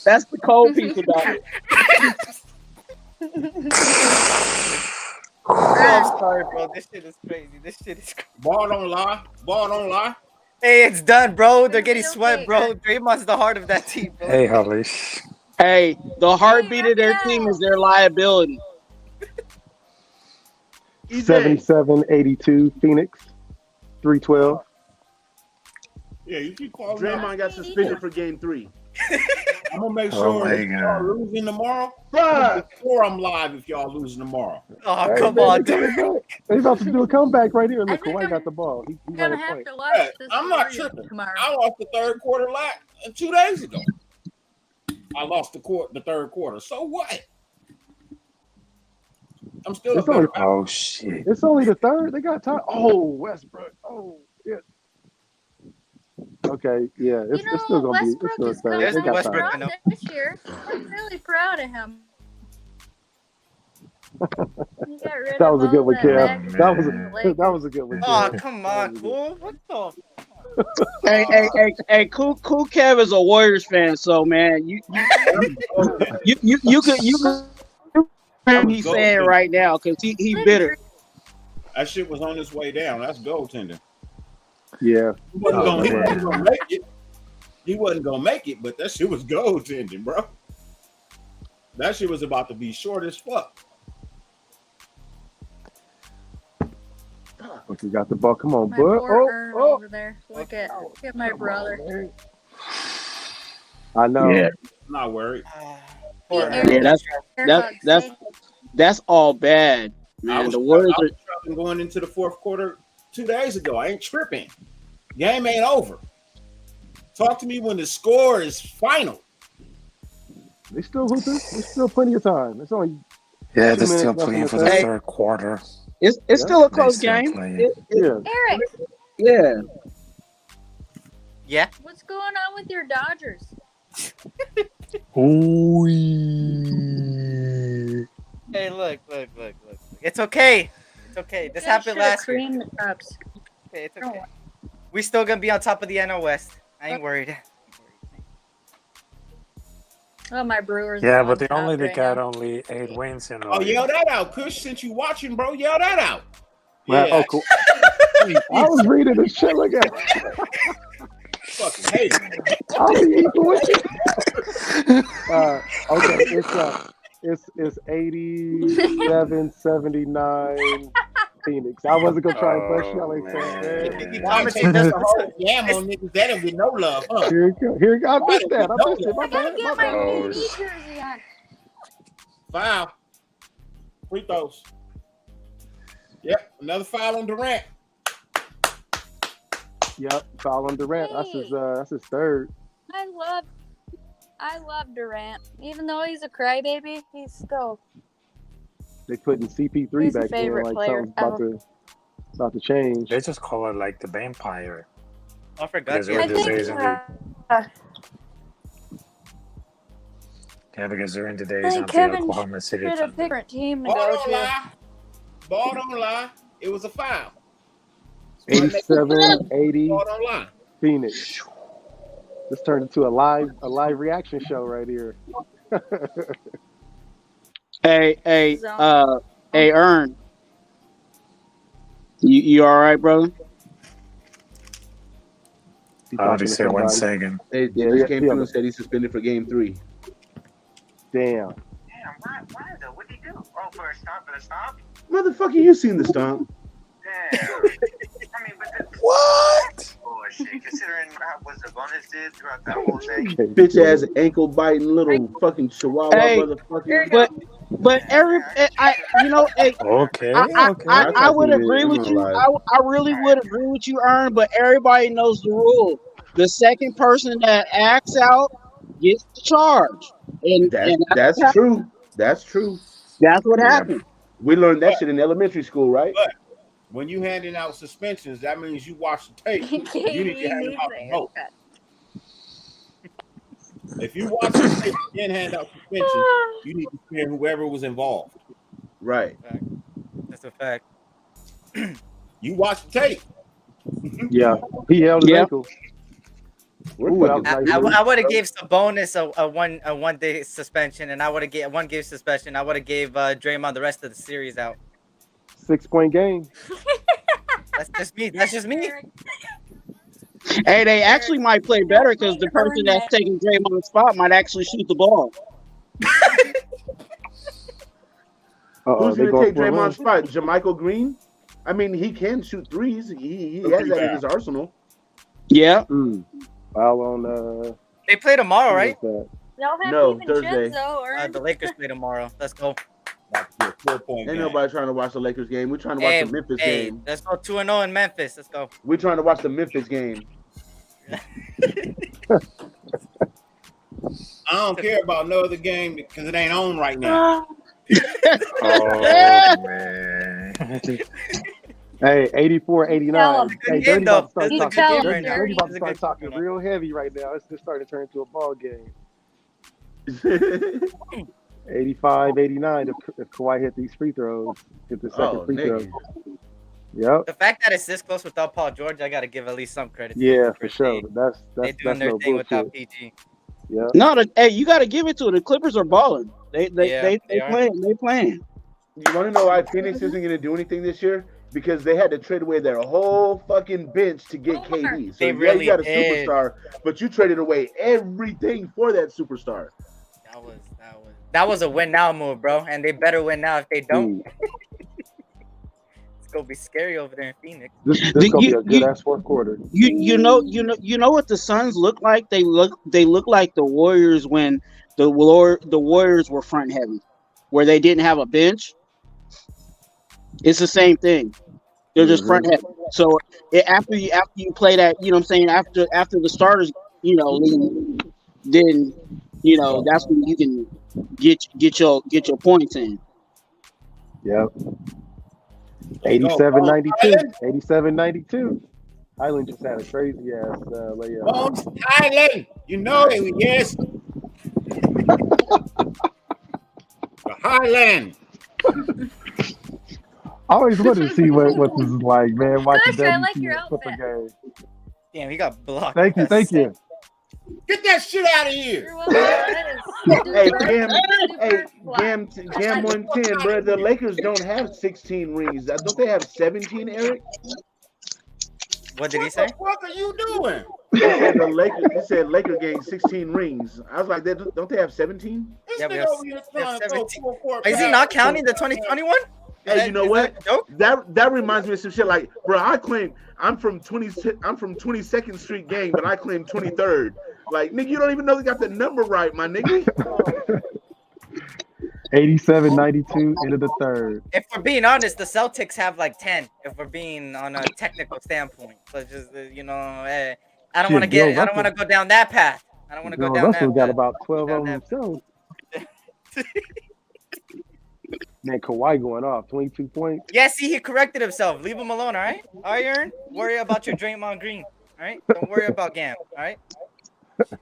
That's the cold piece about it. I'm sorry, bro. This shit is crazy. This shit is crazy. Ball don't lie. Ball don't lie. Hey, it's done, bro. They're getting swept, bro. Draymond's the heart of that team, bro. Hey, Hollis. Hey, the heartbeat of their team is their liability. 77-82 Phoenix, 312. Yeah, you keep calling. Draymond got suspended for game 3. I'm gonna make Oh sure my if y'all God. losing tomorrow. Bruh. Before I'm live, if y'all losing tomorrow. Oh, Hey, come man, on, they dude. coming back. They about to do a comeback right here. I Look, think Kawhi I'm got the ball. He I'm got gonna a have point. to watch Hey, this I'm not Warriors tripping. tomorrow. I lost the third quarter 2 days ago. I lost the third quarter. So what? I'm still a It's only, better. Oh shit. it's only the third. They got time. Oh, Westbrook. Oh, yeah. Okay, yeah. It's still gonna be. It's Westbrook still a is third. coming They got on Westbrook, time. I know. strong this year. I'm really proud of him. He got rid That of was a good all one, that Kev. baggage That was from the that Lakers. was a good one, Oh, Kev. come That on, was a good cool. What the? Hey, cool Kev is a Warriors fan, so man, you could hear he's saying right now because he bitter. That shit was on its way down. That's goaltending. Yeah. He wasn't Oh, gonna man. make it. He wasn't gonna make it, but that shit was goaltending, bro. That shit was about to be short as fuck. But you got the ball. Come on, My bud. poor Ern Oh, over there. Look at my brother. man. I know. Yeah, I'm not worried. He Poor air- yeah, air that's hugs. that's all bad, I man. was The Warriors are tripping going into the fourth quarter 2 days ago. I ain't tripping. Game ain't over. Talk to me when the score is final. They still hooping. There's still plenty of time. It's only Yeah, 2 they're still minutes left in playing the for the third. third quarter. it's Yeah. still a They close still game. playing. Yeah. Eric, Yeah. Yeah. what's going on with your Dodgers? Ooh. Hey, look. It's okay. It's okay. This happened last year. Cream the cups. Okay, it's okay. We still gonna be on top of the NL West. I ain't worried. Oh, my Brewers. Yeah, are but on they top only right got now. only 8 wins in Oh, all. yell that out, Kush. Since you watching, bro, yell that out. Man, Yeah, oh, cool. I was reading this shit. Look at fucking hate. I'll be equal with you. Okay, it's 87-79 Phoenix. I wasn't gonna try and bust you. I like He saying, commented just Damn on niggas that don't get no love, huh? here it go. Here, I missed that. I missed it. My I gotta bad. get My my bad. new Oh, knee jersey on. Foul. Free throws. Yep, another foul on Durant. Yep, foul on Durant. That's his third. I love Durant. Even though he's a crybaby, he's still They putting CP3 he's a back in favorite like player something's about to change. They just call it like the vampire. I forgot. Because the I they're other think days in the, yeah, because they're in today's Hey, on the Kevin Oklahoma City should have Thunder. picked a different team to Ball go don't to. lie. Ball don't lie. It was a foul. 87, 80, Ball don't lie. Phoenix. This turned into a live reaction show right here. Hey, Zone. Ern, you all right, brother? He I'll talking just to say one somebody. second. They Yeah, just yeah, came yeah. through and said he's suspended for game 3. Damn. Damn, why though? What'd he do? Oh, for a stop? Motherfucker, you seen the stomp? Damn. I mean, but that's What? bullshit. Considering what Sabonis did throughout that whole thing. Okay. Bitch ass ankle biting little fucking chihuahua Hey, motherfucker. But every you know, hey, Okay, I okay. I would seen it. agree I'm with not you. lying. I really would agree with you, Ern. But everybody knows the rule. The second person that acts out gets the charge, and That's true. That's true. that's what Yeah. happened. We learned that shit in elementary school, right? But when you handing out suspensions, that means you watch the tape. You need to hand out the vote. If you watch the tape and hand out suspensions, you need to spare whoever was involved. Right. That's a fact. You watch the tape. Yeah, he held his Yeah. ankle. We're Ooh, fucking that was nice. I would have gave Sabonis a 1 day suspension, and I would have gave 1 game suspension. I would have gave Draymond the rest of the series out. 6-point game. That's just me. That's just me. Hey, they actually might play better because the person that's taking Draymond's spot might actually shoot the ball. Who's They going to going take for a run. Draymond's spot? JaMychal Green? I mean, he can shoot threes. He has that in his arsenal. Yeah. Foul on They play tomorrow, who right? was No, Thursday. The Lakers play tomorrow. Let's go. That's your 4-point Ain't game. nobody trying to watch the Lakers game. We're trying to watch the Memphis game. Let's go 2-0 in Memphis. Let's go. We're trying to watch the Memphis game. I don't care about no other game because it ain't on right now. Oh, man. Hey, 84, 89. Good Hey, game, Dirty though. about to start This is a talking. good game Dirty, right now. Dirty about to This is a start good talking game. real heavy right now. It's just starting to turn into a ball game. 85, 89. If Kawhi hit these free throws, hit the second free throw. Yep. The fact that it's this close without Paul George, I got to give at least some credit. to Yeah, them for sure. That's They doing their no thing without bullshit. PG. Yeah. No, hey, you got to give it to it. The Clippers are balling. They are. playing. They playing. You want to know why Phoenix isn't going to do anything this year? Because they had to trade away their whole fucking bench to get KD. So They yeah, really you got a did. superstar, but you traded away everything for that superstar. That was a win now move, bro. And they better win now if they don't. It's gonna be scary over there in Phoenix. This gonna be a good ass fourth quarter. You know what the Suns look like? They look like the Warriors when the Warriors were front heavy, where they didn't have a bench. It's the same thing. They're just front heavy. So after you play that, you know what I'm saying, after the starters, leave, then that's when you can get your points in. Yep. 87-92. 87-92. Highland just had a crazy ass layup. Highland, you know it, yes. The Highland. I always wanted to see what this is like, man. Watching Gosh, I like WC your flip a game. Damn, he got blocked. Thank you. Get that shit out of here. Hey, Gam 110, bro. The Lakers don't have 16 rings. Don't they have 17, Eric? What did he say? What are you doing? He said Laker gained 16 rings. I was like, don't they have 17? Yeah, we have 17. Is he not counting the 2021? Hey, you know what? That reminds me of some shit. Like, bro, I'm from 22nd Street gang, but I claim 23rd. Like, nigga, you don't even know they got the number right, my nigga. 87-92 into the third. If we're being honest, the Celtics have like 10. If we're being on a technical standpoint, so just I don't want to Shit, Bill get. I don't want to Russell. go down that path. I don't want to go Bill down Russell that got path. about 12 Down of them that himself. Man, Kawhi going off 22 points. Yeah, see, he corrected himself. Leave him alone, all right? All right, Aaron? Worry about your Draymond Green, all right? Don't worry about Gam, all right?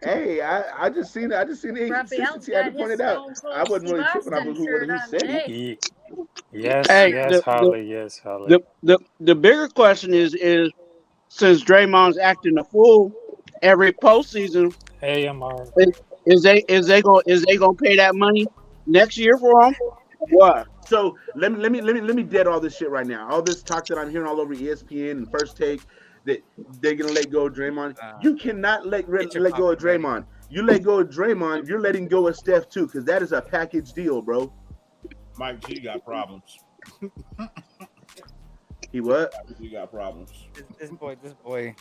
Hey, I just seen the inconsistency. I had to point it out. I wasn't really tripping off of who said it. Yes, Hey, yes, Holly, yes, Holly. the bigger question is since Draymond's acting a fool every postseason, Hey, Amar. is they gonna pay that money next year for him? What? So let me dead all this shit right now. All this talk that I'm hearing all over ESPN and First Take that they're gonna let go of Draymond. You cannot let go of Draymond. You let go of Draymond, you're letting go of Steph too, because that is a package deal, bro. Mike G got problems. He what? Mike G got problems. This boy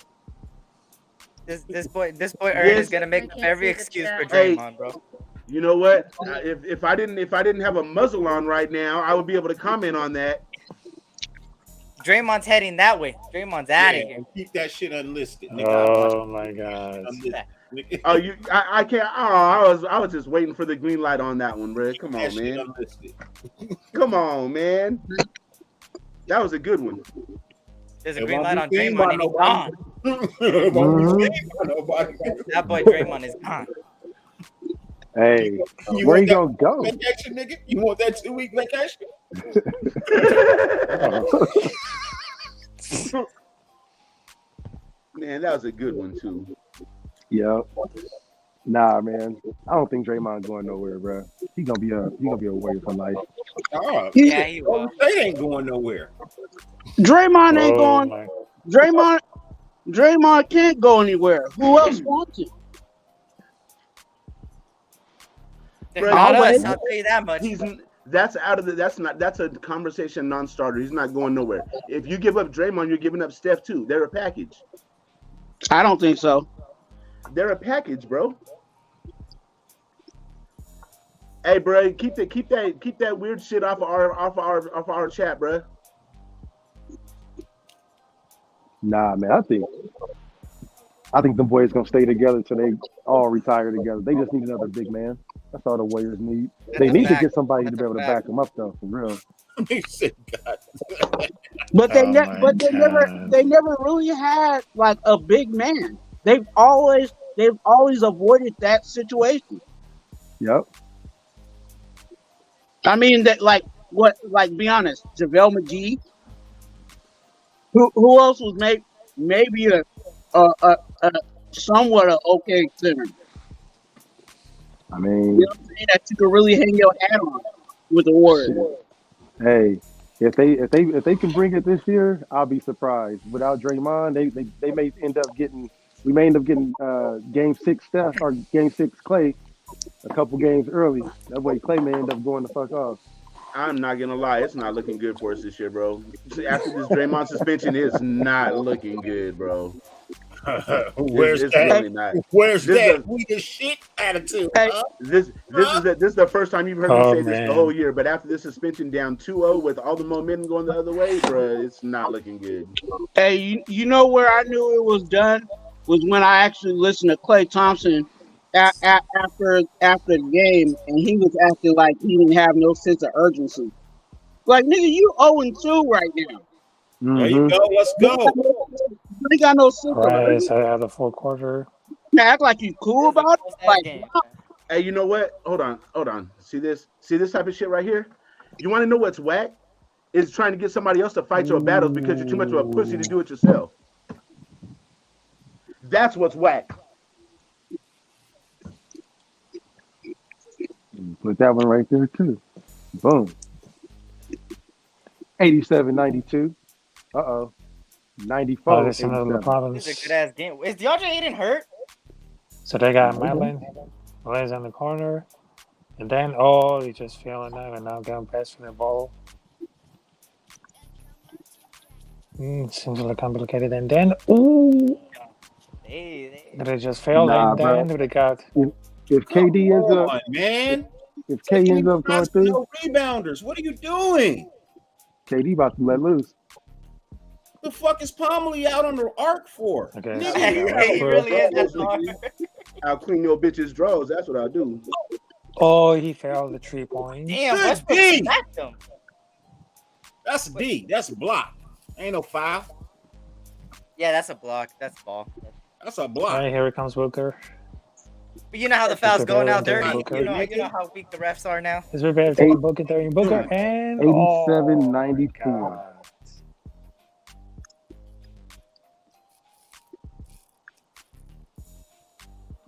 Aaron is gonna make every excuse for Draymond, bro. You know what? If I didn't have a muzzle on right now, I would be able to comment on that. Draymond's heading that way. Draymond's out of here. Keep that shit unlisted, nigga. Oh my God. Oh, I can't. Oh, I was just waiting for the green light on that one, bro. Come on, man. Come on, man. That was a good one. There's a green light on Draymond and he's gone. That boy Draymond is gone. Hey, where you gonna go? Vacation, nigga? You want that 2-week vacation? Man, that was a good one too. Yep. Nah, man. I don't think Draymond going nowhere, bro. He gonna be a warrior for life. Oh, yeah, he will. They ain't going nowhere. Draymond ain't going. Draymond can't go anywhere. Who else wants it? Not us, I'll tell you that much. That's a conversation non-starter. He's not going nowhere. If you give up Draymond, you're giving up Steph too. They're a package. I don't think so. They're a package, bro. Hey, bro, keep that weird shit off our chat, bro. Nah, man. I think the boys gonna stay together till they all retire together. They just need another big man. That's all the Warriors need. They need to get somebody to be able to back them up, though, for real. But they never really had like a big man. They've always avoided that situation. Yep. I mean that be honest, JaVale McGee. Who else was maybe a somewhat an okay center? I mean, you know what I'm saying? That you can really hang your hat on with the Warriors. Hey, if they can bring it this year, I'll be surprised. Without Draymond, they may end up getting Game 6 Steph or Game 6 Clay a couple games early. That way Clay may end up going the fuck off. I'm not gonna lie, it's not looking good for us this year, bro. After this Draymond suspension, it's not looking good, bro. Where's it's that? Really not. Where's that? We the shit attitude. Huh? This is the first time you've heard me say this the whole year. But after this suspension down 2-0 with all the momentum going the other way, bro, it's not looking good. Hey, you know where I knew it was done was when I actually listened to Klay Thompson after the game, and he was acting like he didn't have no sense of urgency. Like, nigga, you 0-2 right now. Mm-hmm. There you go. Let's go. You ain't got no sense of urgency. So I had the full quarter. Man, act like you cool about it. Like, hey, you know what? Hold on. See this type of shit right here? You want to know what's whack? Is trying to get somebody else to fight your battles because you're too much of a pussy to do it yourself. That's what's whack. Put that one right there too. Boom. 87-92. 94. That's another problem. It's a good ass game. Is DeAndre Ayton hurt? So they got Melon. Melan's in the corner. And then, he just feeling now and now getting past from the ball. Seems a little complicated. And then, they just failed. And then they got. If KD ends up, man. If K ends up going through, no rebounders. What are you doing? KD about to let loose. The fuck is Pomley out on the arc for? Okay, Nigga, so Hey, he really is that smart. I'll clean your bitch's drawers. That's what I'll do. Oh, he failed the 3 points. Damn, Good Westbrook D. smacked him. That's a D. That's a block. Ain't no foul. Yeah, that's a block. That's ball. That's a All block. right, here comes Booker. But you know how the fouls go now, Booker, dirty. Booker. You know how weak the refs are now. Is Rivera taking Booker, throwing Booker, and 87-94.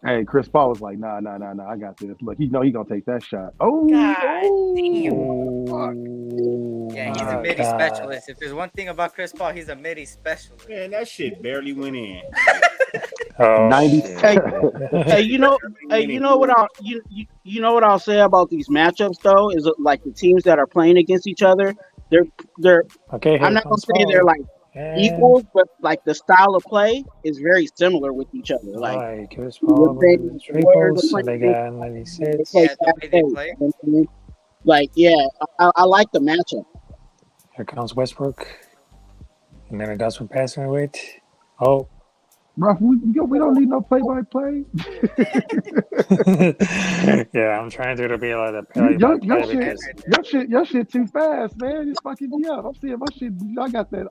Hey, Chris Paul was like, nah, I got this. Look, he gonna take that shot. Oh, God oh, Yeah, he's a midi specialist. If there's one thing about Chris Paul, he's a midi specialist. Man, that shit barely went in. Oh, 90. Hey, you know what I'll say about these matchups though is like the teams that are playing against each other. They're okay. I'm not gonna say they're like equals, but like the style of play is very similar with each other. Like, right, Chris Paul, triples, and they got 96. Yeah, the way they play. Like, yeah, I like the matchup. Here comes Westbrook, and then it does for passing weight. Oh, Bro, we don't need no play-by-play. yeah, I'm trying to be like a play Your because shit too fast, man. It's fucking me up. I'm seeing my shit. I got that.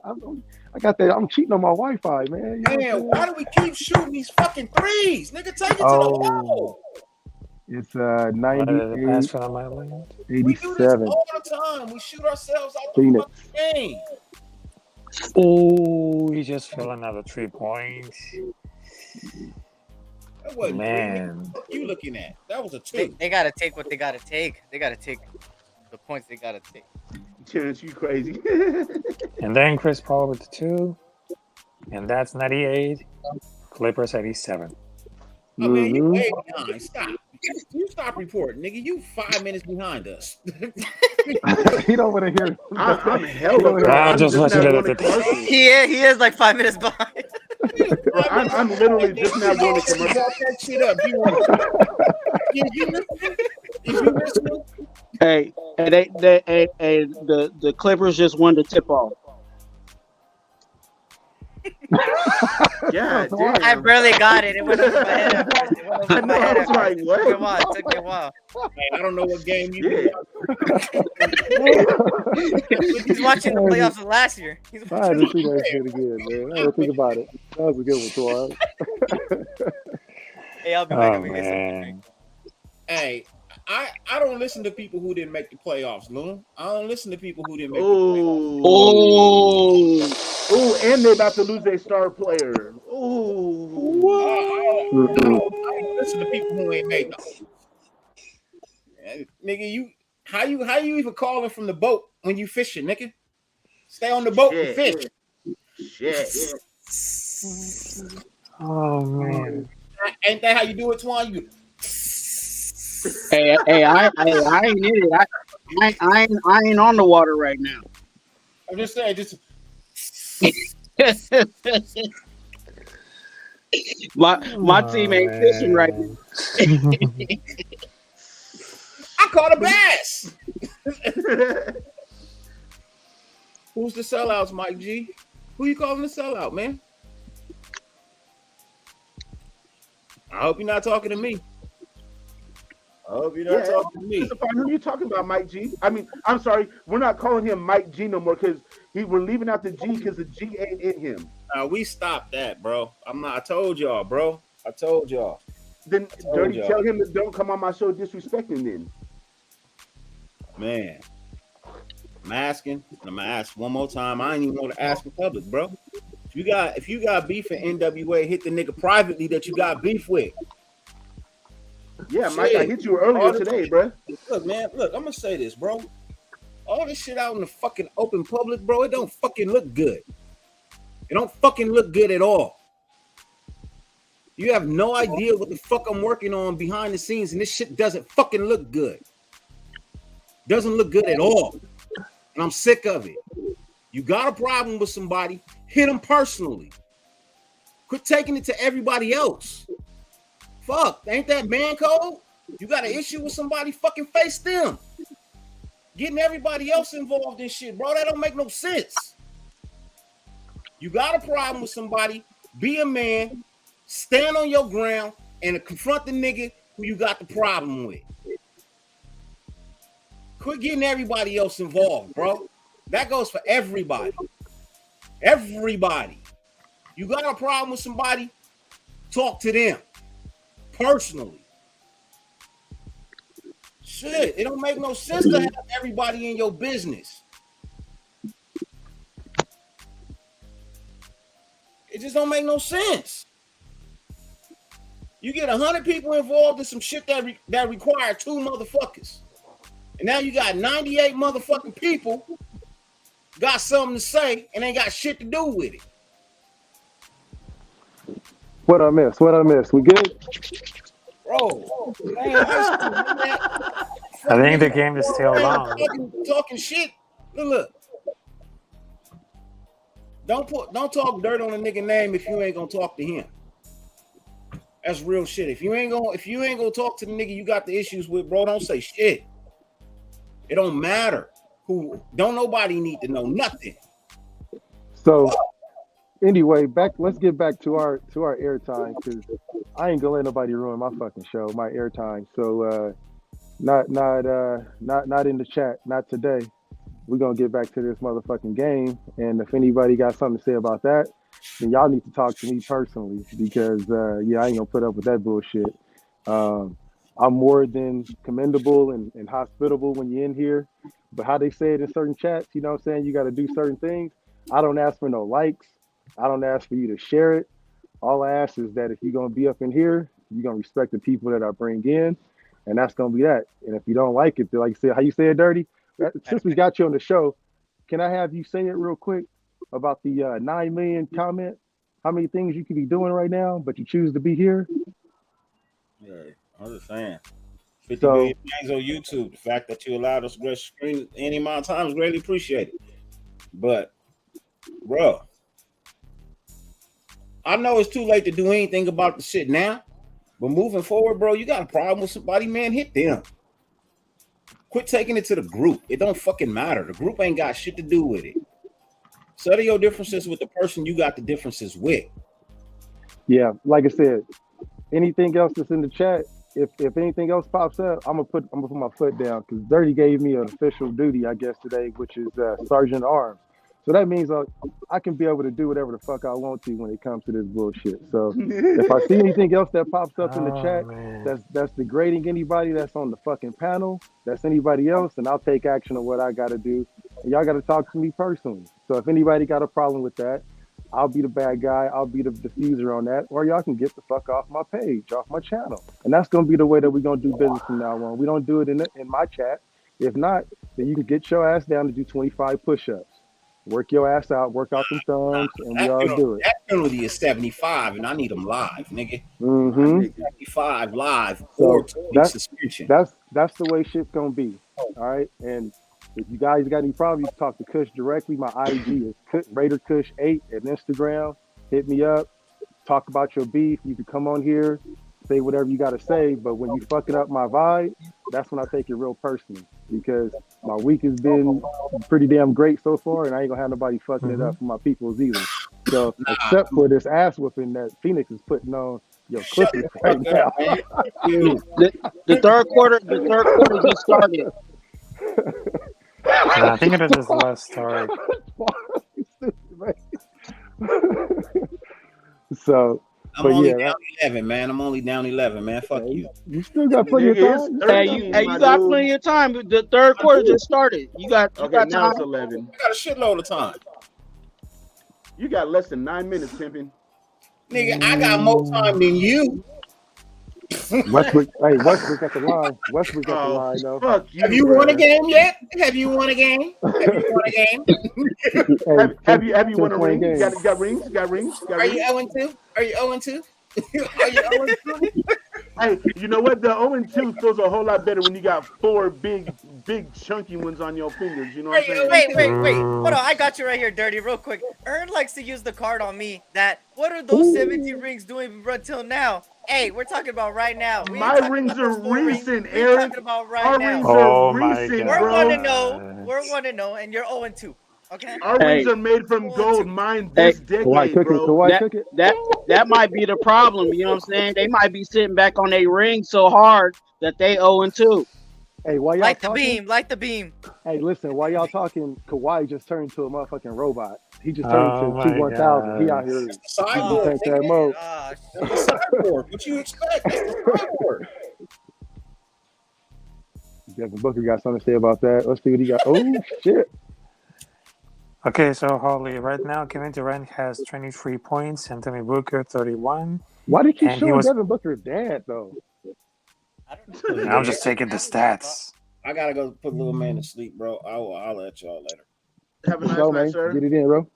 I'm cheating on my Wi-Fi, man. You know Man, why do we keep shooting these fucking threes? Nigga, take it to the wall. It's pass 98, from my lane. We do this 87. all the time. We shoot ourselves out the Phoenix. fucking game. Oh, he just fell another 3 points. That wasn't Man. three. What you looking at? That was a two. They gotta take what they gotta take. They gotta take the points they gotta take. Terrence, you crazy. And then Chris Paul with the 2. And that's 98. Clippers 87. Oh, man, you way behind. Stop. You stop reporting, nigga. You 5 minutes behind us. He don't want to hear. I'm hella. I'm just now listening to going the- commercial. He is like 5 minutes behind. I'm literally just now going to commercial. Walk that shit up. Is you listening? Is you listening? Hey, and the Clippers just won the tip off. Yeah, Oh, I barely got it. It went over my head at first. It went over I my know, head I at was first. like, It what? took me a while. It took me a while. Man, I don't know what game you Yeah. He's watching the playoffs of last year. He's I had to see that shit again, man. I had to think about it. That was a good one, Twan. Hey, I'll be back. Oh, I'll be back. man. Hey, I don't listen to people who didn't make the playoffs, Loon. I don't listen to people who didn't make the playoffs. Oh, Oh, and they're about to lose their star player. Oh, I don't listen to people who ain't made them. Nigga, how you even calling from the boat when you fishing, nigga? Stay on the boat and fish. shit. Oh, man. Ain't that how you do it, Twan? You hey, I ain't in it. I ain't on the water right now. I'm just saying, my team ain't fishing right now. I caught a bass. Who's the sellouts, Mike G? Who you calling the sellout, man? I hope you're not talking to me. I hope you're not talking to me. Who are you talking about, Mike G? I mean, I'm sorry, we're not calling him Mike G no more because we're leaving out the G because the G ain't in him. We stopped that, bro. I told y'all, bro. I told y'all. Then Dirty, tell him to don't come on my show disrespecting then. Man, I'm asking, and I'm gonna ask one more time. I ain't even want to ask in public, bro. If you got beef at NWA, hit the nigga privately that you got beef with. Yeah, Mike, I hit you earlier today, bro. Look, man, I'm gonna say this, bro. All this shit out in the fucking open public, bro, it don't fucking look good. It don't fucking look good at all. You have no idea what the fuck I'm working on behind the scenes, and this shit doesn't fucking look good. Doesn't look good at all. And I'm sick of it. You got a problem with somebody, hit them personally. Quit taking it to everybody else. Fuck, ain't that man code? You got an issue with somebody, fucking face them. Getting everybody else involved in shit, bro, that don't make no sense. You got a problem with somebody, be a man, stand on your ground, and confront the nigga who you got the problem with. Quit getting everybody else involved, bro. That goes for everybody. Everybody. You got a problem with somebody, talk to them personally. Shit, it don't make no sense to have everybody in your business. It just don't make no sense. You get 100 people involved in some shit that require 2 motherfuckers. And now you got 98 motherfucking people got something to say and ain't got shit to do with it. What I miss? What I miss? We good? Bro, man, I think the game is still long. talking shit. Look. Don't talk dirt on a nigga name if you ain't gonna talk to him. That's real shit. If you ain't gonna talk to the nigga you got the issues with, bro, don't say shit. It don't matter. Don't nobody need to know nothing. So anyway, let's get back to our airtime, because I ain't gonna let nobody ruin my fucking show, my airtime. So not in the chat, not today. We're gonna get back to this motherfucking game. And if anybody got something to say about that, then y'all need to talk to me personally, because I ain't gonna put up with that bullshit. I'm more than commendable and hospitable when you're in here, but how they say it in certain chats, you know what I'm saying? You got to do certain things. I don't ask for no likes. I don't ask for you to share it. All I ask is that if you're going to be up in here, you're going to respect the people that I bring in, and that's going to be that. And if you don't like it, like you said, how you say it, Dirty? Since we got you on the show, can I have you say it real quick about the 9 million comment? How many things you could be doing right now, but you choose to be here? Yeah, I'm just saying. 50 million things on YouTube. The fact that you allowed us to screen any amount of time is greatly appreciated. But, bro, I know it's too late to do anything about the shit now, but moving forward, bro, you got a problem with somebody, man, hit them. Quit taking it to the group. It don't fucking matter. The group ain't got shit to do with it. Settle your differences with the person you got the differences with. Yeah, like I said, anything else that's in the chat, if anything else pops up, I'm gonna put my foot down, because Dirty gave me an official duty, I guess, today, which is Sergeant at Arms. So that means I can be able to do whatever the fuck I want to when it comes to this bullshit. So if I see anything else that pops up in the chat that's degrading anybody that's on the fucking panel, that's anybody else, then I'll take action on what I got to do. And y'all got to talk to me personally. So if anybody got a problem with that, I'll be the bad guy. I'll be the diffuser on that. Or y'all can get the fuck off my page, off my channel. And that's going to be the way that we're going to do business from now on. We don't do it in my chat. If not, then you can get your ass down to do 25 push-ups. Work your ass out, work out them thumbs, and we all do it. That penalty is 75, and I need them live, nigga. Mm-hmm. 75 live or 2 weeks suspension. That's the way shit's going to be. All right? And if you guys got any problems, you can talk to Kush directly. My IG is RaiderKush8 at Instagram. Hit me up. Talk about your beef. You can come on here, say whatever you got to say. But when you fucking up my vibe, that's when I take it real personally, because my week has been pretty damn great so far, and I ain't going to have nobody fucking it up for my peoples either. So except for this ass whooping that Phoenix is putting on your Clippers right now. The third quarter just started. I think it is his last start. So, I'm only down 11, man. I'm only down 11, man. Fuck you. You still got plenty of time. You got plenty of time. The third quarter just started. You got now time. it's 11. You got a shitload of time. You got less than 9 minutes, pimping. Nigga, I got more time than you. Westbrook at the line. Westbrook at the line, though. Fuck you, Have you won a game yet? Have you won a game? Have you won a ring? You got rings? Are you 0-2? Are you 0-2? Are you 0-2? Hey, you know what? The 0-2 feels a whole lot better when you got 4 big chunky ones on your fingers. You know what I'm saying? Wait. Hold on. I got you right here, Dirty, real quick. Ern likes to use the card on me that, what are those 17 rings doing until now? Hey, we're talking about right now. We ain't My talking rings about are those 4 rings. recent, We're Eric. talking about right Our now. rings are Oh my recent, We're bro. god. We're 1-0, and you're 0-2. Okay. Our Hey, rings are made from 0-2. gold, mine hey, this Kawhi decade, took it. bro. Kawhi that took it. that might be the problem. You know what I'm saying? They might be sitting back on their ring so hard that they 0-2. Hey, while y'all Like the talking, beam. Like the beam. hey, listen, while y'all talking, Kawhi just turned into a motherfucking robot. He just turned Oh into my T1000. He god. out here That's the using Oh, cyborg, tank nigga. mode. oh That's shit. the cyborg. What you expect? That's the cyborg. Devin Booker got something to say about that. Let's see what he got. Oh shit. Okay, so Holly, right now Kevin Durant has 23 points and Tony Booker 31. Why do you keep And he showing was Devin Booker's dad though? I don't know. I'm just taking the stats. I gotta go put little man to sleep, bro. I'll let y'all later. Have a For nice sure, night, man. sir. Get it in, bro.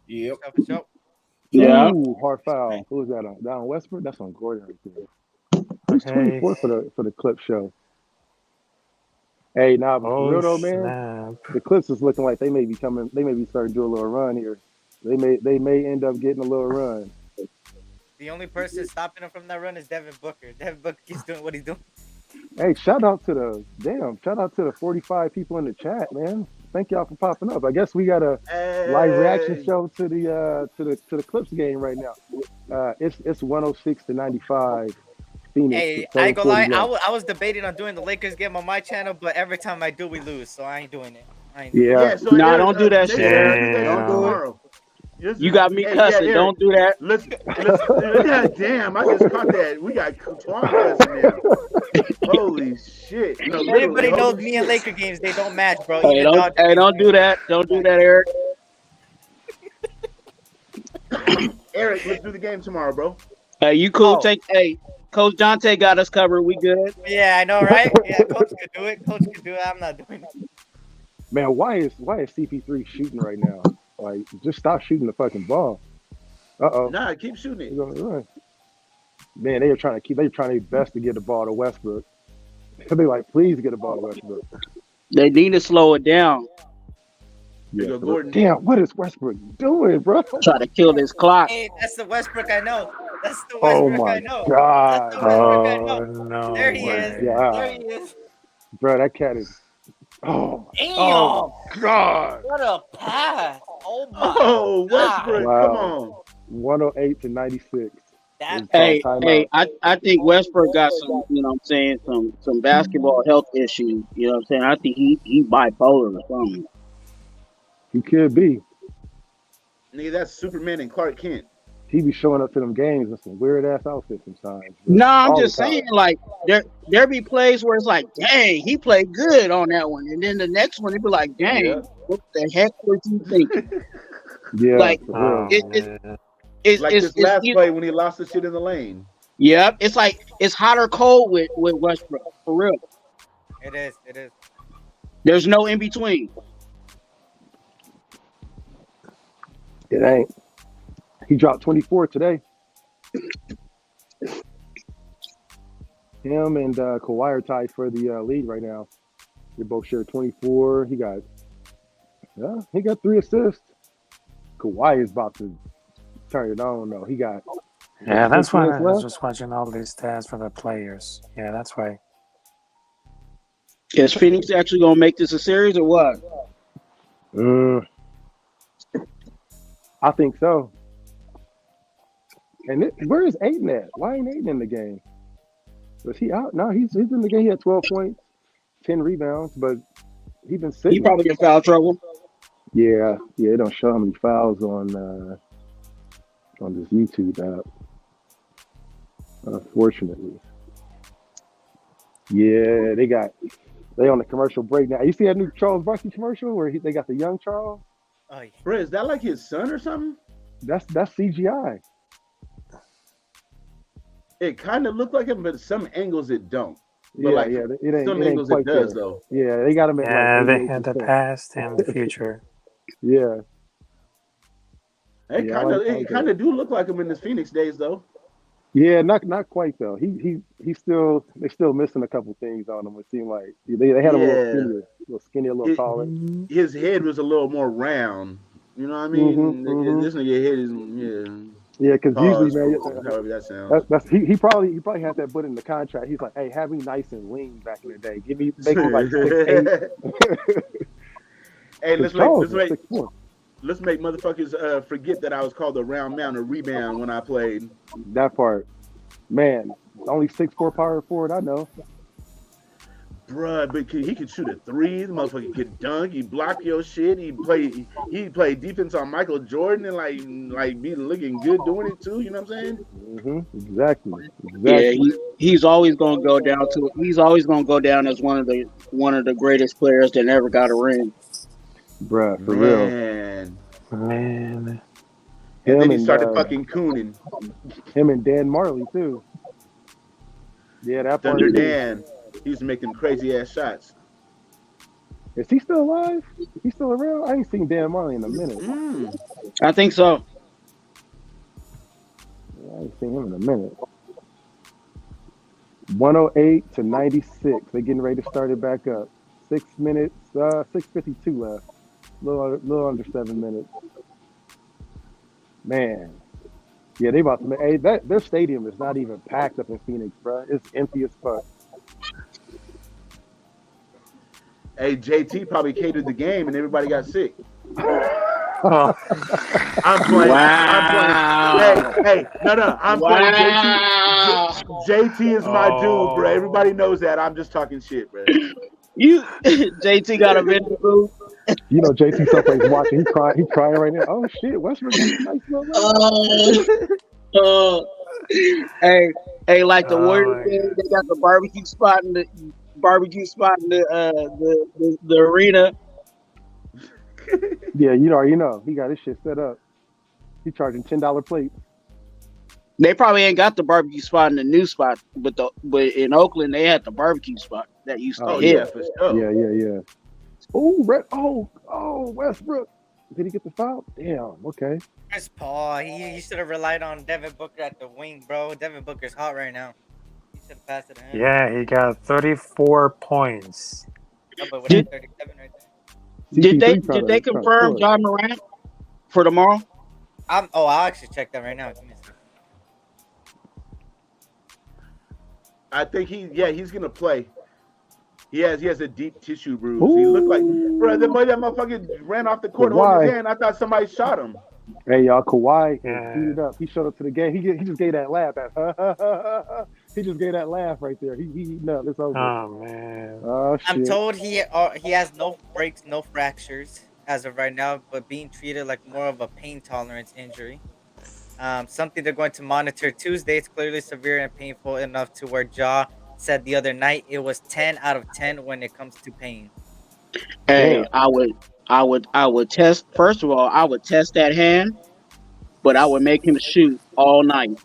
Yep. For sure. Yeah. Ooh, hard foul. Who was that on? That on Westbrook? That's on Gordon right there. Who's Okay. 24 for the clip show? Hey, nah, but for Oh real though, man, snap. the Clips is looking like they may be starting to do a little run here. They may end up getting a little run. The only person stopping him from that run is Devin Booker. Devin Booker keeps doing what he's doing. Hey, shout out to the 45 people in the chat, man. Thank y'all for popping up. I guess we got a live reaction Hey. show to the Clips game right now. It's 106-95 Phoenix Hey, with I ain't gonna 7:40 lie. left. I was debating on doing the Lakers game on my channel, but every time I do, we lose. So I ain't doing it. I ain't doing it. Yeah, Yeah, so Nah, Eric, don't do that next shit, week we Eric. do that Don't shit do it. tomorrow. This You is- got me hey, cussing. Yeah, Eric, Don't do that. let's yeah, damn, I just caught that. We got Twan cussing now. Holy shit. No, literally, Everybody knows holy me and shit. Laker games. They don't match, bro. Hey, Even Dodger games, don't do that. Don't do that, Eric. Eric, let's do the game tomorrow, bro. Hey, you cool? Oh. Hey, Coach Jonte got us covered. We good. Yeah, I know, right? Yeah, coach could do it. Coach could do it. I'm not doing it. man. Why is CP3 shooting right now? Like, just stop shooting the fucking ball. Uh-oh. Nah, keep shooting it. They're gonna run. Man, they're trying their best to get the ball to Westbrook. They're like, please get the ball to Westbrook. They need to slow it down. There you go, Gordon. Damn, what is Westbrook doing, bro? Try to kill this clock. Hey, that's the Westbrook I know. That's the Oh Westbrook I my know. god, That's the Westbrook I Oh know. no There he is. way. There he is. bro, that cat is. Oh, Damn. oh god. What a pass. Oh my Oh, God. Westbrook, Wow. come on. 108-96. That Hey, Timeout. I think Westbrook got some, you know what I'm saying, some basketball health issues. You know what I'm saying? I think he bipolar or something. He could be. Nigga, that's Superman and Clark Kent. He be showing up to them games in some weird ass outfits sometimes. Bro. No, I'm All just the time. saying, like, there be plays where it's like, dang, he played good on that one. And then the next one, it be like, dang, Yeah. what the heck was you thinking? Yeah, Like, for real. Oh, man. Like this last play when he lost the shit in the lane. Yeah, it's like it's hot or cold with Westbrook, for real. It is. It is. There's no in between. It ain't. He dropped 24 today. Him and Kawhi are tied for the lead right now. They both share 24. He got 3 assists. Kawhi is about to turn it on though. He got Yeah, that's 6 why minutes I was left. just watching all these stats for the players. Yeah, that's why. Is Phoenix actually gonna make this a series or what? I think so. And where is Aiden at? Why ain't Aiden in the game? Was he out? No, he's in the game. He had 12 points, 10 rebounds, but he's been sitting. He probably in foul trouble. Yeah, it don't show how many fouls on this YouTube app. Unfortunately. Yeah, they on the commercial break now. You see that new Charles Barkley commercial where they got the young Charles? Oh, yeah. Bro, is that like his son or something? That's CGI. It kind of looked like him, but some angles it don't. But Yeah, like it ain't some it ain't angles quite it does there. though. Yeah, they got him at Yeah, like they had the 88%. past and the future. Yeah. It Yeah, I kind of like it kind of do look like him in his Phoenix days though. Yeah, not quite though. He's still missing a couple things on him. It seemed like they had him a little skinnier, a little taller. His head was a little more round. You know what I mean? This nigga head is Yeah, because usually, Pause. man, However that sounds. he probably had that put in the contract. He's like, hey, have me nice and lean back in the day. Make me like 6'8". Hey, Because Charles is make 6'4". let's make motherfuckers forget that I was called a round mound or rebound when I played. That part, man, only 6'4" power forward I know. Bruh, but he could shoot a three. The motherfucker could dunk. He block your shit. He played defense on Michael Jordan and like be looking good doing it too. You know what I'm saying? Exactly. Yeah, he's always gonna go down to. He's always gonna go down as one of the greatest players that ever got a ring. Bruh, for Man. Man. And then he started fucking cooning. Him and Dan Marley too. Yeah, that part. Thunder Dan. He was making crazy ass shots. Is he still alive? He's still around? I ain't seen Dan Marley in a minute. I think so. Yeah, I ain't seen him in a minute. 108 to 96. They're getting ready to start it back up. 6 minutes, 6:52 left. Little under 7 minutes. Man. Yeah, they about to. Hey, their stadium is not even packed up in Phoenix, bro. It's empty as fuck. Hey, JT probably catered the game and everybody got sick. Oh. I'm playing. Wow. I'm playing. Hey, no. I'm playing JT. JT is my dude, bro. Everybody knows that. I'm just talking shit, bro. JT got a vendor booth. You know, JT someplace watching. He crying right now. Oh shit, Westbrook got a nice little Hey, like the Warriors, they got the barbecue spot in the arena. Yeah, you know. He got his shit set up. He charging $10 plates. They probably ain't got the barbecue spot in the new spot, but in Oakland they had the barbecue spot that used to hit. Yeah, for sure. Yeah. Oh, Westbrook. Did he get the foul? Damn. Okay. Chris Paul, he should have relied on Devin Booker at the wing, bro. Devin Booker's hot right now. He should have passed it to him. Yeah, he got 34 points. No, but with 37 right Did there. they confirm John Morant for tomorrow? I'll actually check that right now. Give me a second. I think he's gonna play. He has a deep tissue bruise. Ooh. He looked like, bro, that motherfucker ran off the court holding his hand. I thought somebody shot him. Hey, y'all, Kawhi heated up. He showed up to the game. He just gave that laugh. He just gave that laugh right there. No, it's over. Oh man. Oh shit. I'm told he has no breaks, no fractures as of right now, but being treated like more of a pain tolerance injury. Something they're going to monitor Tuesday. It's clearly severe and painful enough to where Ja said the other night it was 10 out of 10 when it comes to pain. Hey, I would test. First of all, I would test that hand, but I would make him shoot all night.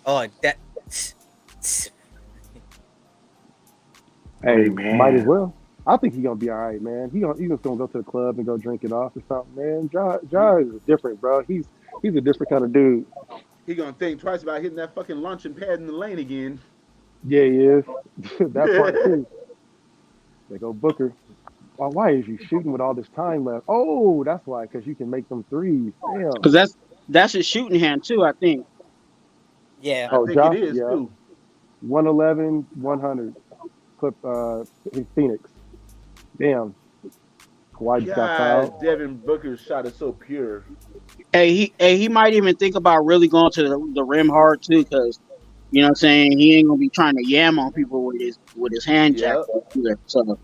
Oh, that. Hey, might as well. I think he's gonna be all right, man. He's just gonna go to the club and go drink it off or something, man. Ja is different, bro. He's a different kind of dude. He gonna think twice about hitting that fucking launching pad in the lane again. Yeah, he is. That part too. They go Booker. Why is you shooting with all this time left? Oh, that's why, because you can make them threes. Damn. Because that's his shooting hand too, I think. Yeah. I think it is too. 111, 100. Clip Phoenix. Damn. Kawhi just got fouled. Devin Booker's shot is so pure. Hey, he might even think about really going to the rim hard too, because you know what I'm saying, he ain't gonna be trying to yam on people with his hand jacked up either. So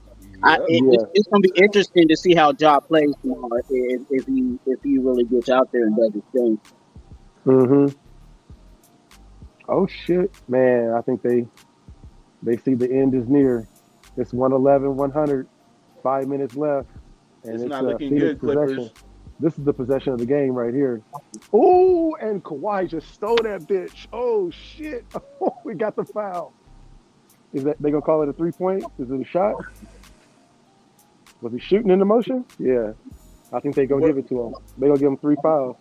it's gonna be interesting to see how Ja plays tomorrow if he really gets out there and does his thing. Mm-hmm. Oh shit, man! I think they see the end is near. It's 111, 100. 5 minutes left, and it's not looking Phoenix good, Clippers. possession. This is the possession of the game right here. Oh, and Kawhi just stole that bitch. Oh shit! We got the foul. Is that they gonna call it a 3-point? Is it a shot? Was he shooting in the motion? Yeah, I think they gonna give it to him. They gonna give him 3 fouls.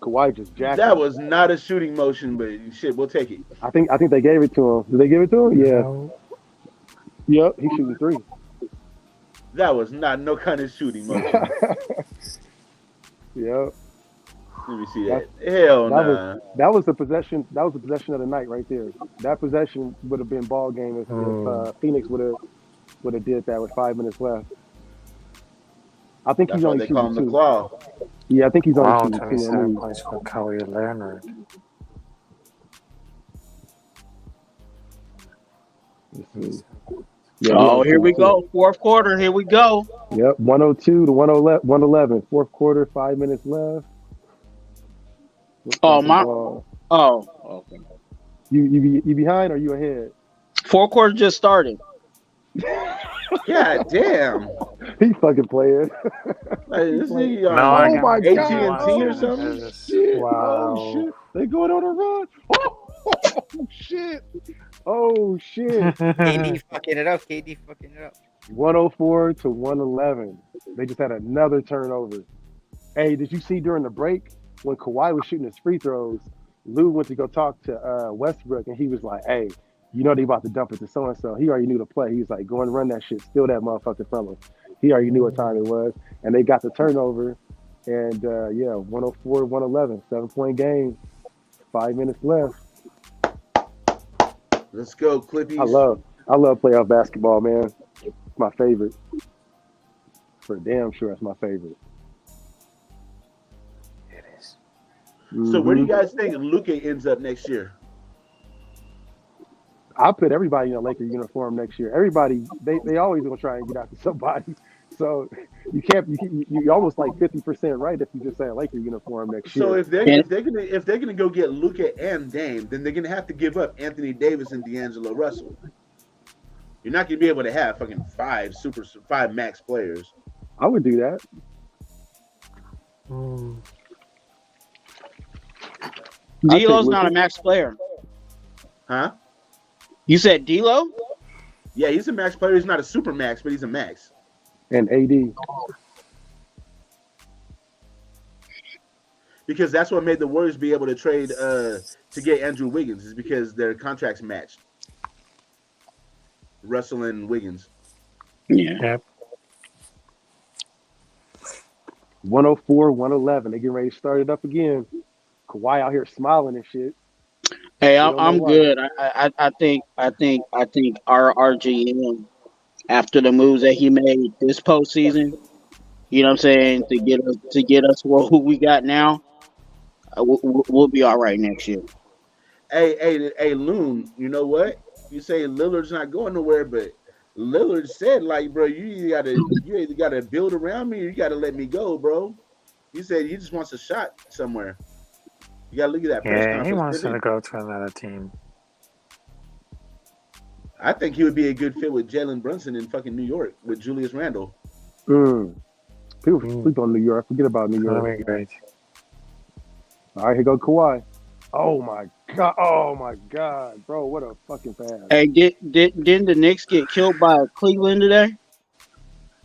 Kawhi just jacked. That was not a shooting motion, but shit, we'll take it. I think they gave it to him. Did they give it to him? Yeah. No. Yep, he's shooting 3. That was not no kind of shooting motion. Yep. Let me see That's that. Hell that was nah. that was the possession. That was the possession of the night right there. That possession would have been ball game if Hmm. Phoenix would have did that with 5 minutes left. I think he's That's why only they call shooting him the two. Claw. Yeah, I think he's only Wow, shooting two on 27 me. points for Kawhi Leonard. Let's see. Yeah, he's Oh, only here shooting we two. go. Fourth quarter. Here we go. Yep, 102 to 111. Fourth quarter, 5 minutes left. Looks Oh like the my. ball. Oh, okay. You behind or you ahead? Fourth quarter just started. God damn. He fucking playing. Like He this playing. nigga No, I on Oh got my my game god! AT&T or Oh watching. something. shit! Oh Wow. shit! They going on a run! Oh shit! Oh shit! KD fucking it up. KD fucking it up. 104 to 111. They just had another turnover. Hey, did you see during the break when Kawhi was shooting his free throws? Lou went to go talk to Westbrook, and he was like, "Hey, you know they about to dump it to so and so." He already knew the play. He was like, "Go and run that shit, steal that motherfucker from him." He already knew what time it was, and they got the turnover. And yeah, 104, 111, 7-point game, 5 minutes left. Let's go, I Clippies. love playoff basketball, man. It's my favorite. For damn sure, it's my favorite. It is. So where do you hmm guys think Luka ends up next year? I put everybody in a Laker uniform next year. Everybody, they always gonna try and get out to somebody. So you can't. You almost like 50% right if you just say a Laker uniform next So year. And if they're gonna go get Luka and Dame, then they're gonna have to give up Anthony Davis and D'Angelo Russell. You're not gonna be able to have fucking five max players. I would do that. Hmm. I take D'Lo's not a Luka max player. Huh? You said D'Lo? Yeah, he's a max player. He's not a super max, but he's a max. and AD. Because that's what made the Warriors be able to trade to get Andrew Wiggins, is because their contracts matched. Russell and Wiggins. Yeah. Yep. 104, 111. They getting ready to start it up again. Kawhi out here smiling and shit. Hey, We don't know I'm why. good. I think our GM, after the moves that he made this postseason, you know what I'm saying, to get us who we got now, we'll be all right next year. Hey, Loon, you know what? You say Lillard's not going nowhere, but Lillard said, like, bro, you either gotta build around me or you gotta let me go, bro. He said he just wants a shot somewhere. You gotta look at that press Yeah, he conference. wants Didn't to he? go to another team. I think he would be a good fit with Jalen Brunson in fucking New York with Julius Randle. People Mm. sleep on New York. Forget about New York. That'd be great. All right, here go Kawhi. Oh my god. Oh my god, bro. What a fucking pass. Hey, didn't the Knicks get killed by Cleveland today?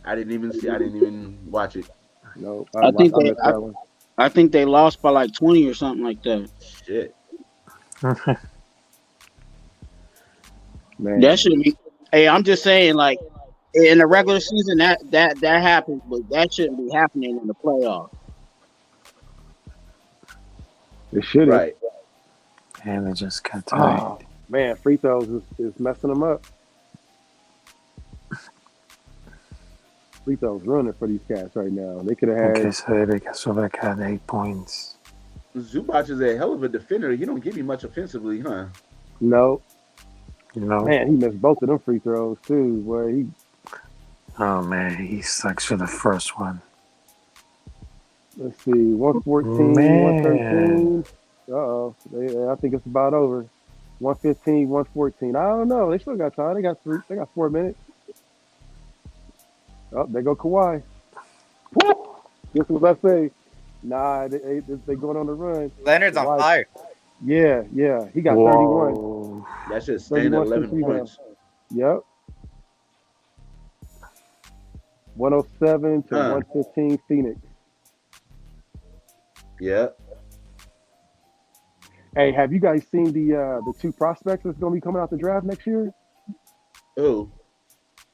I didn't even watch it. No, I think I missed that one. I think they lost by like 20 or something like that. Shit. Man. That should be. Hey, I'm just saying, like in the regular season, that happens, but that shouldn't be happening in the playoffs. It should have. Right. And they just got tied. Oh man, free throws is messing them up. Free throws running for these cats right now. They could have had. Okay, so they Slovak had 8 points. Zubac is a hell of a defender. He don't give me much offensively, huh? No. You know? Man, he missed both of them free throws too. Boy, he. Oh man, he sucks for the first one. Let's see, 114, Man. 113. Uh-oh. I think it's about over. 115, 114. I don't know. They still got time. They got 4 minutes. Oh, there go Kawhi. Woo! Guess what I say? Nah, they going on the run. Leonard's on Kawhi- fire. Yeah. He got 31. Whoa. That should stand at 31 11 since points. Yep. 107 to 115 Phoenix. Yeah. Hey, have you guys seen the two prospects that's going to be coming out the draft next year? Who?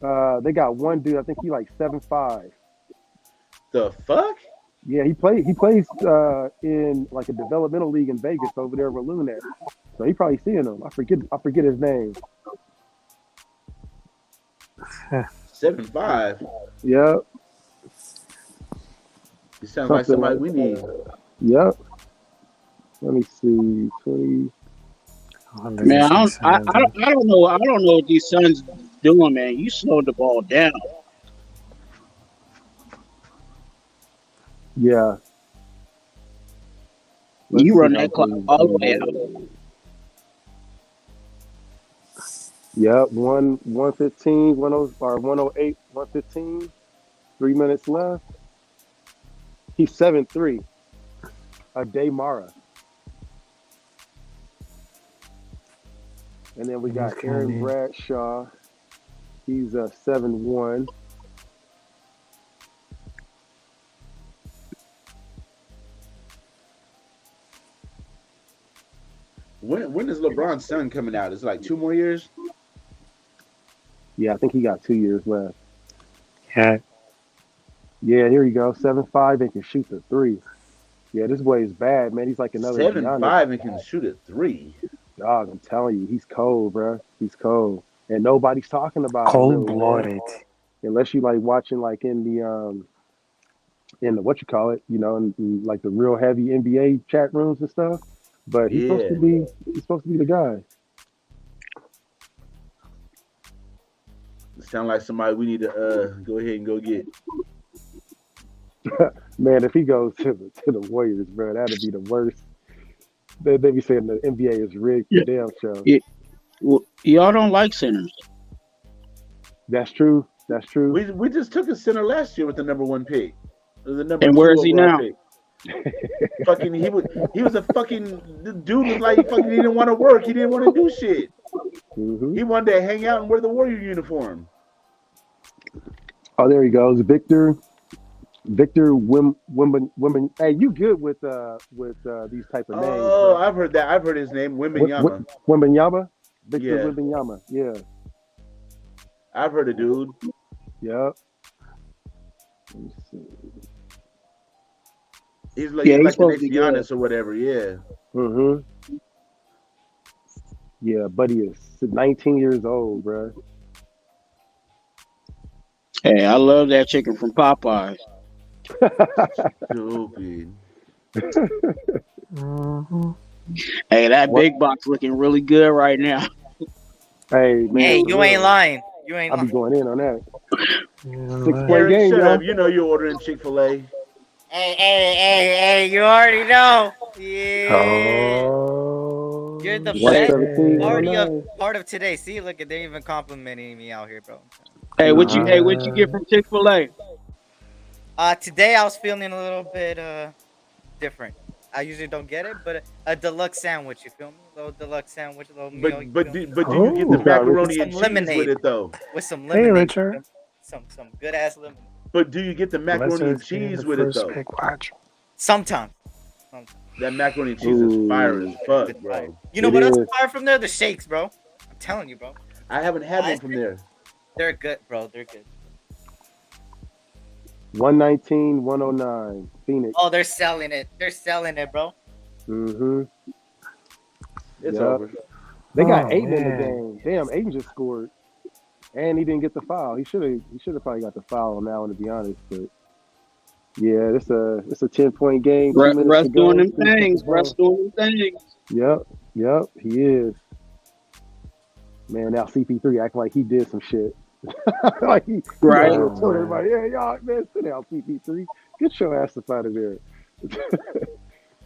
They got one dude. I think he like 7'5". The fuck? Yeah, he plays in like a developmental league in Vegas over there where Loon at. So he probably seeing him. I forget his name. 7'5". Yep. He sounds like Something somebody like we need. Yep. Let me see. 20. Man, I don't know. I don't know what these Suns doing, man. You slowed the ball down. Yeah. Let's You see run how that clock things all the do. way out. Yep. 115, 10 or 108, 115. 3 minutes left. He's 7'3". A day Mara. And then we got Aaron Bradshaw. He's a 7'1". When is LeBron's son coming out? It's like 2 more years. Yeah, I think he got 2 years left. Yeah. Yeah, here you go. 7'5" and can shoot the three. Yeah, this boy is bad, man. He's like another 7'5" Giannis. and can shoot a three. Dog, I'm telling you, he's cold, bro. He's cold, and nobody's talking about him Cold really, man. blooded. Unless you like watching like in the what you call it, in like the real heavy NBA chat rooms and stuff. But he's supposed to Yeah. be the guy. Sound like somebody we need to go ahead and go get. Man, if he goes to the Warriors, bro, that'd be the worst. They be saying the NBA is rigged for damn show. Yeah. Well, y'all don't like centers. That's true. That's true. We just took a center last year with the number 1 pick. The number And 2 where is he overall now? pick. Fucking he was a fucking the dude was like fucking he didn't want to work. He didn't want to do shit. Mm-hmm. He wanted to hang out and wear the Warrior uniform. Oh, there he goes, Victor Wimben. Hey, you good with these type of names? Oh, bro. I've heard that. I've heard his name, Wimbenyama. Wimbenyama? Victor Yeah. Wimbenyama. Yeah. I've heard a dude. Yep. Let me see. He's like, Yeah, he's he's like the supposed next to be good. Giannis or whatever. Yeah. Mm-hmm. Yeah, buddy is 19 years old, bro. Hey, I love that chicken from Popeyes. Stupid. Mm-hmm. Hey, that What? big box looking really good right now. Hey, man. Hey, for you real. ain't lying. You ain't I'll be lying. going in on that. Yeah, 6-point Eric, game, shut yo. up. You know you're ordering Chick-fil-A. Hey, you already know. Yeah. Oh, You're the Hey, best 117, part 109. of today. See, look, they're even complimenting me out here, bro. hey, what you get from Chick-fil-A? Today I was feeling a little bit different. I usually don't get it, but a deluxe sandwich, you feel me? A little deluxe sandwich, a little meal. But do you get the Oh. macaroni Some and cheese lemonade. with it though? with some Hey, lemonade. Richard. Some good ass lemonade. But do you get the macaroni and Let's be cheese the with it first though? pick watch. Sometimes. That macaroni and cheese is fire as fuck, Good bro. fire. You know It what else is. is fire from there? The shakes, bro. I'm telling you, bro. I haven't had one Ice from cream? there. They're good, bro. They're good. 119, 109. Phoenix. Oh, they're selling it. They're selling it, bro. Mm-hmm. It's Yeah. over. They got Oh, Aiden in the man. game. Damn, Aiden just scored. And he didn't get the foul. He should have probably got the foul on that one, to be honest. But yeah, it's a 10-point game. 2 minutes Russ to go. doing them Still touch the things. ball. Russ doing them things. Yep, he is. Man, now CP3 acting like he did some shit. Like he Right. out here Oh, told man. everybody, yeah, y'all, man, sit down, CP3. Get your ass up out of there.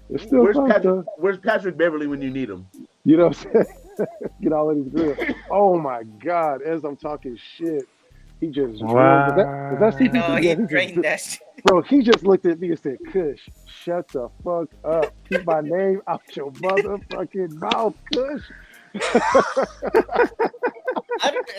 It's still fun, though. Where's Patrick Beverly when you need him? You know what I'm saying? Get all in his grill. Oh my God! As I'm talking shit, he just drilled. Was that CP3? No, Yeah, he just drained that shit. Bro, he just looked at me and said, Kush, shut the fuck up. Keep my name out your motherfucking mouth, Kush.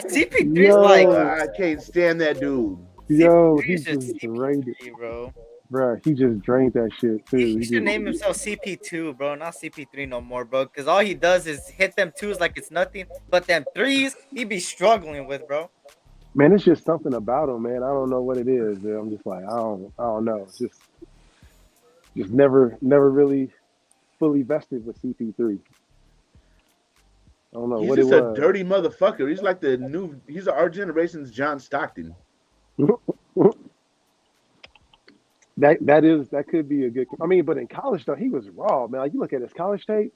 CP3's Yo. like, I can't stand that dude. Yo, he CP3's just just drained it. CP3, bro. Bro, he just drained that shit, too. He He should just- name himself CP2, bro, not CP3 no more, bro. Because all he does is hit them twos like it's nothing, but them threes he be struggling with, bro. Man, it's just something about him, man. I don't know what it is, man. I'm just like, I don't know. It's just Just never really fully vested with CP3. I don't know He's what it just a was. dirty motherfucker. He's like he's our generation's John Stockton. That could be a good. I mean, but in college though, he was raw, man. Like you look at his college tape,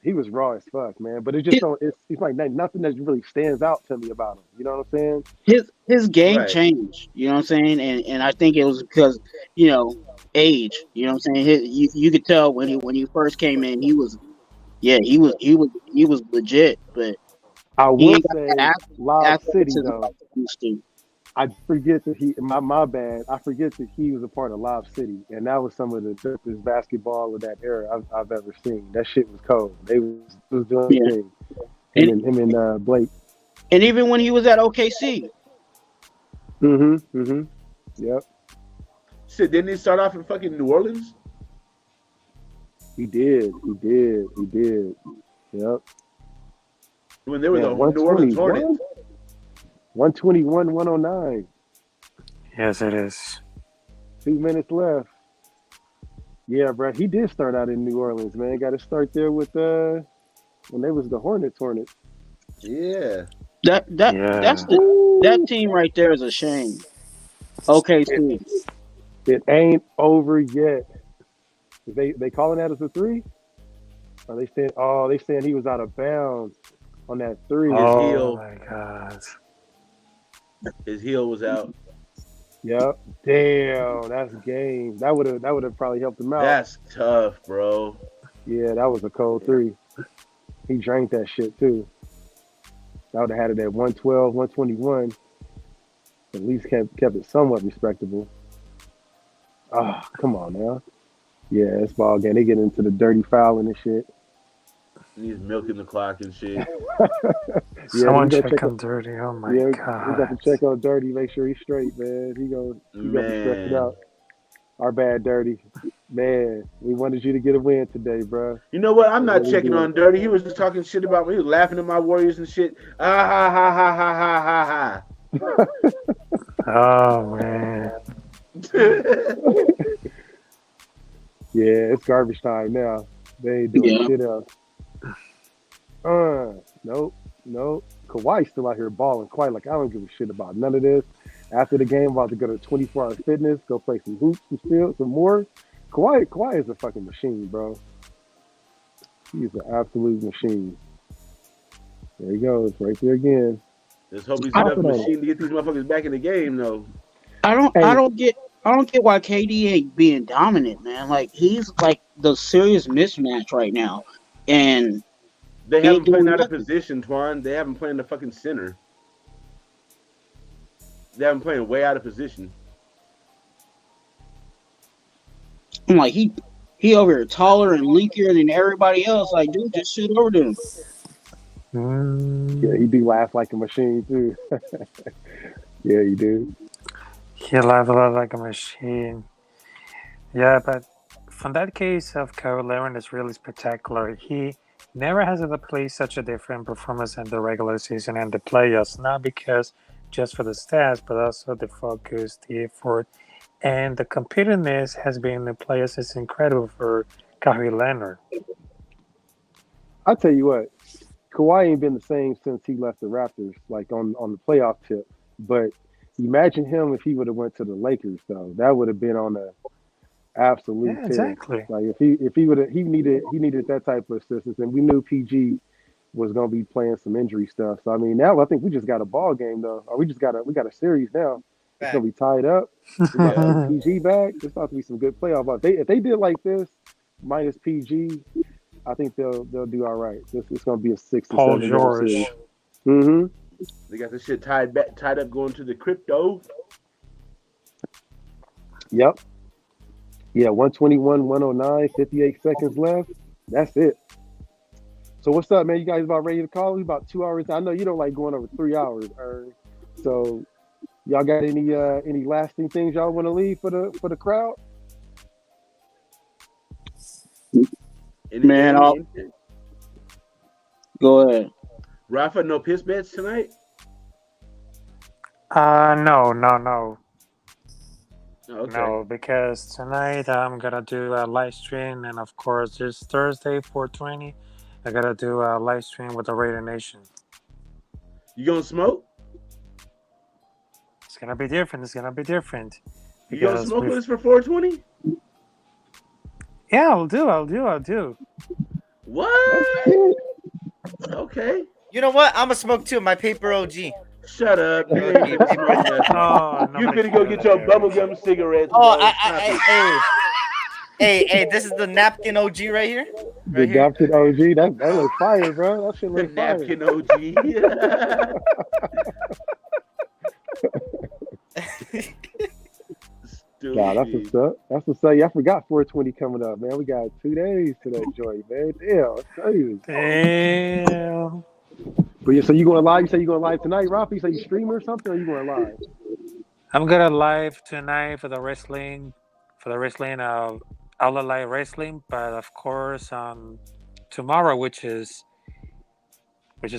he was raw as fuck, man. But it just don't. It's like nothing that really stands out to me about him. You know what I'm saying? His game Right. changed. You know what I'm saying? And I think it was because age. You know what I'm saying? You could tell when he first came in, he was legit, but I he will ain't got say, that Lob City athleticism though. like he used to. I forget that my bad. I forget that he was a part of Lob City, and that was some of the dopest basketball of that era I've ever seen. That shit was cold. They was doing Yeah. thing. And Him and Blake. and even when he was at OKC. Yep. Shit, didn't he start off in fucking New Orleans? He did. Yep. When they were the New 121, Orleans Hornets. 121, 109. Yes, it is. 2 minutes left. Yeah, bro. He did start out in New Orleans, man. Got to start there with when they was the Hornets. Yeah. That team right there is a shame. OKC. It ain't over yet. They calling that as a 3? Are they saying? Oh, they saying he was out of bounds on that 3. Oh my God. His heel was out. Yep. Damn, that's game. That would have probably helped him out. That's tough, bro. Yeah, that was a cold 3. He drank that shit too. I would have had it at 112, 121. At least kept it somewhat respectable. Oh, come on now. Yeah, it's ball game. They get into the dirty fouling and shit. He's milking the clock and shit. Someone check on Dirty. Oh my God. We got to check on Dirty. Make sure he's straight, man. He gonna be stressing out. Our bad, Dirty. Man, we wanted you to get a win today, bro. You know what? I'm not checking on Dirty. He was just talking shit about me. He was laughing at my Warriors and shit. Ah ha ha ha ha ha ha. Oh man. Yeah, it's garbage time now. They ain't doing shit else. Nope. Kawhi's still out here balling quite like I don't give a shit about none of this. After the game, I'm about to go to 24 Hour Fitness, go play some hoops some more. Kawhi is a fucking machine, bro. He's an absolute machine. There he goes, right there again. Let's hope he's enough machine to get these motherfuckers back in the game, though. I don't get why KD ain't being dominant, man. Like he's like the serious mismatch right now, and they haven't played out of position, Twan. They haven't played in the fucking center. They haven't played way out of position. I'm like he over here taller and linkier than everybody else. Like, dude, just shoot over to him. Yeah, he do laugh like a machine too. Yeah, he do. He laughed a lot like a machine. Yeah, but from that case of Kawhi Leonard is really spectacular. He never has ever played such a different performance in the regular season and the playoffs, not because just for the stats, but also the focus, the effort, and the competitiveness has been in the playoffs is incredible for Kawhi Leonard. I tell you what, Kawhi ain't been the same since he left the Raptors, like on the playoff tip. But imagine him if he would have went to the Lakers, though. That would have been on a absolute Yeah, exactly. Like if he would have he needed that type of assistance, and we knew PG was gonna be playing some injury stuff. So I mean, now I think we just got a ball game though, or we got a series now. It's gonna be tied up. We got PG back. It's about to be some good playoff. If they did like this minus PG, I think they'll do all right. It's gonna be a 6 to 7 George. series. Mm-hmm. They got this shit tied up going to the crypto. Yep. Yeah, 121, 109, 58 seconds left. That's it. So what's up, man? You guys about ready to call? We about 2 hours. I know you don't like going over 3 hours, so y'all got any lasting things y'all want to leave for the crowd? Man, go ahead. Rafa, no piss bets tonight? No. Okay. No, because tonight I'm gonna do a live stream, and of course this Thursday 420, I gotta do a live stream with the Raider Nation. You gonna smoke? It's gonna be different. It's gonna be different You gonna because smoke with us for 420? yeah, I'll do. What? Okay. You know what? I'm gonna smoke too. My paper OG. Shut up. You Okay, ain't gonna smoke nothing. Oh, You nobody finna go can get do your that. bubblegum cigarettes, Oh, bro. Stop it. hey, this is the napkin OG right here. The Right here. adopted OG, that looks fire, bro. That shit The looks fire. napkin OG. Nah, that's what's up. That's what's up. Yeah, I forgot 420 coming up, man. We got 2 days to that joint, man. Damn, that's crazy. Damn. But yeah, so you going live? You say you going live tonight, Rafi? You say you streaming or something, or you going live? I'm gonna live tonight for the wrestling, of Outlet Live Wrestling, but of course tomorrow, which is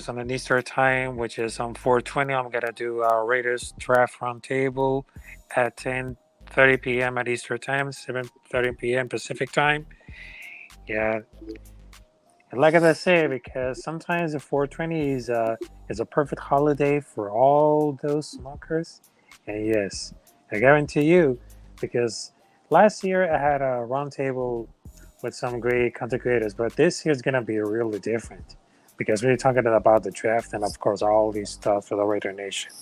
on an Easter time, which is on 420, I'm gonna do our Raiders Draft Roundtable at 10:30 p.m. at Easter time, 7:30 p.m. Pacific time. Yeah. And like as I say, because sometimes the 420 is a perfect holiday for all those smokers. And yes, I guarantee you, because last year I had a roundtable with some great content creators, but this year is gonna be really different because we're talking about the draft and of course all these stuff for the Raider Nation.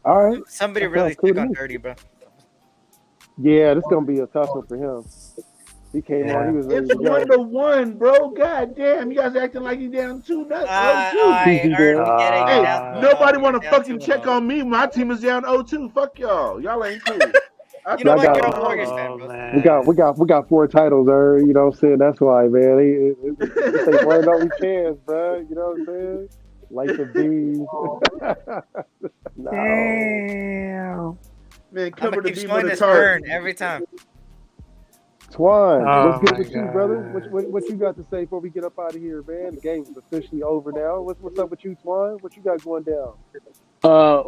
All right. Somebody That really sounds cool sick to on me. Dirty, bro. Yeah, this gonna be a tough one for him. He came on, he Yeah. was ready It's to go. 1-1, bro. God damn, you guys acting like he's down 2-0. I Easy earned there. getting Hey, down 2-0. nobody want to Down fucking 2-0. check on me. My team is down 0-2. Fuck y'all. Y'all ain't cool. You know I what? got- You're a fucking Warriors home. fan, Oh bro. man. We got 4 titles, you know what I'm saying? That's why, man. It's a one and only chance, bro. You know what I'm saying? Like the bees. No. Damn. Man, I'm cover gonna the keep beam showing with a this tarp. burn every time. Twan, Oh what's good my with you, brother? God. What you got to say before we get up out of here, man? The game's officially over now. What's up with you, Twan? What you got going down?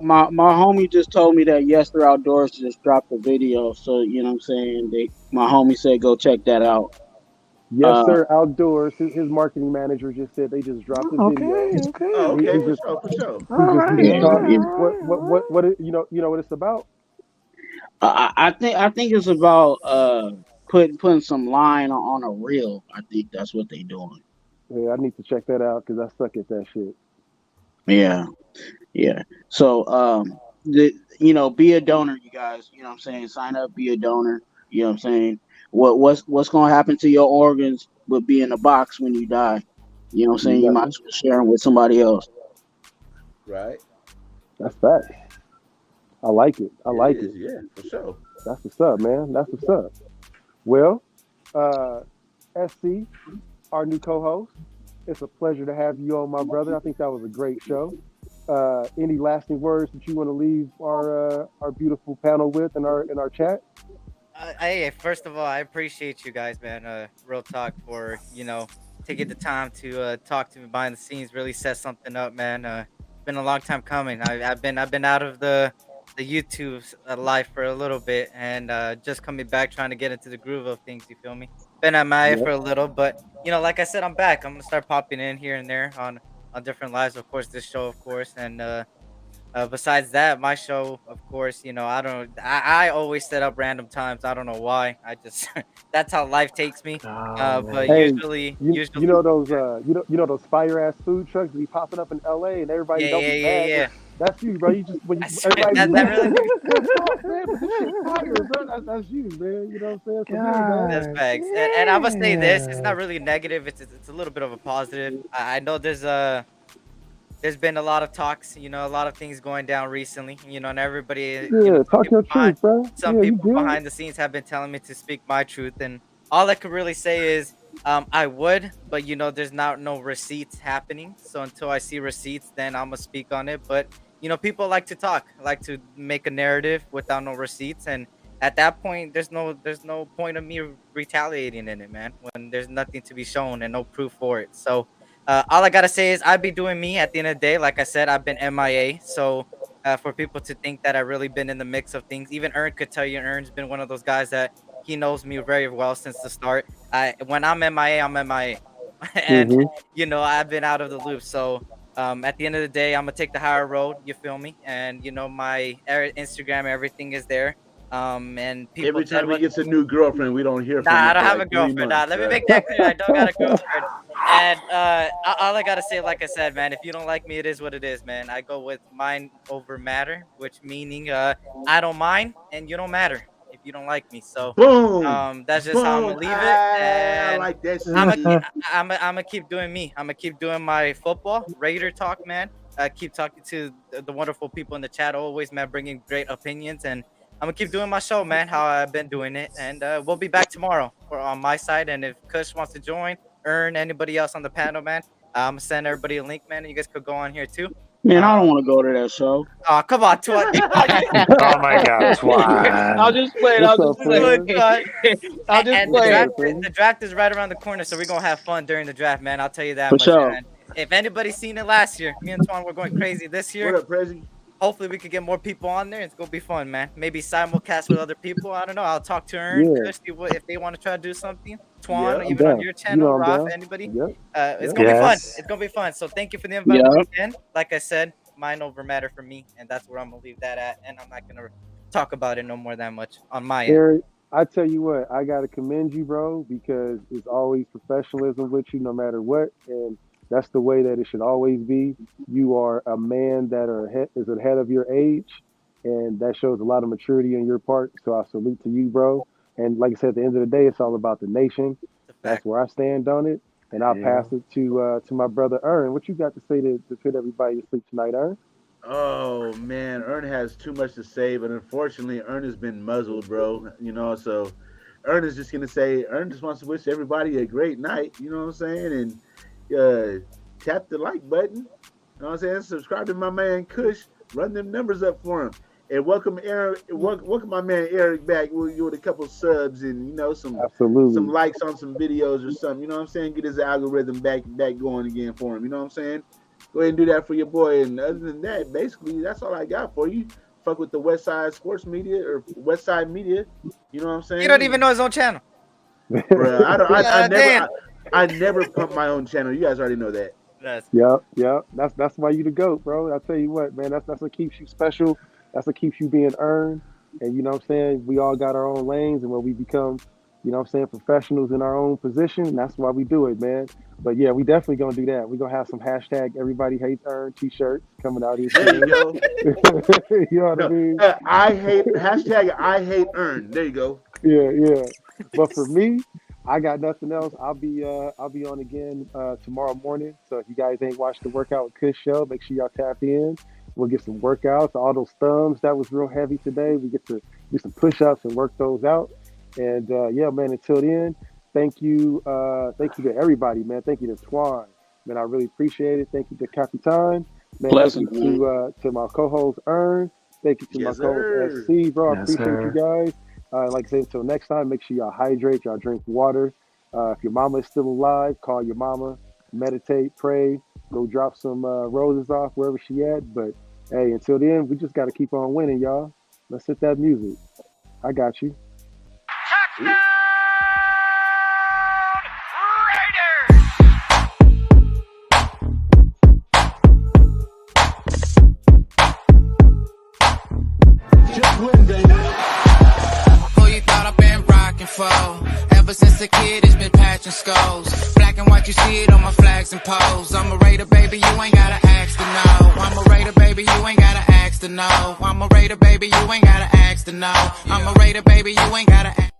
My homie just told me that Yester Outdoors just dropped a video, so you know what I'm saying. My homie said go check that out. Yes, sir. Outdoors. His marketing manager just said they just dropped a video. Okay. Oh, He okay, just for sure. All right. he just Yeah, talked. yeah. What you know what it's about? I think it's about putting some line on a reel. I think that's what they doing. Yeah, I need to check that out because I suck at that shit. Yeah, yeah. So be a donor, you guys. You know what I'm saying. Sign up, be a donor. You know what I'm saying. What's gonna happen to your organs will be in a box when you die. You know what I'm saying. You might as well share them with somebody else. Right. That's fact. I like it. I like is, it. yeah, for sure. That's what's up, man. That's what's up. Well, SC, our new co-host, it's a pleasure to have you on, my brother. I think that was a great show. Any lasting words that you want to leave our beautiful panel with in our chat? Hey, first of all, I appreciate you guys, man. Real talk for taking the time to talk to me behind the scenes. Really set something up, man. It's been a long time coming. I've been out of the YouTube life for a little bit, and just coming back, trying to get into the groove of things. You feel me? Been at MIA for a little, but like I said, I'm back. I'm gonna start popping in here and there on different lives. Of course, this show, of course, and besides that, my show, of course, I always set up random times. I don't know why. I just that's how life takes me. Oh But man. Hey, usually, you know those you know those fire ass food trucks that be popping up in LA and everybody don't be mad. yeah. That's you, bro. You just I swear, everybody that really man, but this shit fire, bro. That's you, man. You know what I'm saying? So yeah, man. That's God facts. And I'm gonna say this: it's not damn. really negative. It's a little bit of a positive. I know there's been a lot of talks, a lot of things going down recently, and everybody, Yeah, some talk people your truth, bro. some Yeah, you people good. behind the scenes have been telling me to speak my truth, and all I could really say is I would, but there's no receipts happening. So until I see receipts, then I'm gonna speak on it. But people like to talk, like to make a narrative without no receipts, and at that point, there's no point of me retaliating in it, man. When there's nothing to be shown and no proof for it. So all I gotta say is I'd be doing me at the end of the day. Like I said, I've been MIA, so for people to think that I've really been in the mix of things. Even Ern could tell you, Ern's been one of those guys that he knows me very well since the start. When I'm MIA, I'm MIA, and Mm-hmm. I've been out of the loop. So at the end of the day, I'm gonna take the higher road. You feel me? And my Instagram, everything is there. And people Every said time he what. gets a new girlfriend, we don't hear Nah, from I him don't for have a like 3 girlfriend. Nah, months. let me Right? make that clear. I don't got a girlfriend. And all I gotta say, like I said, man, if you don't like me, it is what it is, man. I go with mind over matter, which meaning I don't mind and you don't matter if you don't like me. So Boom, that's just how I'm boom. gonna leave it. I And like that I'm shit. gonna I'm gonna keep doing me. I'm gonna keep doing my football Raider talk, man. Keep talking to the wonderful people in the chat always, man, bringing great opinions, and I'm gonna keep doing my show, man, how I've been doing it, and we'll be back tomorrow on my side. And if Kush wants to join, anybody else on the panel, man, I'm gonna send everybody a link, man. And you guys could go on here too. Man, I don't want to go to that show. Oh, come on, Twat. Oh my God, I'll Twan. just play it. What's I'll up, just play friend? it. I'll just And play it. the draft is right around the corner, so we're gonna have fun during the draft, man. I'll tell you that For much, sure. man. If anybody's seen it last year, me and Twan were going crazy this What year. up, Prezi? Hopefully, we could get more people on there. It's gonna be fun, man. Maybe simulcast with other people. I don't know. I'll talk to Ern, Yeah. Kush, if they want to try to do something. Twan, Yeah. I'm even on down. your You channel, know I'm Raf, down. anybody. Yep. It's gonna be fun. Yes. It's gonna be fun. So thank you for the invite Yeah. once again. Like I said, mind over matter for me, and that's where I'm gonna leave that at. And I'm not gonna talk about it no more that much on my end. Eric, I tell you what, I gotta commend you, bro, because it's always professionalism with you, no matter what, and that's the way that it should always be. You are a man that is ahead of your age, and that shows a lot of maturity on your part. So I salute to you, bro. And like I said, at the end of the day, it's all about the nation. It's a That's fact. where I stand on it, and I'll Yeah. pass it to my brother Ern. What you got to say to put everybody to sleep tonight, Ern? Oh man, Ern has too much to say, but unfortunately, Ern has been muzzled, bro. So Ern is just gonna say, Ern just wants to wish everybody a great night. You know what I'm saying? And tap the like button. You know what I'm saying? Subscribe to my man Kush. Run them numbers up for him. And welcome Eric. Welcome my man Eric back with a couple subs and some Absolutely. likes on some videos or something. You know what I'm saying? Get his algorithm back going again for him. You know what I'm saying? Go ahead and do that for your boy. And other than that, basically, that's all I got for you. Fuck with the West Side Sports Media or West Side Media. You know what I'm saying? He don't even know his own channel. Bruh, I don't. I damn. never. I never pump my own channel. You guys already know that. That's Yep. That's why you the GOAT, bro. I tell you what, man, that's what keeps you special. That's what keeps you being earned. And you know what I'm saying? We all got our own lanes, and when we become, professionals in our own position, that's why we do it, man. But yeah, we definitely gonna do that. We're gonna have some hashtag everybody hates earn t-shirts coming out here There you soon. go. You know what I mean? I hate earn. There you go. Yeah. But for me, I got nothing else. I'll be on again tomorrow morning. So if you guys ain't watched the Workout with Kush show, make sure y'all tap in. We'll get some workouts. All those thumbs that was real heavy today. We get to do some push-ups and work those out. And yeah, man. Until then, thank you to everybody, man. Thank you to Twan, man. I really appreciate it. Thank you to Capitan, man. Blessings, Thank you to my co-host Ern. Thank you to Yes, my co-host sir. SC, bro. I Yes, appreciate sir. you guys. Like I said, until next time, make sure y'all hydrate, y'all drink water. If your mama is still alive, call your mama, meditate, pray, go drop some roses off wherever she at. But hey, until then, we just got to keep on winning, y'all. Let's hit that music. I got you. Who you thought I've been rocking for? Ever since a kid, it's been patching skulls. Black and white, you see it on my flags and poles. I'm a Raider, baby, you ain't gotta ask to know. I'm a Raider, baby, you ain't gotta ask to know. I'm a Raider, baby, you ain't gotta ask to know. I'm a Raider, baby, you ain't gotta ask.